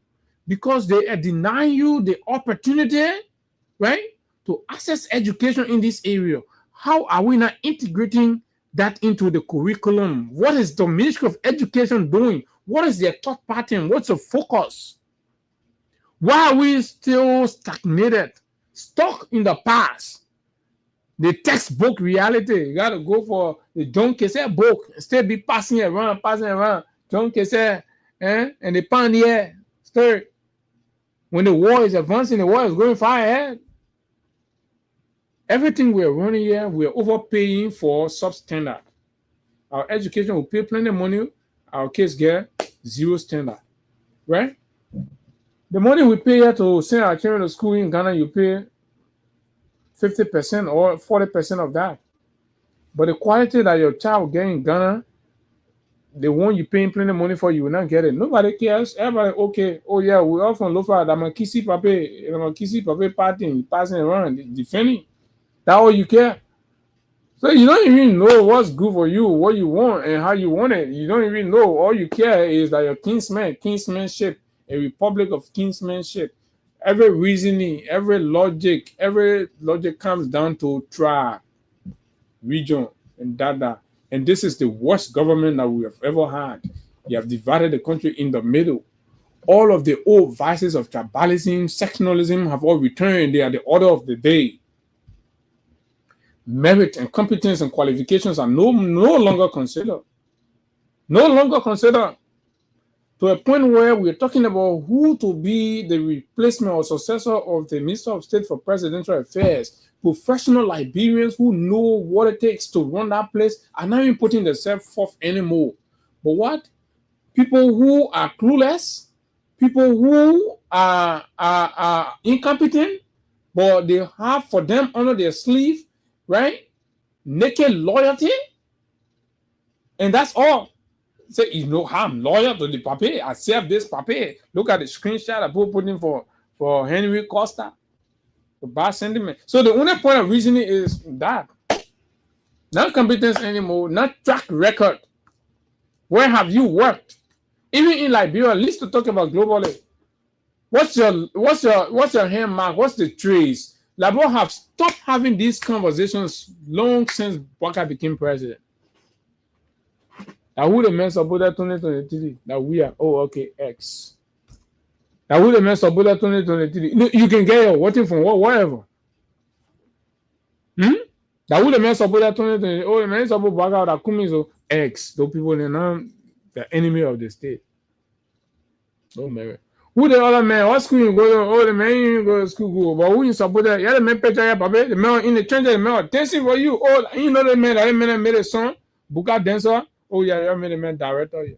because they are denying you the opportunity, right, to access education in this area. How are we not integrating that into the curriculum? What is the Ministry of Education doing? What is their thought pattern? What's the focus? Why are we still stagnated, stuck in the past? The textbook reality. You got to go for the John Kessel book. Instead be passing around. John Kessel, and the pioneer story. When the war is advancing, the war is going far ahead. Everything we're running here, we're overpaying for substandard. Our education will pay plenty of money. Our kids get zero standard, right? The money we pay here to send our children to school in Ghana, you pay 50% or 40% of that. But the quality that your child will get in Ghana, the one you paying plenty of money for, you will not get it. Nobody cares. Everybody, okay. Oh yeah, we all from Lofa. That my kissy pape party passing around, defending. That's all you care. So you don't even know what's good for you, what you want, and how you want it. You don't even know. All you care is that your kinsmanship, a republic of kinsmanship. Every reasoning, every logic comes down to tribe, region, and data. And this is the worst government that we have ever had. You have divided the country in the middle. All of the old vices of tribalism, sectionalism have all returned. They are the order of the day. Merit and competence and qualifications are no longer considered. No longer considered. To a point where we're talking about who to be the replacement or successor of the Minister of State for Presidential Affairs. professional Liberians who know what it takes to run that place are not even putting themselves forth anymore. But what? People who are clueless, people who are incompetent, but they have for them under their sleeve, right? Naked loyalty, and that's all. Say, you know how I'm loyal to the papier. I serve this papier. Look at the screenshot I put in for Henry Costa. The bad sentiment. So the only point of reasoning is that not competence anymore, not track record. Where have you worked? Even in Liberia, at least to talk about globally. What's your hand mark? What's the trace? Liberia have stopped having these conversations long since Baka became president. That would have meant about that 2023 that we are X. That would have meant about that 2023. You can get your voting from whatever. That would have meant about that 2023. Oh, the man about Baka that Kumizo X. Those people are now the enemy of the state. Oh man. Who the other man? What school you go to? Oh, the man you go to school. But who you support that? Yeah, the man picture ya, baby. The man in the church, the man dancing for you. Oh, you know the man that made a song, Buka dancer. Oh yeah, you made a man director. Yeah.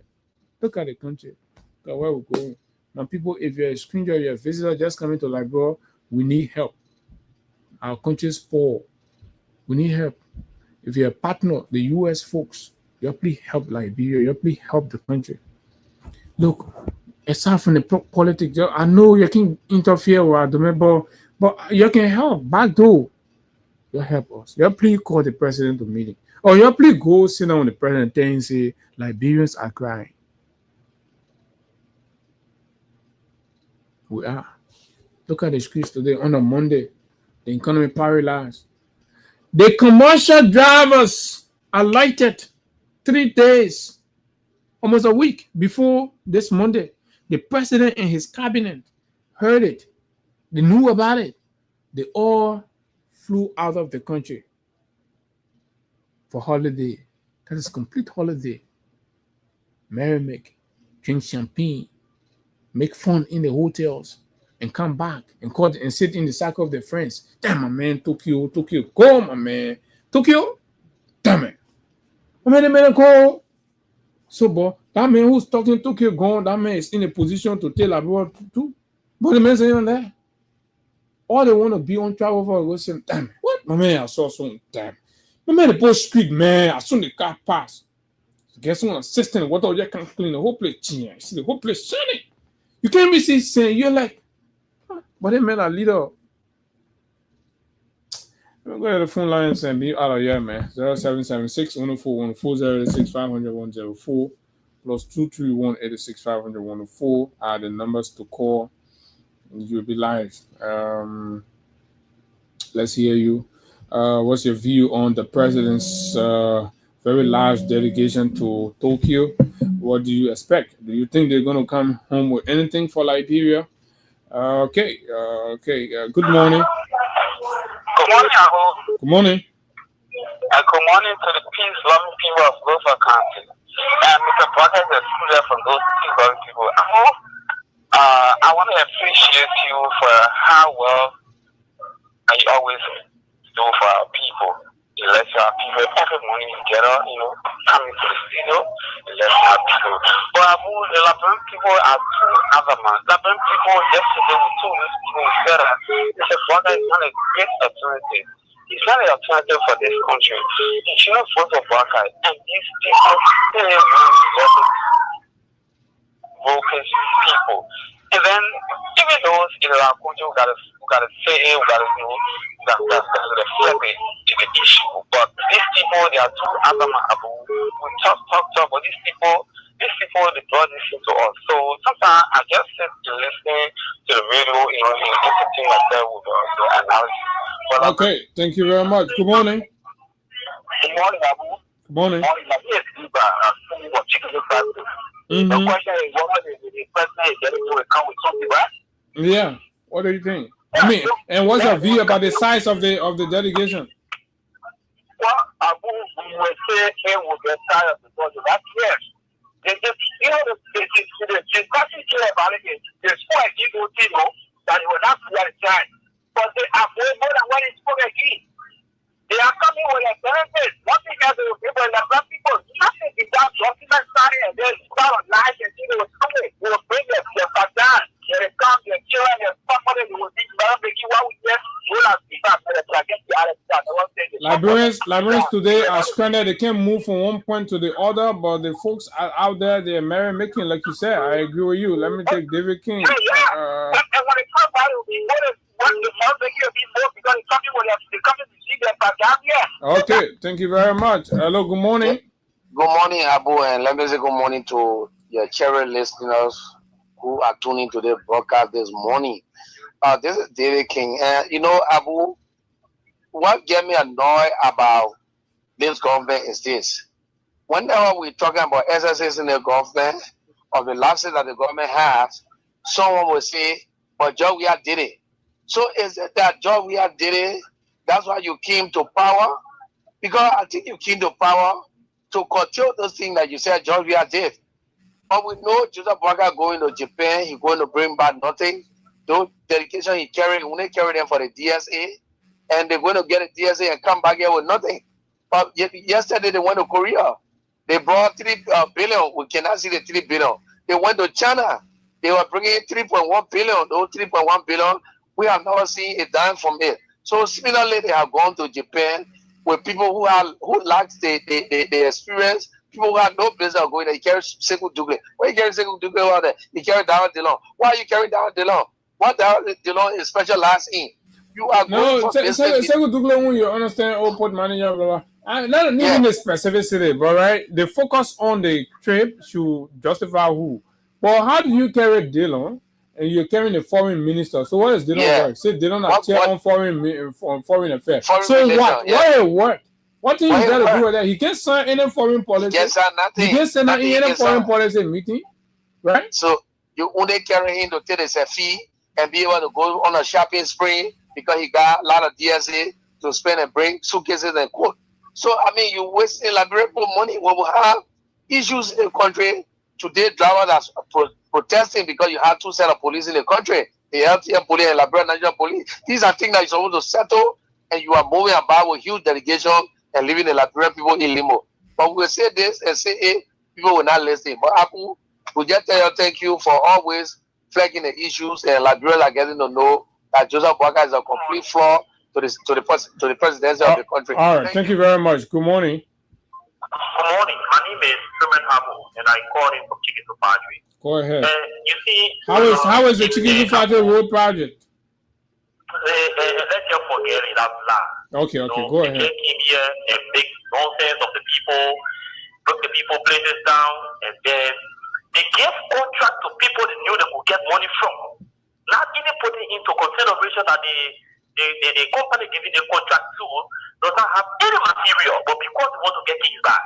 Look at the country. Look at where we're going. Now, people, if you're a stranger, you're a visitor just coming to Liberia, we need help. Our country's poor. We need help. If you're a partner, the U.S. folks, you please help Liberia. You please help the country. Look. Aside from the politics, I know you can interfere with them, but you can help. Back door, you help us. You please call the president to meeting, or you please go sit down with the president and say Liberians are crying. We are. Look at the streets today on a Monday. The economy paralyzed. The commercial drivers are lighted 3 days, almost a week before this Monday. The president and his cabinet heard it. They knew about it. They all flew out of the country for holiday. That is complete holiday. Merry-make, drink champagne, make fun in the hotels, and come back and sit in the circle of their friends. Damn, my man, Tokyo, go, my man. Tokyo, damn it. My man, go. So, boy, that man who's talking Tokyo gone, that man is in a position to tell everyone to. But the man's even there. All they want to be on travel for go say, damn, what? My man, I saw some damn. My man, the post street, man, I saw the car pass. Guess what? Assistant, what all you can't clean the whole place. You see the whole place shining. You can't be saying, you're like, huh? But that man, a leader. Go to the phone lines and be out of here, man. 0776 104 104 06 500 104 plus 231 86 500 104 are the numbers to call. You'll be live. Let's hear you. What's your view on the president's very large delegation to Tokyo? What do you expect? Do you think they're going to come home with anything for Liberia? Okay. Good morning. Good morning, Abu. Good morning. And good morning to the peace-loving people of Gulf County. And Mr. Brothers and students from those peace-loving people. Abu, I want to appreciate you for how well you always do for our people. You let our people every morning together, come into the studio and let our people. But Abu, the Liberian people are too adamant. Liberian people, yesterday we told these people, we said that Mr. Brother is not a great alternative. It's not an alternative for this country. He shouldn't vote for Baka. And these people still want to let it vocus people. And then even those in our country who gotta say it, who gotta know that reflect it to the issue. But these people, they are too adamant about. We talk, but these people they brought this into us. So sometimes I just sit to listen to the radio, and entertain myself with the analysis. But okay, thank you very much. Good morning. Good morning, Abu. Good morning. The question is, what the president is getting to come with something, right? Yeah. What do you think? I mean, and what's your view about the size of the delegation? Well, Abu, we will say here will get tired of the budget. That's yes. The discussion here about it is there's quite people that it was not at the time. But they have way more than what is spoken again. Liberians today are stranded. They can't move from one point to the other, but the folks are out there, they're merry making, like you said. I agree with you. Let me take David King. And when they talk about it, what the month they give people because it's something when they come to see their background, yeah. Okay, thank you very much. Hello, good morning. Good morning, Abu, and let me say good morning to your cherished listeners who are tuning to the broadcast this morning. This is David King. And you know, Abu, what get me annoyed about this government is this. Whenever we're talking about exercises in the government or the lapses that the government has, someone will say, but Georgia did it. So is it that Georgia did it? That's why you came to power? Because I think you came to power to curtail those things that you said Georgia did. But we know Joseph Boakai going to Japan, he's going to bring back nothing. Those dedication he carried, when they carry them for the DSA, and they're going to get a DSA and come back here with nothing. But yesterday they went to Korea. They brought 3 billion. We cannot see the 3 billion. They went to China. They were bringing 3.1 billion. Those 3.1 billion, we have never seen a dime from it. So similarly, they have gone to Japan with people who lack the experience. People who have no business going there. You carry Sekou Dougle. Why you carry Sekou Dougle out there? You carry Darren Dillon. Why are you carrying Darren Dillon? What Darren Dillon is specialized in? You are going for business. Sekou Dougle, when you understand, port manager, blah, blah. Not even the specificity, but right? The focus on the trip should justify who. But how do you carry Dillon and you're carrying the foreign minister? So what is Dillon work? Say Dillon are chair on foreign affairs. So what? Why work? What thing you got to do with that? He can't sign any foreign policy. He can't sign nothing. He can't sign any foreign policy meeting, right? So you only carry him to take a fee and be able to go on a shopping spree because he got a lot of DSA to spend and bring suitcases and coat. So I mean, you wasting Liberian money. When we have issues in the country today, drivers are protesting because you have 2 sets of police in the country: the LTM police and Liberian National Police. These are things that you're supposed to settle, and you are moving about with huge delegation and leaving the Liberian people in limbo. But we'll say this and say it, people will not listen. But Apple, we just tell you thank you for always flagging the issues, and Liberians are getting to know that Joseph Boakai is a complete flaw to the presidency of the country. All right, thank you very much. Good morning. Good morning. My name is Truman Habo, and I called in from Chicken to Padre. Go ahead. You see, how is the Chicken to Padre road project? Let's just forget it. That's last. Okay, go ahead. They came here and make nonsense of the people, broke the people places down, and then they gave contract to people they knew they could get money from. Not even putting into consideration that the company giving the contract to does not have any material, but because they want to get things back.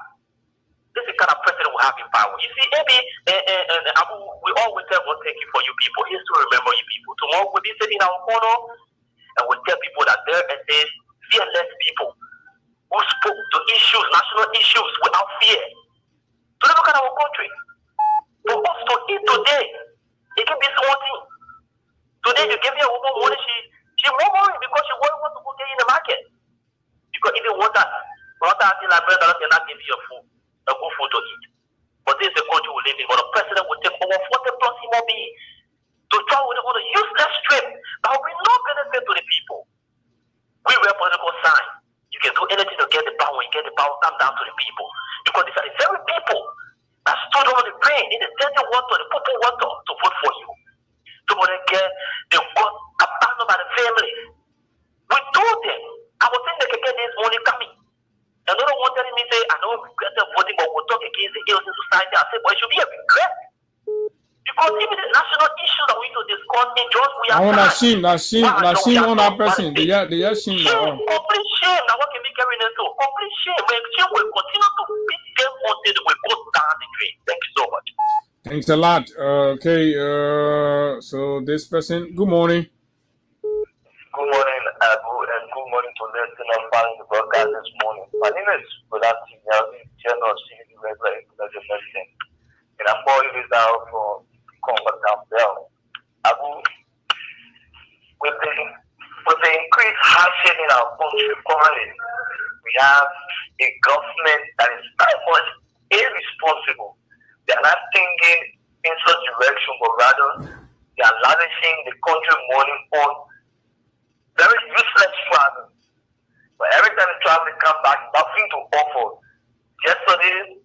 This is the kind of president we have in power. You see, maybe we always tell God thank you for you people. He still remember you people. Tomorrow we'll be sitting in our corner and we'll tell people that there are these fearless people who spoke to issues, national issues, without fear. So look at our country. For us to eat today, it can be small thing. Today you give me a woman money, she murmuring because she wants to go get in the market. Because even water in Liberia cannot give you a good food to eat. But this is the country we live in. But the president will take over 40 plus human beings to try with all the useless trip that will bring no benefit to the people. We wear political signs. You can do anything to get the power. When you get the power, come down to the people. Because these are the very people that stood over the brain in the dirty water, the purple water to vote for you. So when they got abandoned by the family. We told them, I was saying they can get this money coming. Another one telling me, say, I know regret voting, but we'll talk against the ills in society. I said, but it should be a regret. Because even the national issues that we need to discuss in just we are. I want to shame on that person. They are shame. Complete shame. Now what can we carry into? Complete shame. When shame will continue to beat them until they will go down the drain. Thank you so much. Thanks a lot. Okay, so this person, good morning. Good morning, Abu, and good morning to listeners following the broadcast this morning. My name is Bulati Yalvi, General Civic Regular Information Medicine, and I'm calling this out from Congo Bell. Abu, with the increased hardship in our country currently, we have a government that is very much irresponsible. They are not thinking in such direction, but rather they are lavishing the country money on very useless travel. But every time they travel, they come back, nothing to offer. Yesterday,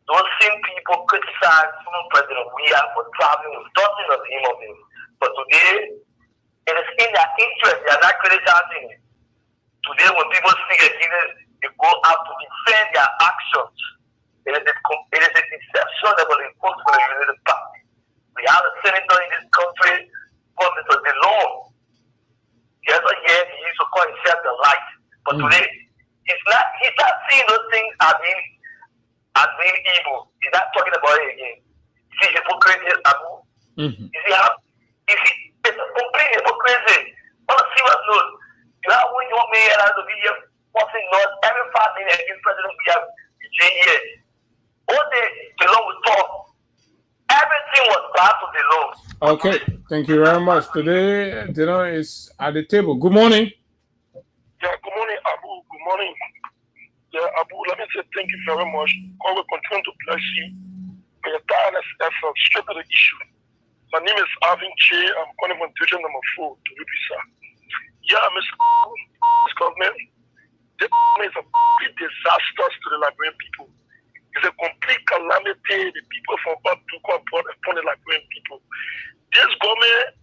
those same people criticized President Weah for traveling with nothing of the human being. But today, it is in their interest, they are not criticizing it. Today, when people speak against it, they go out to defend their actions. It is a deception that will impose for the United Party. We have a senator in this country called Mr. DeLong. The other year, he used to call himself the light. But today, he's not seeing those things as being evil. He's not talking about it again. You see hypocrisy, Abu. You see how? It's a complete hypocrisy. On a serious note, you have when you may have to be here, forcing not every 5 minutes against President Biya here. All day, DeLong was talk. Everything was bad to DeLong. Okay, thank you very much. Today, DeLong is at the table. Good morning. Yeah, good morning, Abu. Good morning. Yeah, Abu, let me say thank you very much. God will continue to bless you for your tireless effort. Straight to the issue. My name is Alvin Che. I'm calling from division number 4 to Rubisa. Yeah, Mr. Government, this is a complete disaster to the Liberian people. It's a complete calamity. The people from up to God brought upon the Liberian people. This government,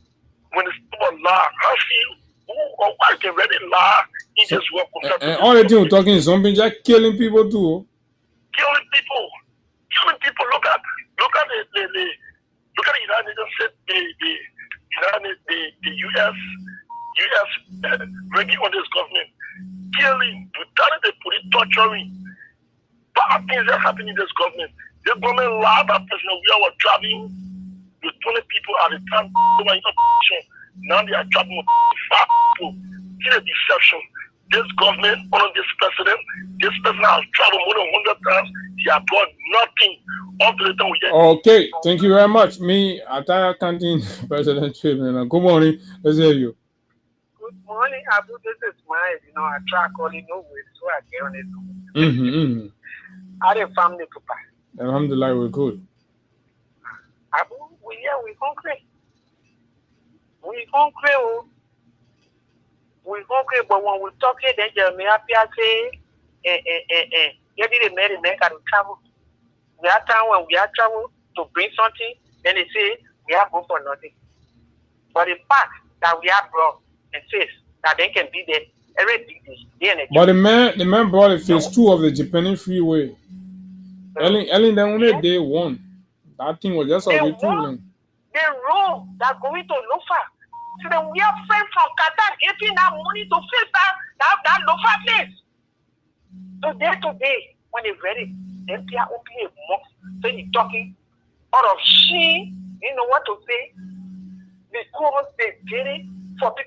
when it's about law, how feel who or why can really lie in this world? And all they do talking is something just killing people too. Killing people. Look at the United States, the US ranking on this government. Killing, brutality, police torturing. Bad things that happen in this government. The government lied that President we were traveling with 20 people at the time. Now they are traveling with 5 people. See the deception. This government, under this person has traveled more than 100 times. He has brought nothing up to the time we get. Okay, thank you very much. Me, Ataya Canteen President Chairman. Good morning. Let's hear you. Good morning, Abu. This is mine. I try calling no way, so I get on it. How the family, Papa? Alhamdulillah, we're good. Abu, we hungry. We hungry, but when we talk here, then Jeremiah say, you didn't marry men can travel. We have time when we have travel to bring something, then they say we have go for nothing. But the fact that we have brought and says that they can be there every day. But the man brought a phase 2 of the Japanese freeway. Ellen, then only day 1. That thing was just already too long. The road that going to Lofa. So then we have friends from Qatar getting that money to fix that Lofa place. So today, when they're ready, then they are opening a mouth. So he's talking out of she, you know what to say. Because they did it for them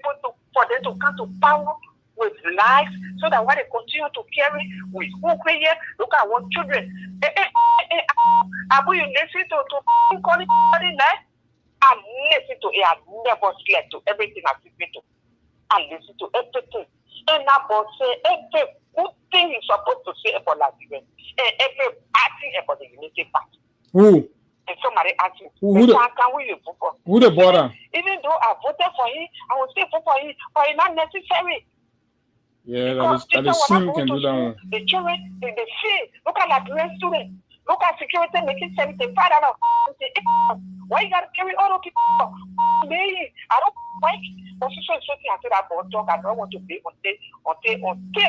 to come to power with lies, so that when they continue to carry with who here, look at our children. Abu, you listen to call it life? I listen to it. I never slept to everything I listen to. I listen to everything. And I will say every good thing you're supposed to say about Liberia. And every bad thing about the Unity Party. Who? And somebody asked me, who the border? Even though I voted for him, I will still vote for him, but it's not necessary. Yeah, that is shame can do that one. The children, they feel, look at Liberian students. Look at security making $75. Why you gotta carry all the people? I don't like position something until that board talk. I don't want to be until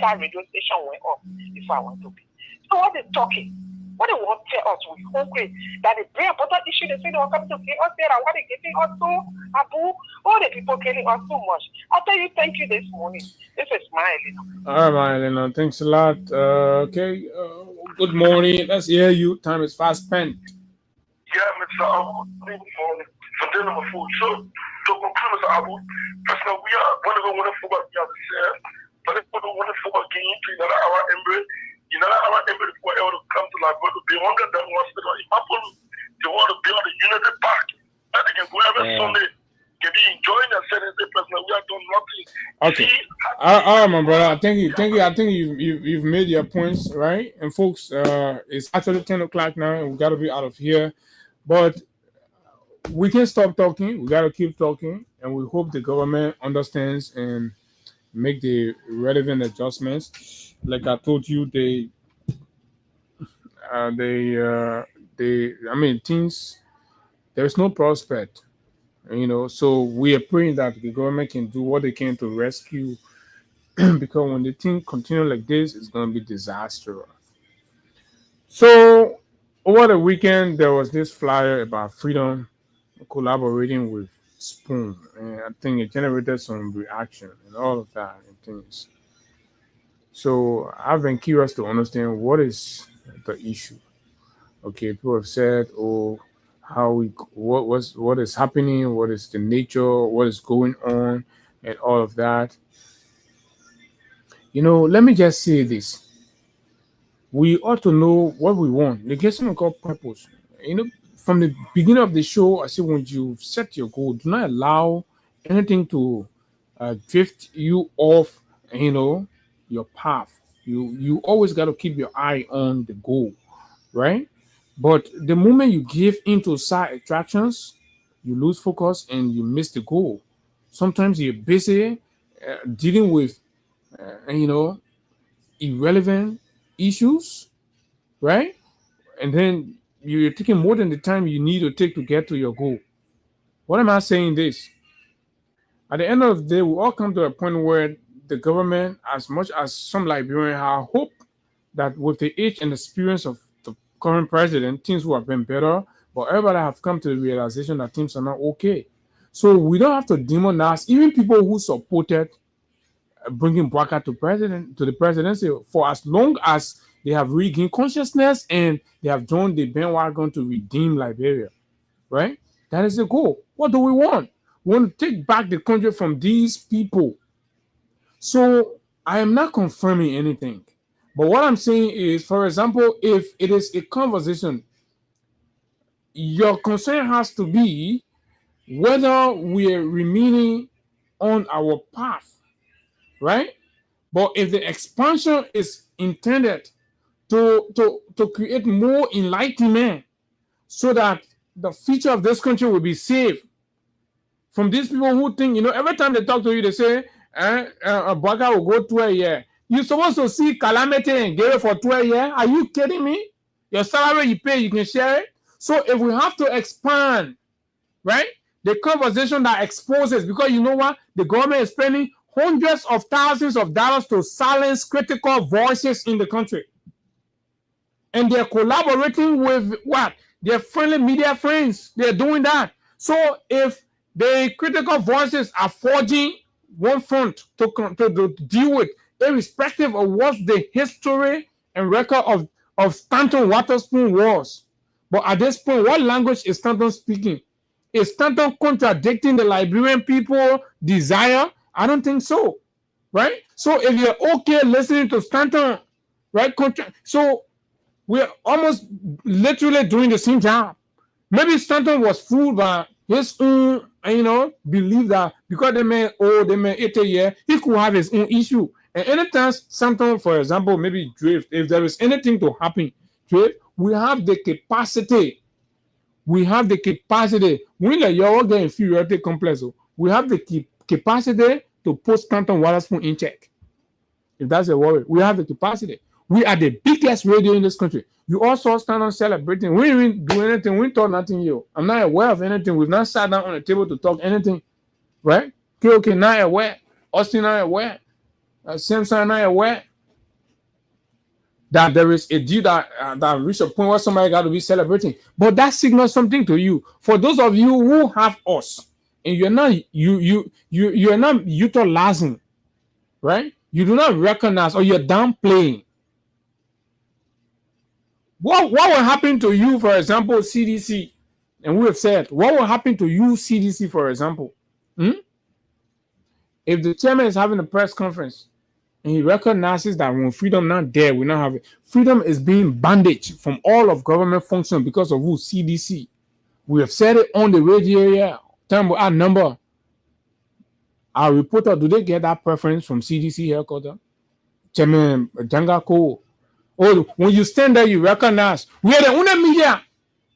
that radio station went off if I want to be. So what they talking? What they want to tell us we hungry that the very important issue they say they want to kill us there and what they getting us to Abu, all the people killing us so much. I'll tell you thank you this morning. This is Elena. All right, Elena, thanks a lot. Okay. Good morning. Let's hear you. Time is fast spent. Yeah, Mr. Abu, from day number 4. So, to conclude, Mr. Abu, President, we are one of the wonderful what we have said, but it's one of the wonderful what getting into our embrace. Our embrace for able to come to Liberia to be longer than hospital. If people they want to build a unity park, and they can go every Sunday, can be enjoying themselves and say, President, we are doing nothing. Okay. All right, my brother. Thank you. I think you've made your points, right? And folks, it's actually 10 o'clock now, and we got to be out of here. But we can't stop talking. We got to keep talking, and we hope the government understands and make the relevant adjustments. Like I told you, I mean, things. There's no prospect, So we are praying that the government can do what they can to rescue, because when the thing continue like this, it's gonna be disaster. So over the weekend, there was this flyer about freedom collaborating with Spoon, and I think it generated some reaction and all of that and things. So I've been curious to understand what is the issue. Okay, people have said, "Oh, what is happening? What is the nature? What is going on, and all of that." Let me just say this: we ought to know what we want. The getting called purpose. From the beginning of the show, I say when you set your goal, do not allow anything to drift you off. Your path. You always got to keep your eye on the goal, right? But the moment you give into side attractions, you lose focus and you miss the goal. Sometimes you're busy dealing with, irrelevant issues, right? And then you're taking more than the time you need to take to get to your goal. What am I saying this? At the end of the day, we all come to a point where the government, as much as some Liberians have hope that with the age and experience of the current president, things will have been better, but everybody have come to the realization that things are not okay. So we don't have to demonize even people who supported bringing Bwaka to the presidency for as long as they have regained consciousness and they have joined the bandwagon to redeem Liberia, right? That is the goal. What do we want? We want to take back the country from these people. So I am not confirming anything. But what I'm saying is, for example, if it is a conversation, your concern has to be whether we're remaining on our path, right? But if the expansion is intended to create more enlightenment so that the future of this country will be safe from these people who think, every time they talk to you, they say, a Bwaka will go 12 years. You're supposed to see calamity and get it for 12 years? Are you kidding me? Your salary you pay, you can share it. So if we have to expand, right, the conversation that exposes, because you know what? The government is spending hundreds of thousands of dollars to silence critical voices in the country. And they're collaborating with what? Their friendly media friends. They're doing that. So if the critical voices are forging one front to deal with, irrespective of what the history and record of Stanton Waterspoon was. But at this point, what language is Stanton speaking? Is Stanton contradicting the Liberian people desire? I don't think so, right? So if you're okay listening to Stanton, right? So we're almost literally doing the same job. Maybe Stanton was fooled by his own, believe that because they may 80 years, he could have his own issue. And anytime Stanton, for example, maybe drift, if there is anything to happen, drift, we have the capacity. We have the capacity. We let you all get inferiority complex. We have the capacity to put Stanton Waterspoon in check. If that's a worry, we have the capacity. We are the biggest radio in this country. You also stand on celebrating. We didn't do anything. We talk nothing here. I'm not aware of anything. We've not sat down on the table to talk anything. Right? Okay, not aware. Austin not aware. Samson not aware. That there is a deal that reached a point where somebody got to be celebrating. But that signals something to you. For those of you who have us, and you're not utilizing, right? You do not recognize or you're downplaying. What will happen to you, for example, CDC? And we have said, what will happen to you, CDC, for example? If the chairman is having a press conference and he recognizes that when freedom not there, we not have it. Freedom is being bandaged from all of government function because of who? CDC. We have said it on the radio here. Tell me our number. Our reporter, do they get that preference from CDC headquarters? Chairman Jangako. Oh, when you stand there, you recognize we are the only media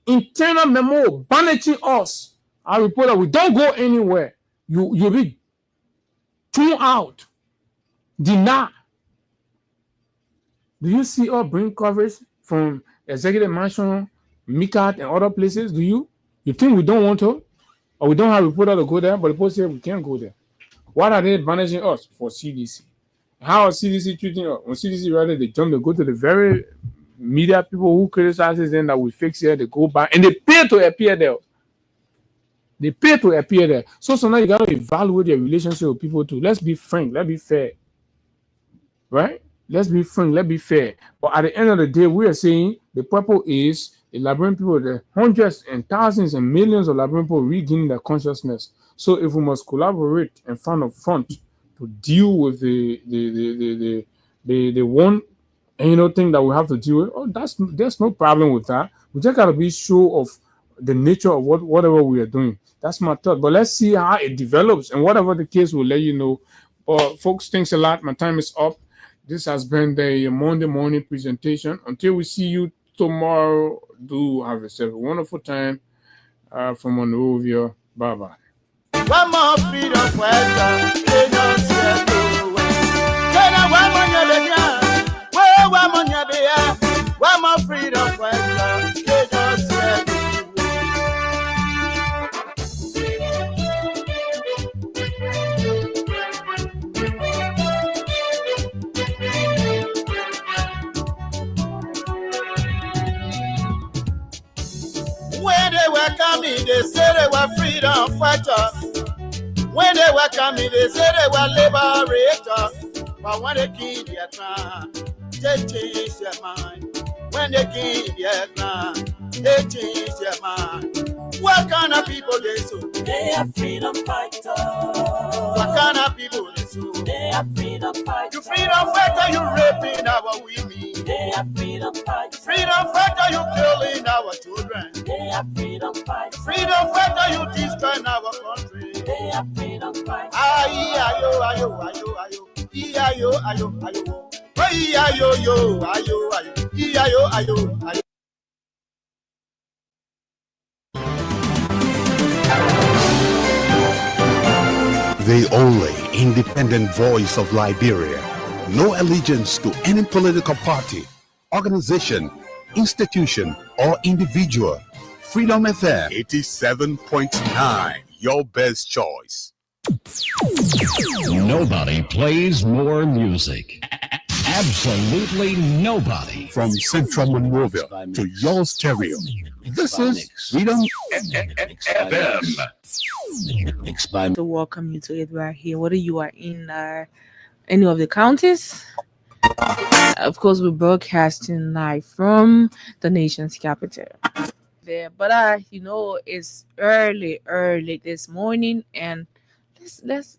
internal memo bandaging us. Our reporter, we don't go anywhere. You'll be thrown out. Deny. Do you see us bring coverage from Executive Mansion, MICAT, and other places? Do you? You think we don't want to? Or we don't have a reporter to go there, but the post say we can't go there. What are they managing us for CDC? How is CDC treating us? When CDC rather they jump, they go to the very media people who criticizes them that we fix here, they go back and they pay to appear there. They pay to appear there. So now you gotta evaluate your relationship with people too. Let's be frank, let's be fair. Right? Let's be frank, let's be fair. But at the end of the day, we are saying the purpose is the Liberian people, the hundreds and thousands and millions of Liberian people regaining their consciousness. So if we must collaborate and find a front to deal with the one thing that we have to deal with, there's no problem with that. We just gotta be sure of the nature of whatever we are doing. That's my thought. But let's see how it develops, and whatever the case, we'll let you know. Folks, thanks a lot. My time is up. This has been the Monday morning presentation. Until we see you tomorrow, do have yourself a wonderful time from Monrovia. Bye-bye. One more freedom fighter, they don't say no way. One more freedom fighter, they don't say no way. When they were coming, they said they were freedom fighters. When they were coming, they said they were liberators. But when they killed their crown, they changed their mind. When they killed their crown, they changed their mind. What kind of people they so? They are freedom fighters. What kind of people they so? They are freedom fighters. You freedom fighter, you raping our women. They are freedom fighters. Freedom fighter, you killing our children. They are freedom fighters. Freedom fighter, you destroying our country. They are freedom fighters. Ayo, ayo, ayo, ayo. Ayo, ayo, ayo. Ayo, yo, ayo, ayo. Ayo, ayo, ayo. The only independent voice of Liberia. No allegiance to any political party, organization, institution, or individual. Freedom FM 87.9, your best choice. Nobody plays more music. Absolutely nobody. From Central Monrovia to your stereo. This is Freedom FM. To welcome you to it right here, whether you are in any of the counties. Of course, we're broadcasting live from the nation's capital. There, but it's early this morning, and let's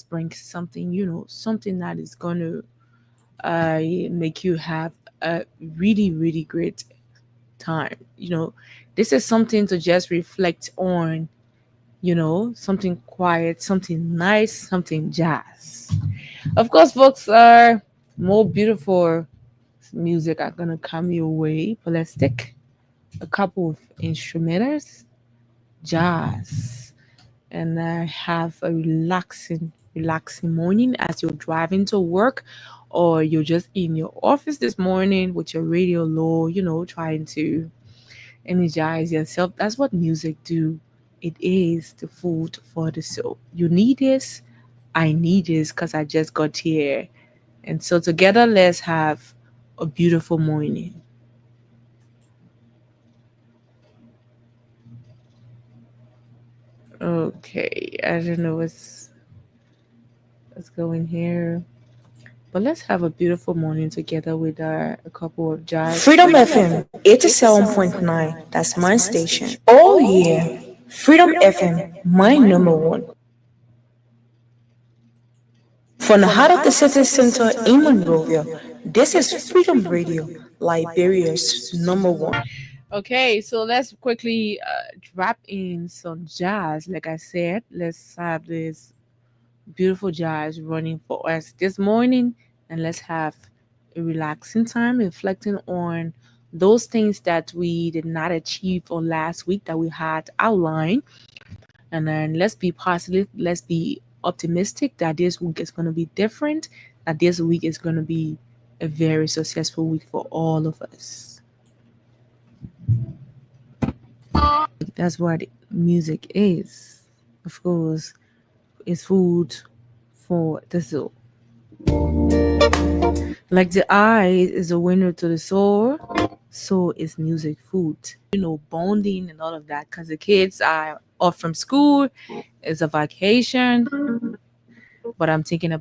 bring something, something that is going to make you have a really, really great time. This is something to just reflect on. Something quiet, something nice, something jazz. Of course, folks, more beautiful music are gonna come your way, but let's take a couple of instrumentals, jazz, and have a relaxing morning as you're driving to work, or you're just in your office this morning with your radio low, trying to energize yourself. That's what music do. It is the food for the soul. You need this. I need this because I just got here. And so together, let's have a beautiful morning. Okay, I don't know what's going here. But let's have a beautiful morning together with a couple of jazz. Freedom FM 87.9. That's my station. Oh yeah. Freedom FM, my number one. From the heart of the city center in Monrovia, this is Freedom Radio, Liberia's number one. Okay, so let's quickly drop in some jazz. Like I said, let's have this beautiful jazz running for us this morning, and let's have a relaxing time reflecting on those things that we did not achieve on last week that we had outlined. And then let's be positive, let's be optimistic that this week is going to be different, that this week is going to be a very successful week for all of us. That's what music is. Of course, it's food for the soul. Like the eye is a window to the soul, so is music food. Bonding and all of that, because the kids are off from school, it's a vacation. But I'm thinking about